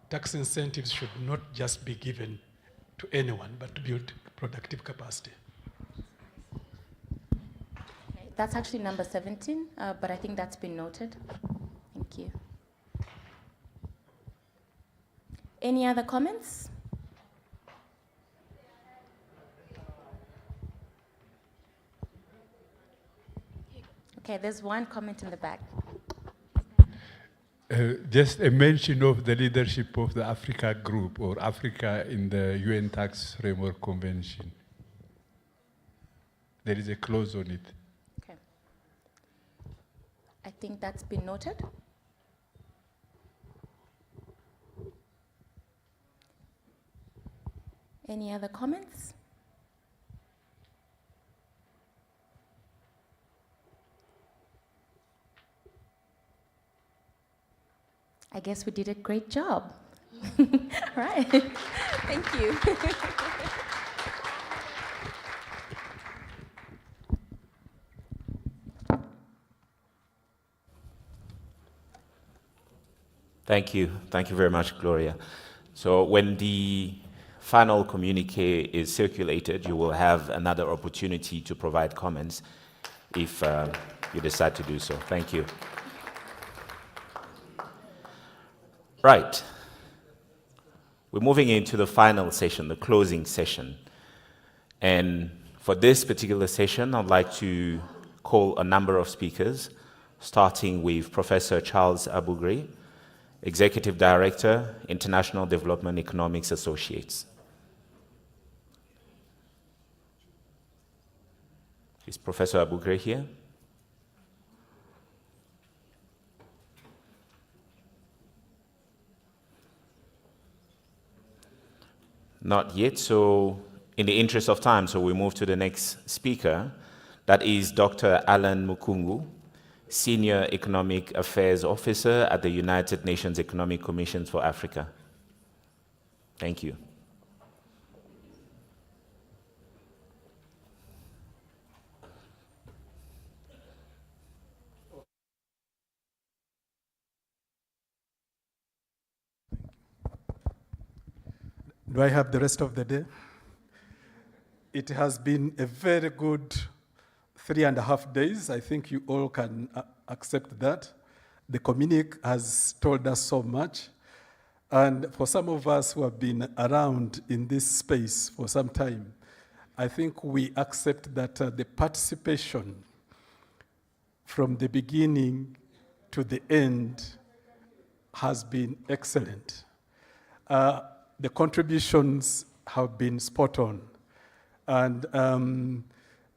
Speaker 15: Tax incentives should not just be given to anyone, but to build productive capacity.
Speaker 14: Okay, that's actually number 17, but I think that's been noted. Thank you. Any other comments? Okay, there's one comment in the back.
Speaker 16: Just a mention of the leadership of the Africa group or Africa in the UN Tax Framework Convention. There is a clause on it.
Speaker 14: Okay. I think that's been noted. Any other comments? I guess we did a great job. Right. Thank you.
Speaker 17: Thank you. Thank you very much, Gloria. So when the final communique is circulated, you will have another opportunity to provide comments if you decide to do so. Thank you. Right. We're moving into the final session, the closing session. And for this particular session, I'd like to call a number of speakers, starting with Professor Charles Abugre, Executive Director, International Development Economics Associates. Is Professor Abugre here? Not yet, so in the interest of time, so we move to the next speaker. That is Dr. Alan Mukungu, Senior Economic Affairs Officer at the United Nations Economic Commission for Africa. Thank you.
Speaker 15: Do I have the rest of the day? It has been a very good 3.5 days. I think you all can accept that. The communique has told us so much. And for some of us who have been around in this space for some time, I think we accept that the participation from the beginning to the end has been excellent. The contributions have been spot on. And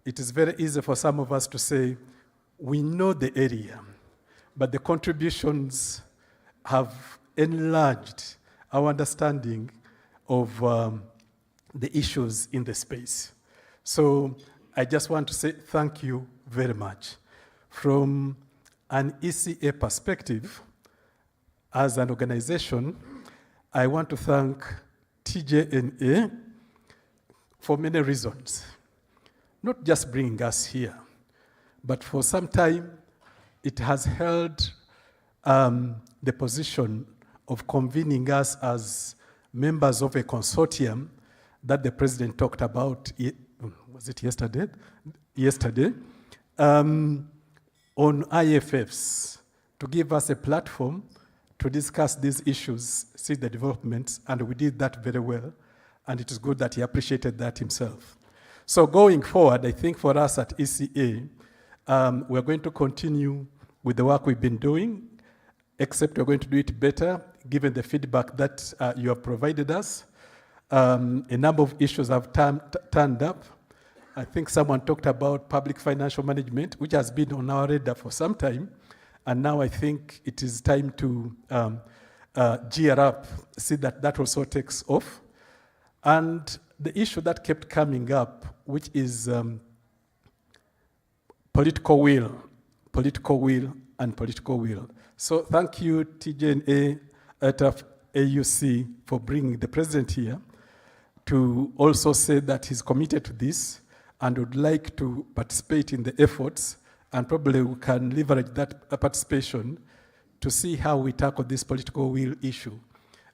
Speaker 15: it is very easy for some of us to say, we know the area, but the contributions have enlarged our understanding of the issues in the space. So I just want to say thank you very much. From an ECA perspective, as an organization, I want to thank TJNA for many reasons. Not just bringing us here, but for some time, it has held the position of convening us as members of a consortium that the president talked about, was it yesterday? Yesterday, on IFFs, to give us a platform to discuss these issues, see the developments, and we did that very well, and it is good that he appreciated that himself. So going forward, I think for us at ECA, we're going to continue with the work we've been doing, except we're going to do it better, given the feedback that you have provided us. A number of issues have turned up. I think someone talked about public financial management, which has been on our radar for some time. And now I think it is time to gear up, see that that also takes off. And the issue that kept coming up, which is political will, and political will. So thank you, TJNA, ETAF, AUC, for bringing the president here to also say that he's committed to this and would like to participate in the efforts, and probably we can leverage that participation to see how we tackle this political will issue,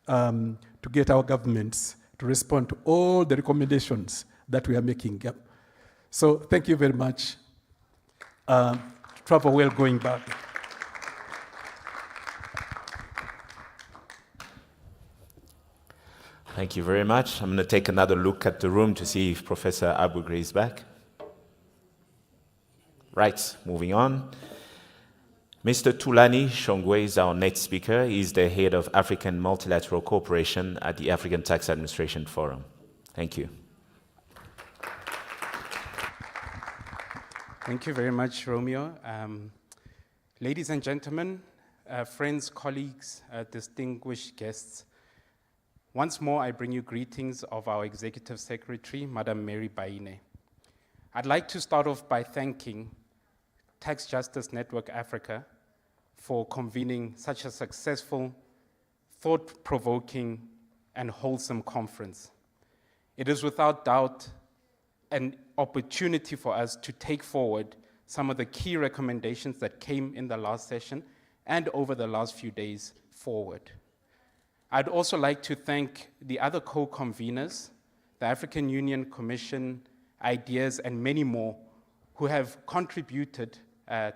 Speaker 15: to get our governments to respond to all the recommendations that we are making. So thank you very much. Travel well going back.
Speaker 17: Thank you very much. I'm going to take another look at the room to see if Professor Abugre is back. Right, moving on. Mr. Tulani Shongwe is our next speaker. He's the head of African Multilateral Cooperation at the African Tax Administration Forum. Thank you.
Speaker 18: Thank you very much, Romeo. Ladies and gentlemen, friends, colleagues, distinguished guests, once more I bring you greetings of our Executive Secretary, Madam Mary Baine. I'd like to start off by thanking Tax Justice Network Africa for convening such a successful, thought-provoking, and wholesome conference. It is without doubt an opportunity for us to take forward some of the key recommendations that came in the last session and over the last few days forward. I'd also like to thank the other co-conveners, the African Union Commission, IDEAS, and many more who have contributed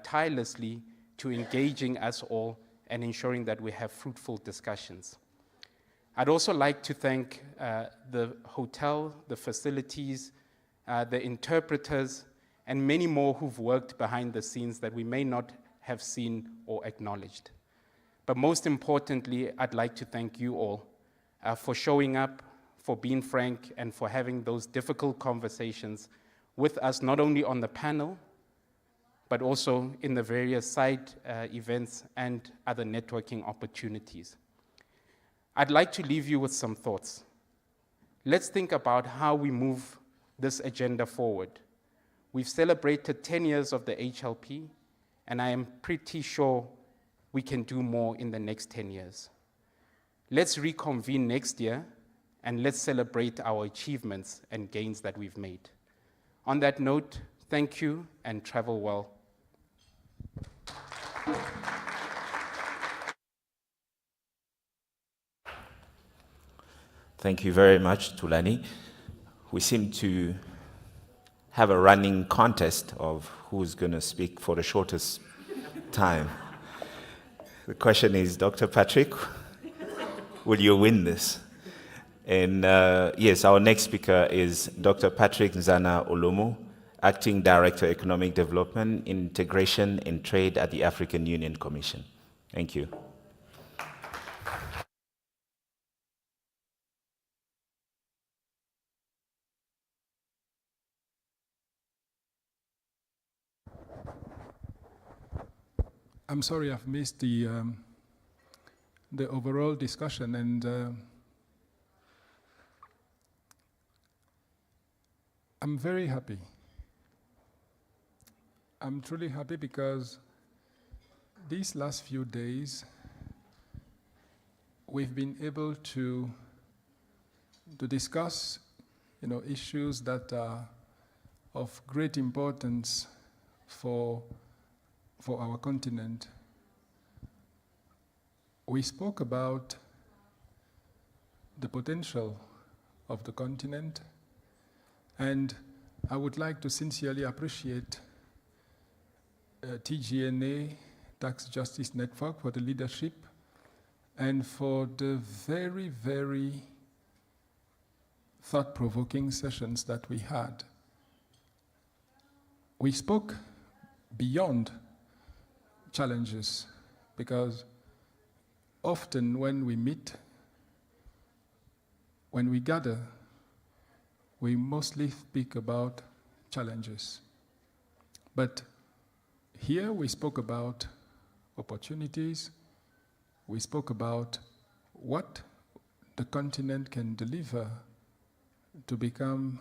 Speaker 18: tirelessly to engaging us all and ensuring that we have fruitful discussions. I'd also like to thank the hotel, the facilities, the interpreters, and many more who've worked behind the scenes that we may not have seen or acknowledged. But most importantly, I'd like to thank you all for showing up, for being frank, and for having those difficult conversations with us, not only on the panel, but also in the various side events and other networking opportunities. I'd like to leave you with some thoughts. Let's think about how we move this agenda forward. We've celebrated 10 years of the HLP, and I am pretty sure we can do more in the next 10 years. Let's reconvene next year, and let's celebrate our achievements and gains that we've made. On that note, thank you and travel well.
Speaker 17: Thank you very much, Thulani. We seem to have a running contest of who's going to speak for the shortest time. The question is, Dr. Patrick, will you win this? And yes, our next speaker is Dr. Patrick Nzana Olomo, Acting Director, Economic Development, Integration and Trade at the African Union Commission. Thank you.
Speaker 16: I'm sorry I've missed the overall discussion, and I'm very happy. I'm truly happy because these last few days we've been able to discuss, issues that are of great importance for our continent. We spoke about the potential of the continent, and I would like to sincerely appreciate TGNA, Tax Justice Network, for the leadership and for the very, very thought-provoking sessions that we had. We spoke beyond challenges, because often when we meet, when we gather, we mostly speak about challenges. But here we spoke about opportunities, we spoke about what the continent can deliver to become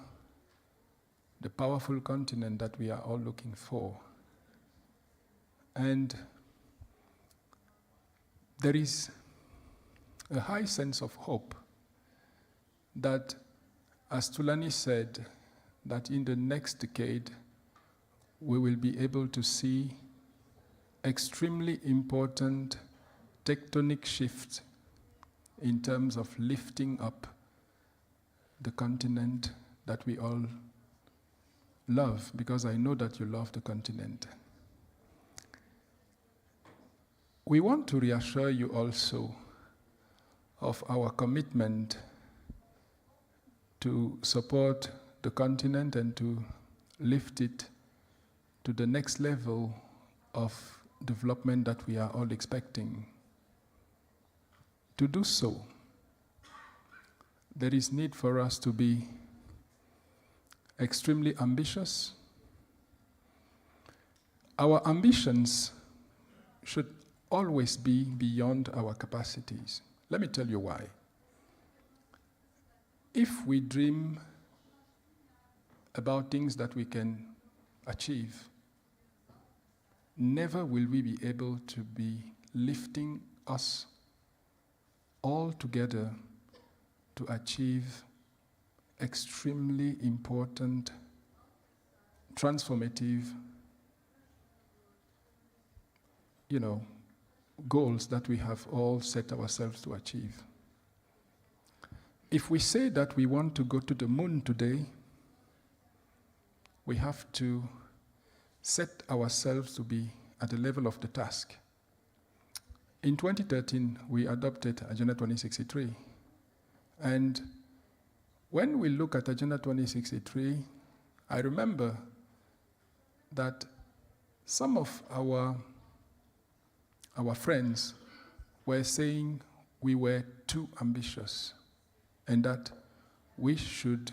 Speaker 16: the powerful continent that we are all looking for. And there is a high sense of hope that, as Thulani said, that in the next decade, we will be able to see extremely important tectonic shifts in terms of lifting up the continent that we all love, because I know that you love the continent. We want to reassure you also of our commitment to support the continent and to lift it to the next level of development that we are all expecting. To do so, there is need for us to be extremely ambitious. Our ambitions should always be beyond our capacities. Let me tell you why. If we dream about things that we can achieve, never will we be able to be lifting us all together to achieve extremely important, transformative, goals that we have all set ourselves to achieve. If we say that we want to go to the moon today, we have to set ourselves to be at the level of the task. In 2013, we adopted Agenda 2063. And when we look at Agenda 2063, I remember that some of our friends were saying we were too ambitious and that we should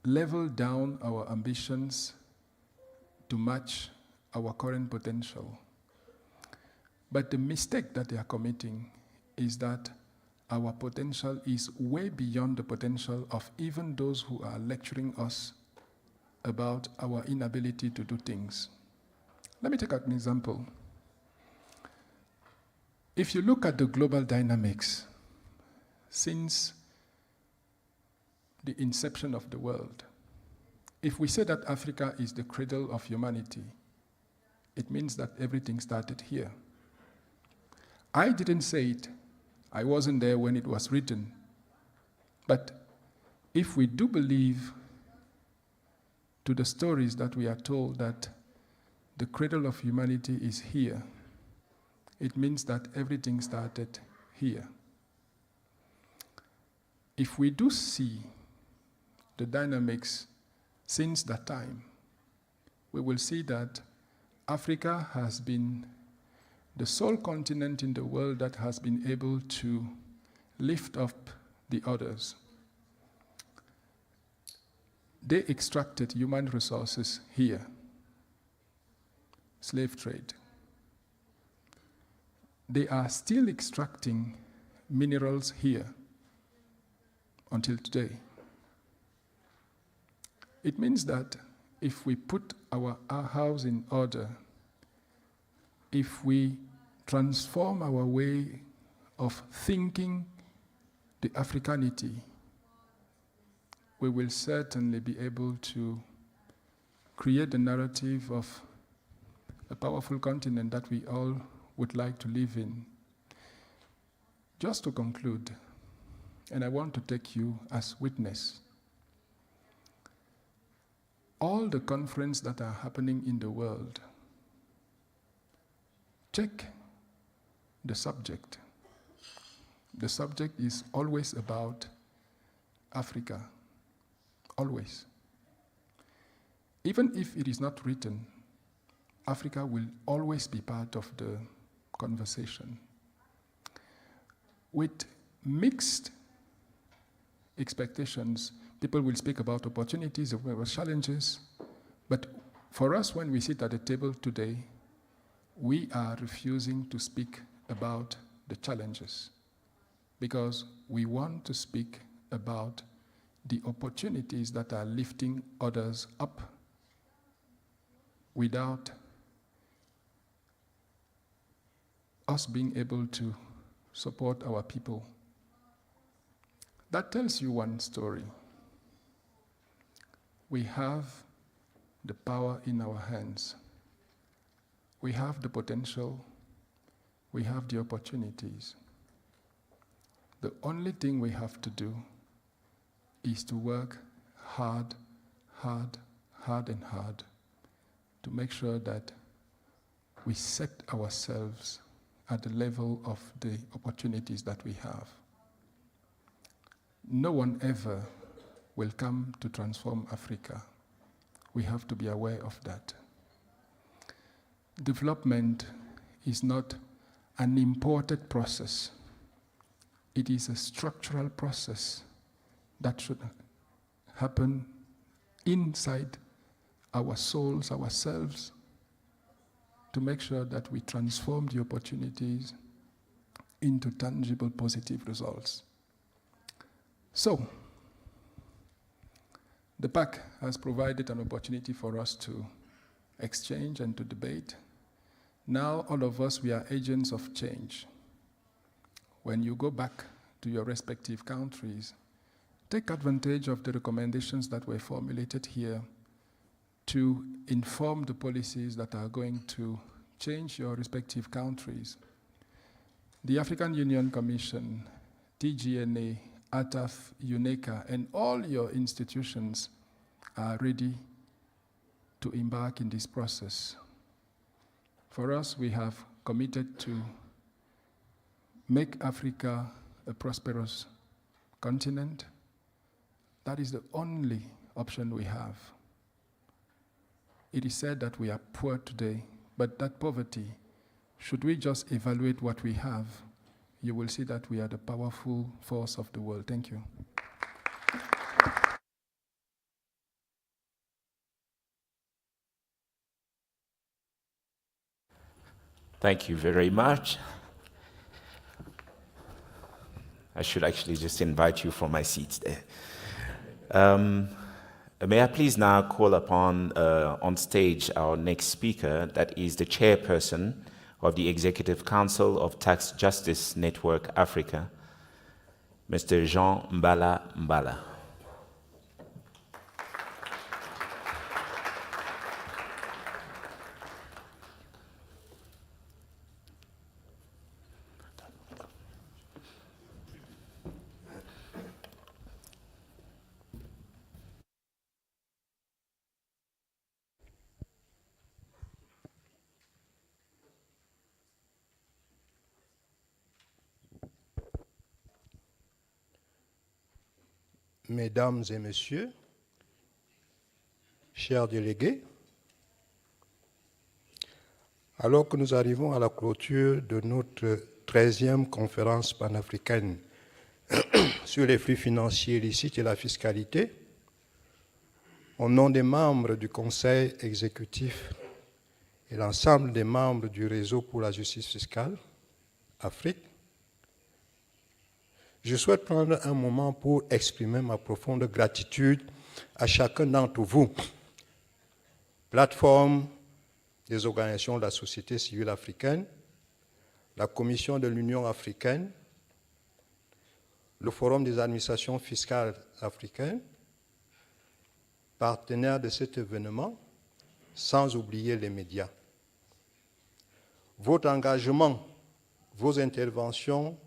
Speaker 16: level down our ambitions to match our current potential. But the mistake that they are committing is that our potential is way beyond the potential of even those who are lecturing us about our inability to do things. Let me take an example. If you look at the global dynamics since the inception of the world, if we say that Africa is the cradle of humanity, it means that everything started here. I didn't say it. I wasn't there when it was written. But if we do believe to the stories that we are told that the cradle of humanity is here, it means that everything started here. If we do see the dynamics since that time, we will see that Africa has been the sole continent in the world that has been able to lift up the others. They extracted human resources here. Slave trade. They are still extracting minerals here until today. It means that if we put our house in order, if we transform our way of thinking the Africanity, we will certainly be able to create the narrative of a powerful continent that we all would like to live in. Just to conclude, and I want to take you as witness, all the conferences that are happening in the world, check the subject. The subject is always about Africa, always. Even if it is not written, Africa will always be part of the conversation. With mixed expectations, people will speak about opportunities, about challenges, but for us, when we sit at the table today, we are refusing to speak about the challenges because we want to speak about the opportunities that are lifting others up without us being able to support our people. That tells you one story. We have the power in our hands. We have the potential. We have the opportunities. The only thing we have to do is to work hard, hard, hard and hard to make sure that we set ourselves at the level of the opportunities that we have. No one ever will come to transform Africa. We have to be aware of that. Development is not an imported process. It is a structural process that should happen inside our souls, ourselves, to make sure that we transform the opportunities into tangible positive results. So, the PAC has provided an opportunity for us to exchange and to debate. Now, all of us, we are agents of change. When you go back to your respective countries, take advantage of the recommendations that were formulated here to inform the policies that are going to change your respective countries. The African Union Commission, TGNA, ATAF, UNECA, and all your institutions are ready to embark in this process. For us, we have committed to make Africa a prosperous continent. That is the only option we have. It is said that we are poor today, but that poverty, should we just evaluate what we have, you will see that we are the powerful force of the world. Thank you.
Speaker 17: Thank you very much. I should actually just invite you from my seats there. May I please now call upon on stage our next speaker, that is the chairperson of the Executive Council of Tax Justice Network Africa, Mr. Jean Mbala Mbala.
Speaker 19: Mesdames et Messieurs, chers délégués, alors que nous arrivons à la clôture de notre 13e conférence panafricaine sur les flux financiers illicites et la fiscalité, au nom des membres du Conseil exécutif et l'ensemble des membres du réseau pour la justice fiscale, Afrique, je souhaite prendre un moment pour exprimer ma profonde gratitude à chacun d'entre vous, plateforme des organisations de la société civile africaine, la Commission de l'Union africaine, le Forum des administrations fiscales africaines, partenaires de cet événement, sans oublier les médias. Votre engagement, vos interventions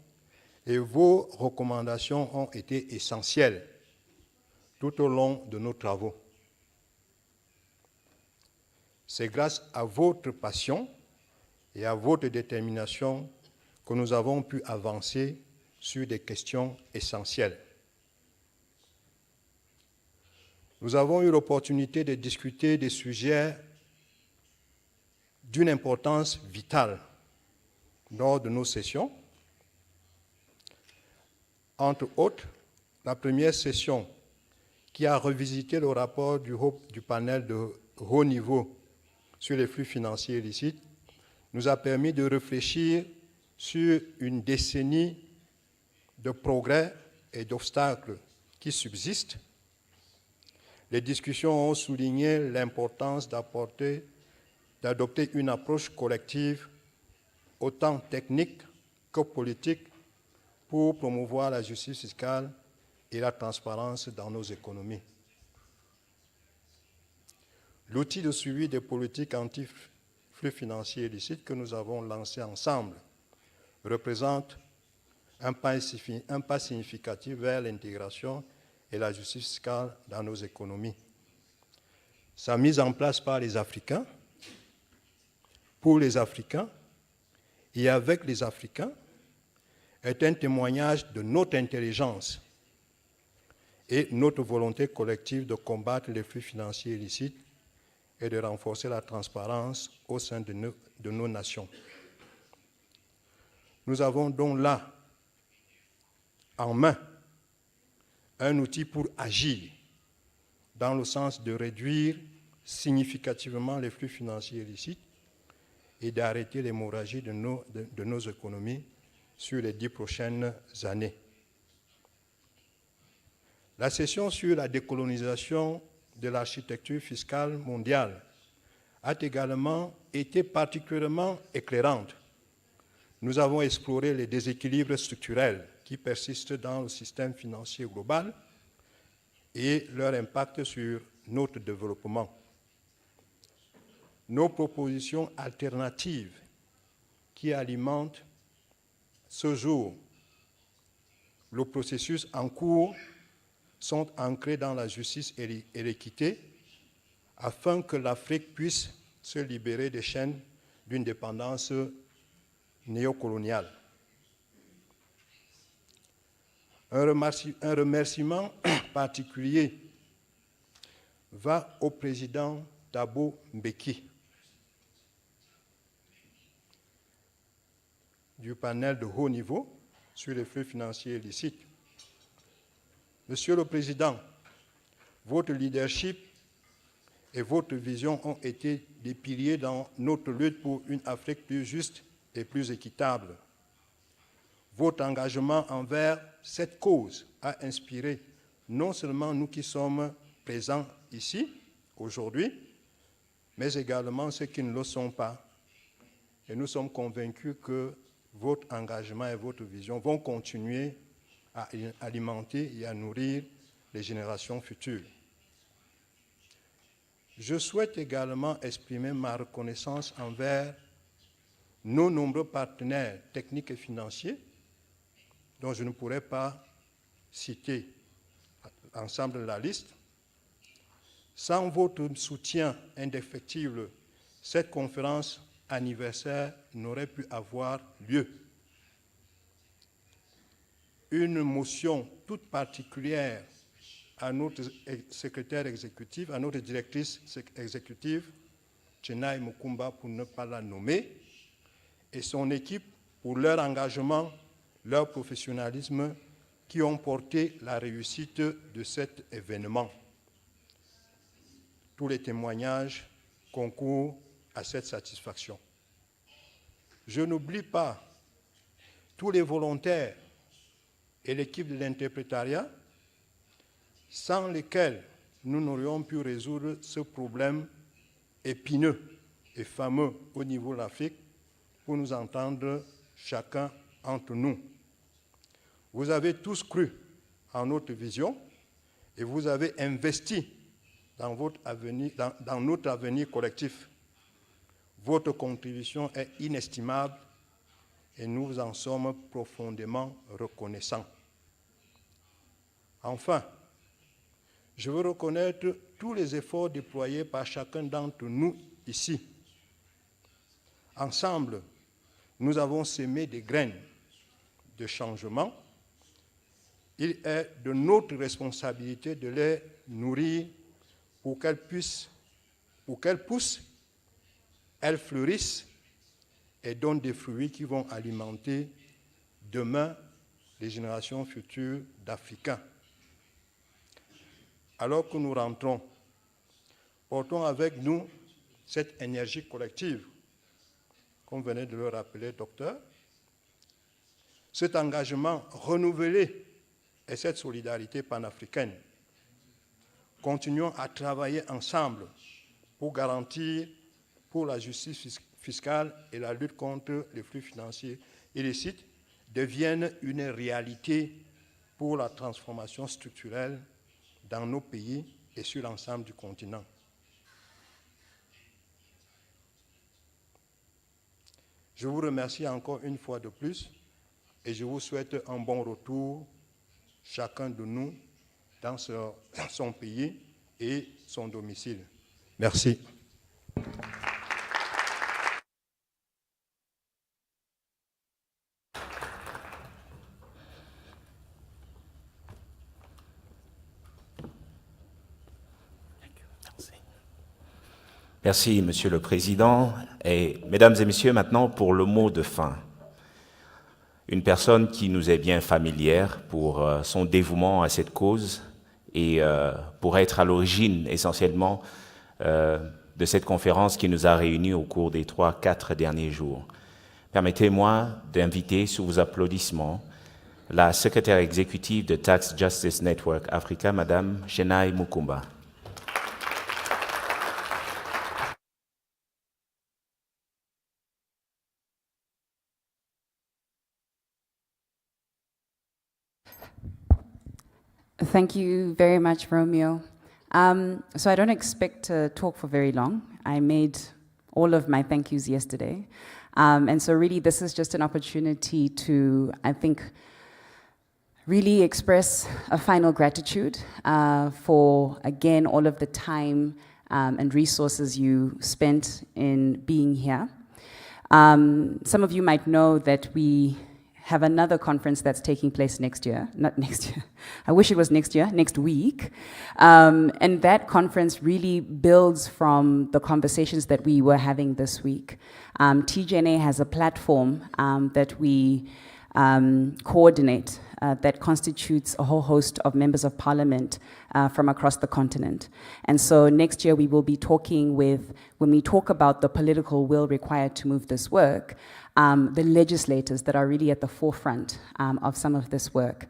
Speaker 19: et vos recommandations ont été essentielles tout au long de nos travaux. C'est grâce à votre passion et à votre détermination que nous avons pu avancer sur des questions essentielles. Nous avons eu l'opportunité de discuter des sujets d'une importance vitale lors de nos sessions. Entre autres, la première session qui a revisité le rapport du panel de haut niveau sur les flux financiers illicites nous a permis de réfléchir sur une décennie de progrès et d'obstacles qui subsistent. Les discussions ont souligné l'importance d'adopter une approche collective autant technique que politique pour promouvoir la justice fiscale et la transparence dans nos économies. L'outil de suivi des politiques anti-flux financiers illicites que nous avons lancé ensemble représente un pas significatif vers l'intégration et la justice fiscale dans nos économies. Sa mise en place par les Africains, pour les Africains et avec les Africains est un témoignage de notre intelligence et notre volonté collective de combattre les flux financiers illicites et de renforcer la transparence au sein de nos nations. Nous avons donc là en main un outil pour agir dans le sens de réduire significativement les flux financiers illicites et d'arrêter l'hémorragie de nos économies sur les 10 prochaines années. La session sur la décolonisation de l'architecture fiscale mondiale a également été particulièrement éclairante. Nous avons exploré les déséquilibres structurels qui persistent dans le système financier global et leur impact sur notre développement. Nos propositions alternatives qui alimentent ce jour le processus en cours sont ancrées dans la justice et l'équité afin que l'Afrique puisse se libérer des chaînes d'une dépendance néocoloniale. Un remerciement particulier va au président Thabo Mbeki du panel de haut niveau sur les flux financiers illicites. Monsieur le Président, votre leadership et votre vision ont été des piliers dans notre lutte pour une Afrique plus juste et plus équitable. Votre engagement envers cette cause a inspiré non seulement nous qui sommes présents ici aujourd'hui, mais également ceux qui ne le sont pas. Et nous sommes convaincus que votre engagement et votre vision vont continuer à alimenter et à nourrir les générations futures. Je souhaite également exprimer ma reconnaissance envers nos nombreux partenaires techniques et financiers, dont je ne pourrais pas citer ensemble la liste. Sans votre soutien indéfectible, cette conférence anniversaire n'aurait pu avoir lieu. Une motion toute particulière à notre secrétaire exécutif, à notre directrice exécutive, Chenai Mukumba, pour ne pas la nommer, et son équipe pour leur engagement, leur professionnalisme qui ont porté la réussite de cet événement. Tous les témoignages concourent à cette satisfaction. Je n'oublie pas tous les volontaires et l'équipe de l'interprétariat, sans lesquels nous n'aurions pu résoudre ce problème épineux et fameux au niveau de l'Afrique, pour nous entendre chacun entre nous. Vous avez tous cru en notre vision et vous avez investi dans notre avenir collectif. Votre contribution est inestimable et nous vous en sommes profondément reconnaissants. Enfin, je veux reconnaître tous les efforts déployés par chacun d'entre nous ici. Ensemble, nous avons semé des graines de changement. Il est de notre responsabilité de les nourrir pour qu'elles poussent, elles fleurissent et donnent des fruits qui vont alimenter demain les générations futures d'Africains. Alors que nous rentrons, portons avec nous cette énergie collective, comme venait de le rappeler, docteur, cet engagement renouvelé et cette solidarité panafricaine. Continuons à travailler ensemble pour garantir pour la justice fiscale et la lutte contre les flux financiers illicites deviennent une réalité pour la transformation structurelle dans nos pays et sur l'ensemble du continent. Je vous remercie encore une fois de plus et je vous souhaite un bon retour, chacun de nous, dans son pays et son domicile. Merci.
Speaker 17: Merci, Monsieur le Président. Et mesdames et messieurs, maintenant pour le mot de fin. Une personne qui nous est bien familière pour son dévouement à cette cause et pour être à l'origine essentiellement de cette conférence qui nous a réunis au cours des 3-4 derniers jours. Permettez-moi d'inviter sous vos applaudissements la secrétaire exécutive de Tax Justice Network Africa, Madame Chenai Mukumba.
Speaker 20: Thank you very much, Romeo. So I don't expect to talk for very long. I made all of my thank yous yesterday. And so really this is just an opportunity to, I think, really express a final gratitude for, again, all of the time and resources you spent in being here. Some of you might know that we have another conference that's taking place next year. Not next year. I wish it was next year, next week. And that conference really builds from the conversations that we were having this week. TGNA has a platform that we coordinate that constitutes a whole host of members of parliament from across the continent. And so next year we will be talking with, when we talk about the political will required to move this work, the legislators that are really at the forefront of some of this work.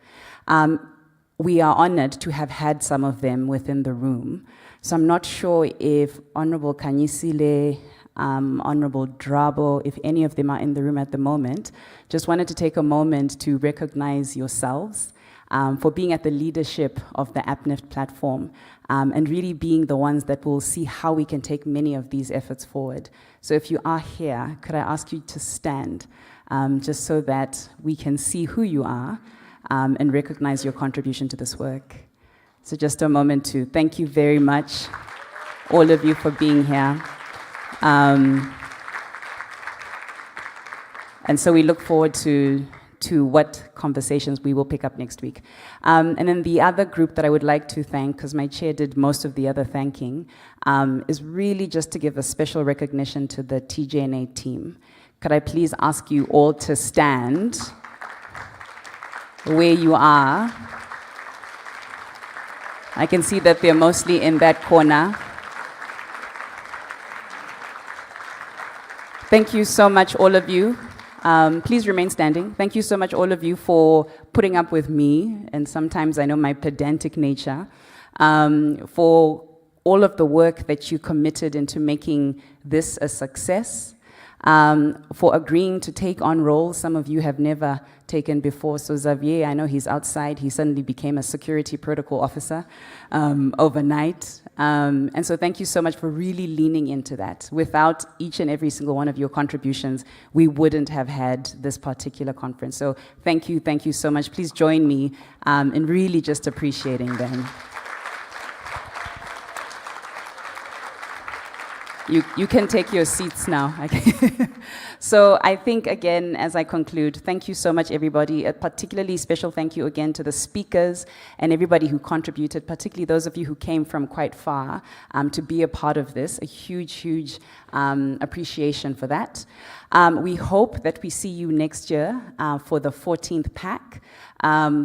Speaker 20: We are honored to have had some of them within the room. So I'm not sure if Honorable Kanyisile, Honorable Drabo, if any of them are in the room at the moment. Just wanted to take a moment to recognize yourselves for being at the leadership of the APNIFT platform and really being the ones that will see how we can take many of these efforts forward. So if you are here, could I ask you to stand just so that we can see who you are and recognize your contribution to this work. So just a moment to thank you very much, all of you, for being here. And so we look forward to what conversations we will pick up next week. And then the other group that I would like to thank, because my chair did most of the other thanking, is really just to give a special recognition to the TGNA team. Could I please ask you all to stand where you are? I can see that they're mostly in that corner. Thank you so much, all of you. Please remain standing. Thank you so much, all of you, for putting up with me, and sometimes I know my pedantic nature, for all of the work that you committed into making this a success, for agreeing to take on roles some of you have never taken before. So Xavier, I know he's outside, he suddenly became a security protocol officer overnight. And so thank you so much for really leaning into that. Without each and every single one of your contributions, we wouldn't have had this particular conference. So thank you so much. Please join me in really just appreciating them. You can take your seats now. So I think, again, as I conclude, thank you so much, everybody. A particularly special thank you again to the speakers and everybody who contributed, particularly those of you who came from quite far to be a part of this. A huge appreciation for that. We hope that we see you next year for the 14th PAC.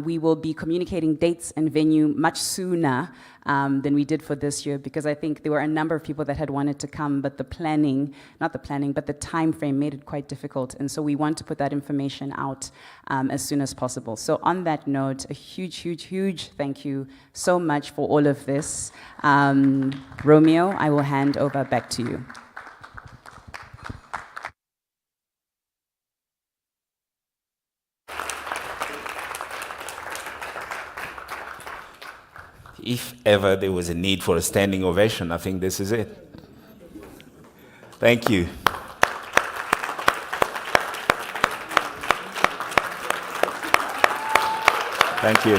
Speaker 20: We will be communicating dates and venue much sooner than we did for this year, because I think there were a number of people that had wanted to come, but the time frame made it quite difficult. And so we want to put that information out as soon as possible. So on that note, a huge thank you so much for all of this. Romeo, I will hand over back to you.
Speaker 17: If ever there was a need for a standing ovation, I think this is it. Thank you. Thank you.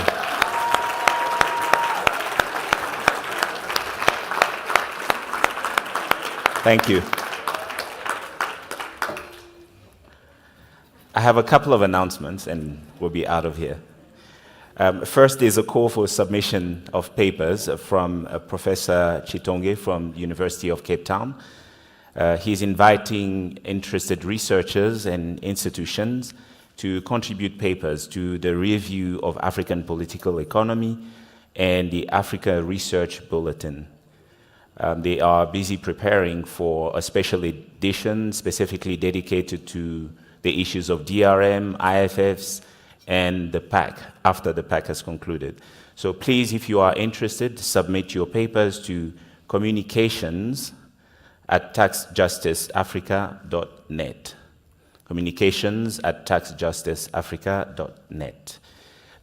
Speaker 17: Thank you. I have a couple of announcements and we'll be out of here. First is a call for submission of papers from Professor Chitonge from the University of Cape Town. He's inviting interested researchers and institutions to contribute papers to the review of African political economy and the Africa Research Bulletin. They are busy preparing for a special edition specifically dedicated to the issues of DRM, IFFs, and the PAC after the PAC has concluded. So please, if you are interested, submit your papers to communications@taxjusticeafrica.net. communications@taxjusticeafrica.net.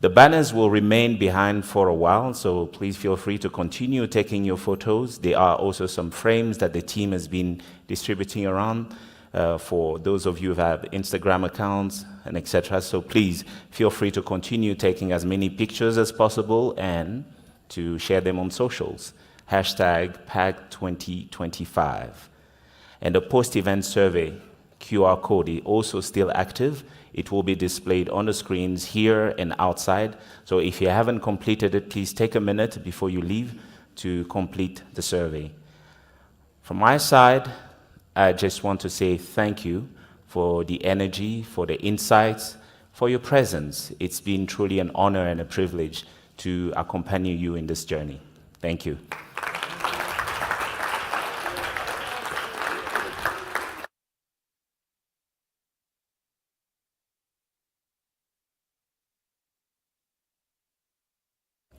Speaker 17: The banners will remain behind for a while, so please feel free to continue taking your photos. There are also some frames that the team has been distributing around for those of you who have Instagram accounts and etc. So please feel free to continue taking as many pictures as possible and to share them on socials. #PAC2025. And the post-event survey QR code is also still active. It will be displayed on the screens here and outside. So if you haven't completed it, please take a minute before you leave to complete the survey. From my side, I just want to say thank you for the energy, for the insights, for your presence. It's been truly an honor and a privilege to accompany you in this journey. Thank you.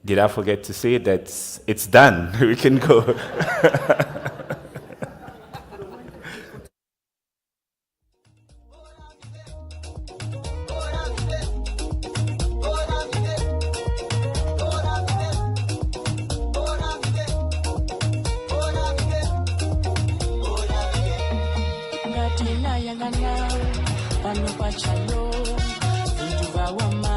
Speaker 17: Did I forget to say that it's done? We can go.
Speaker 3: Ngatina yangana, pano pachalo, vintu vawama.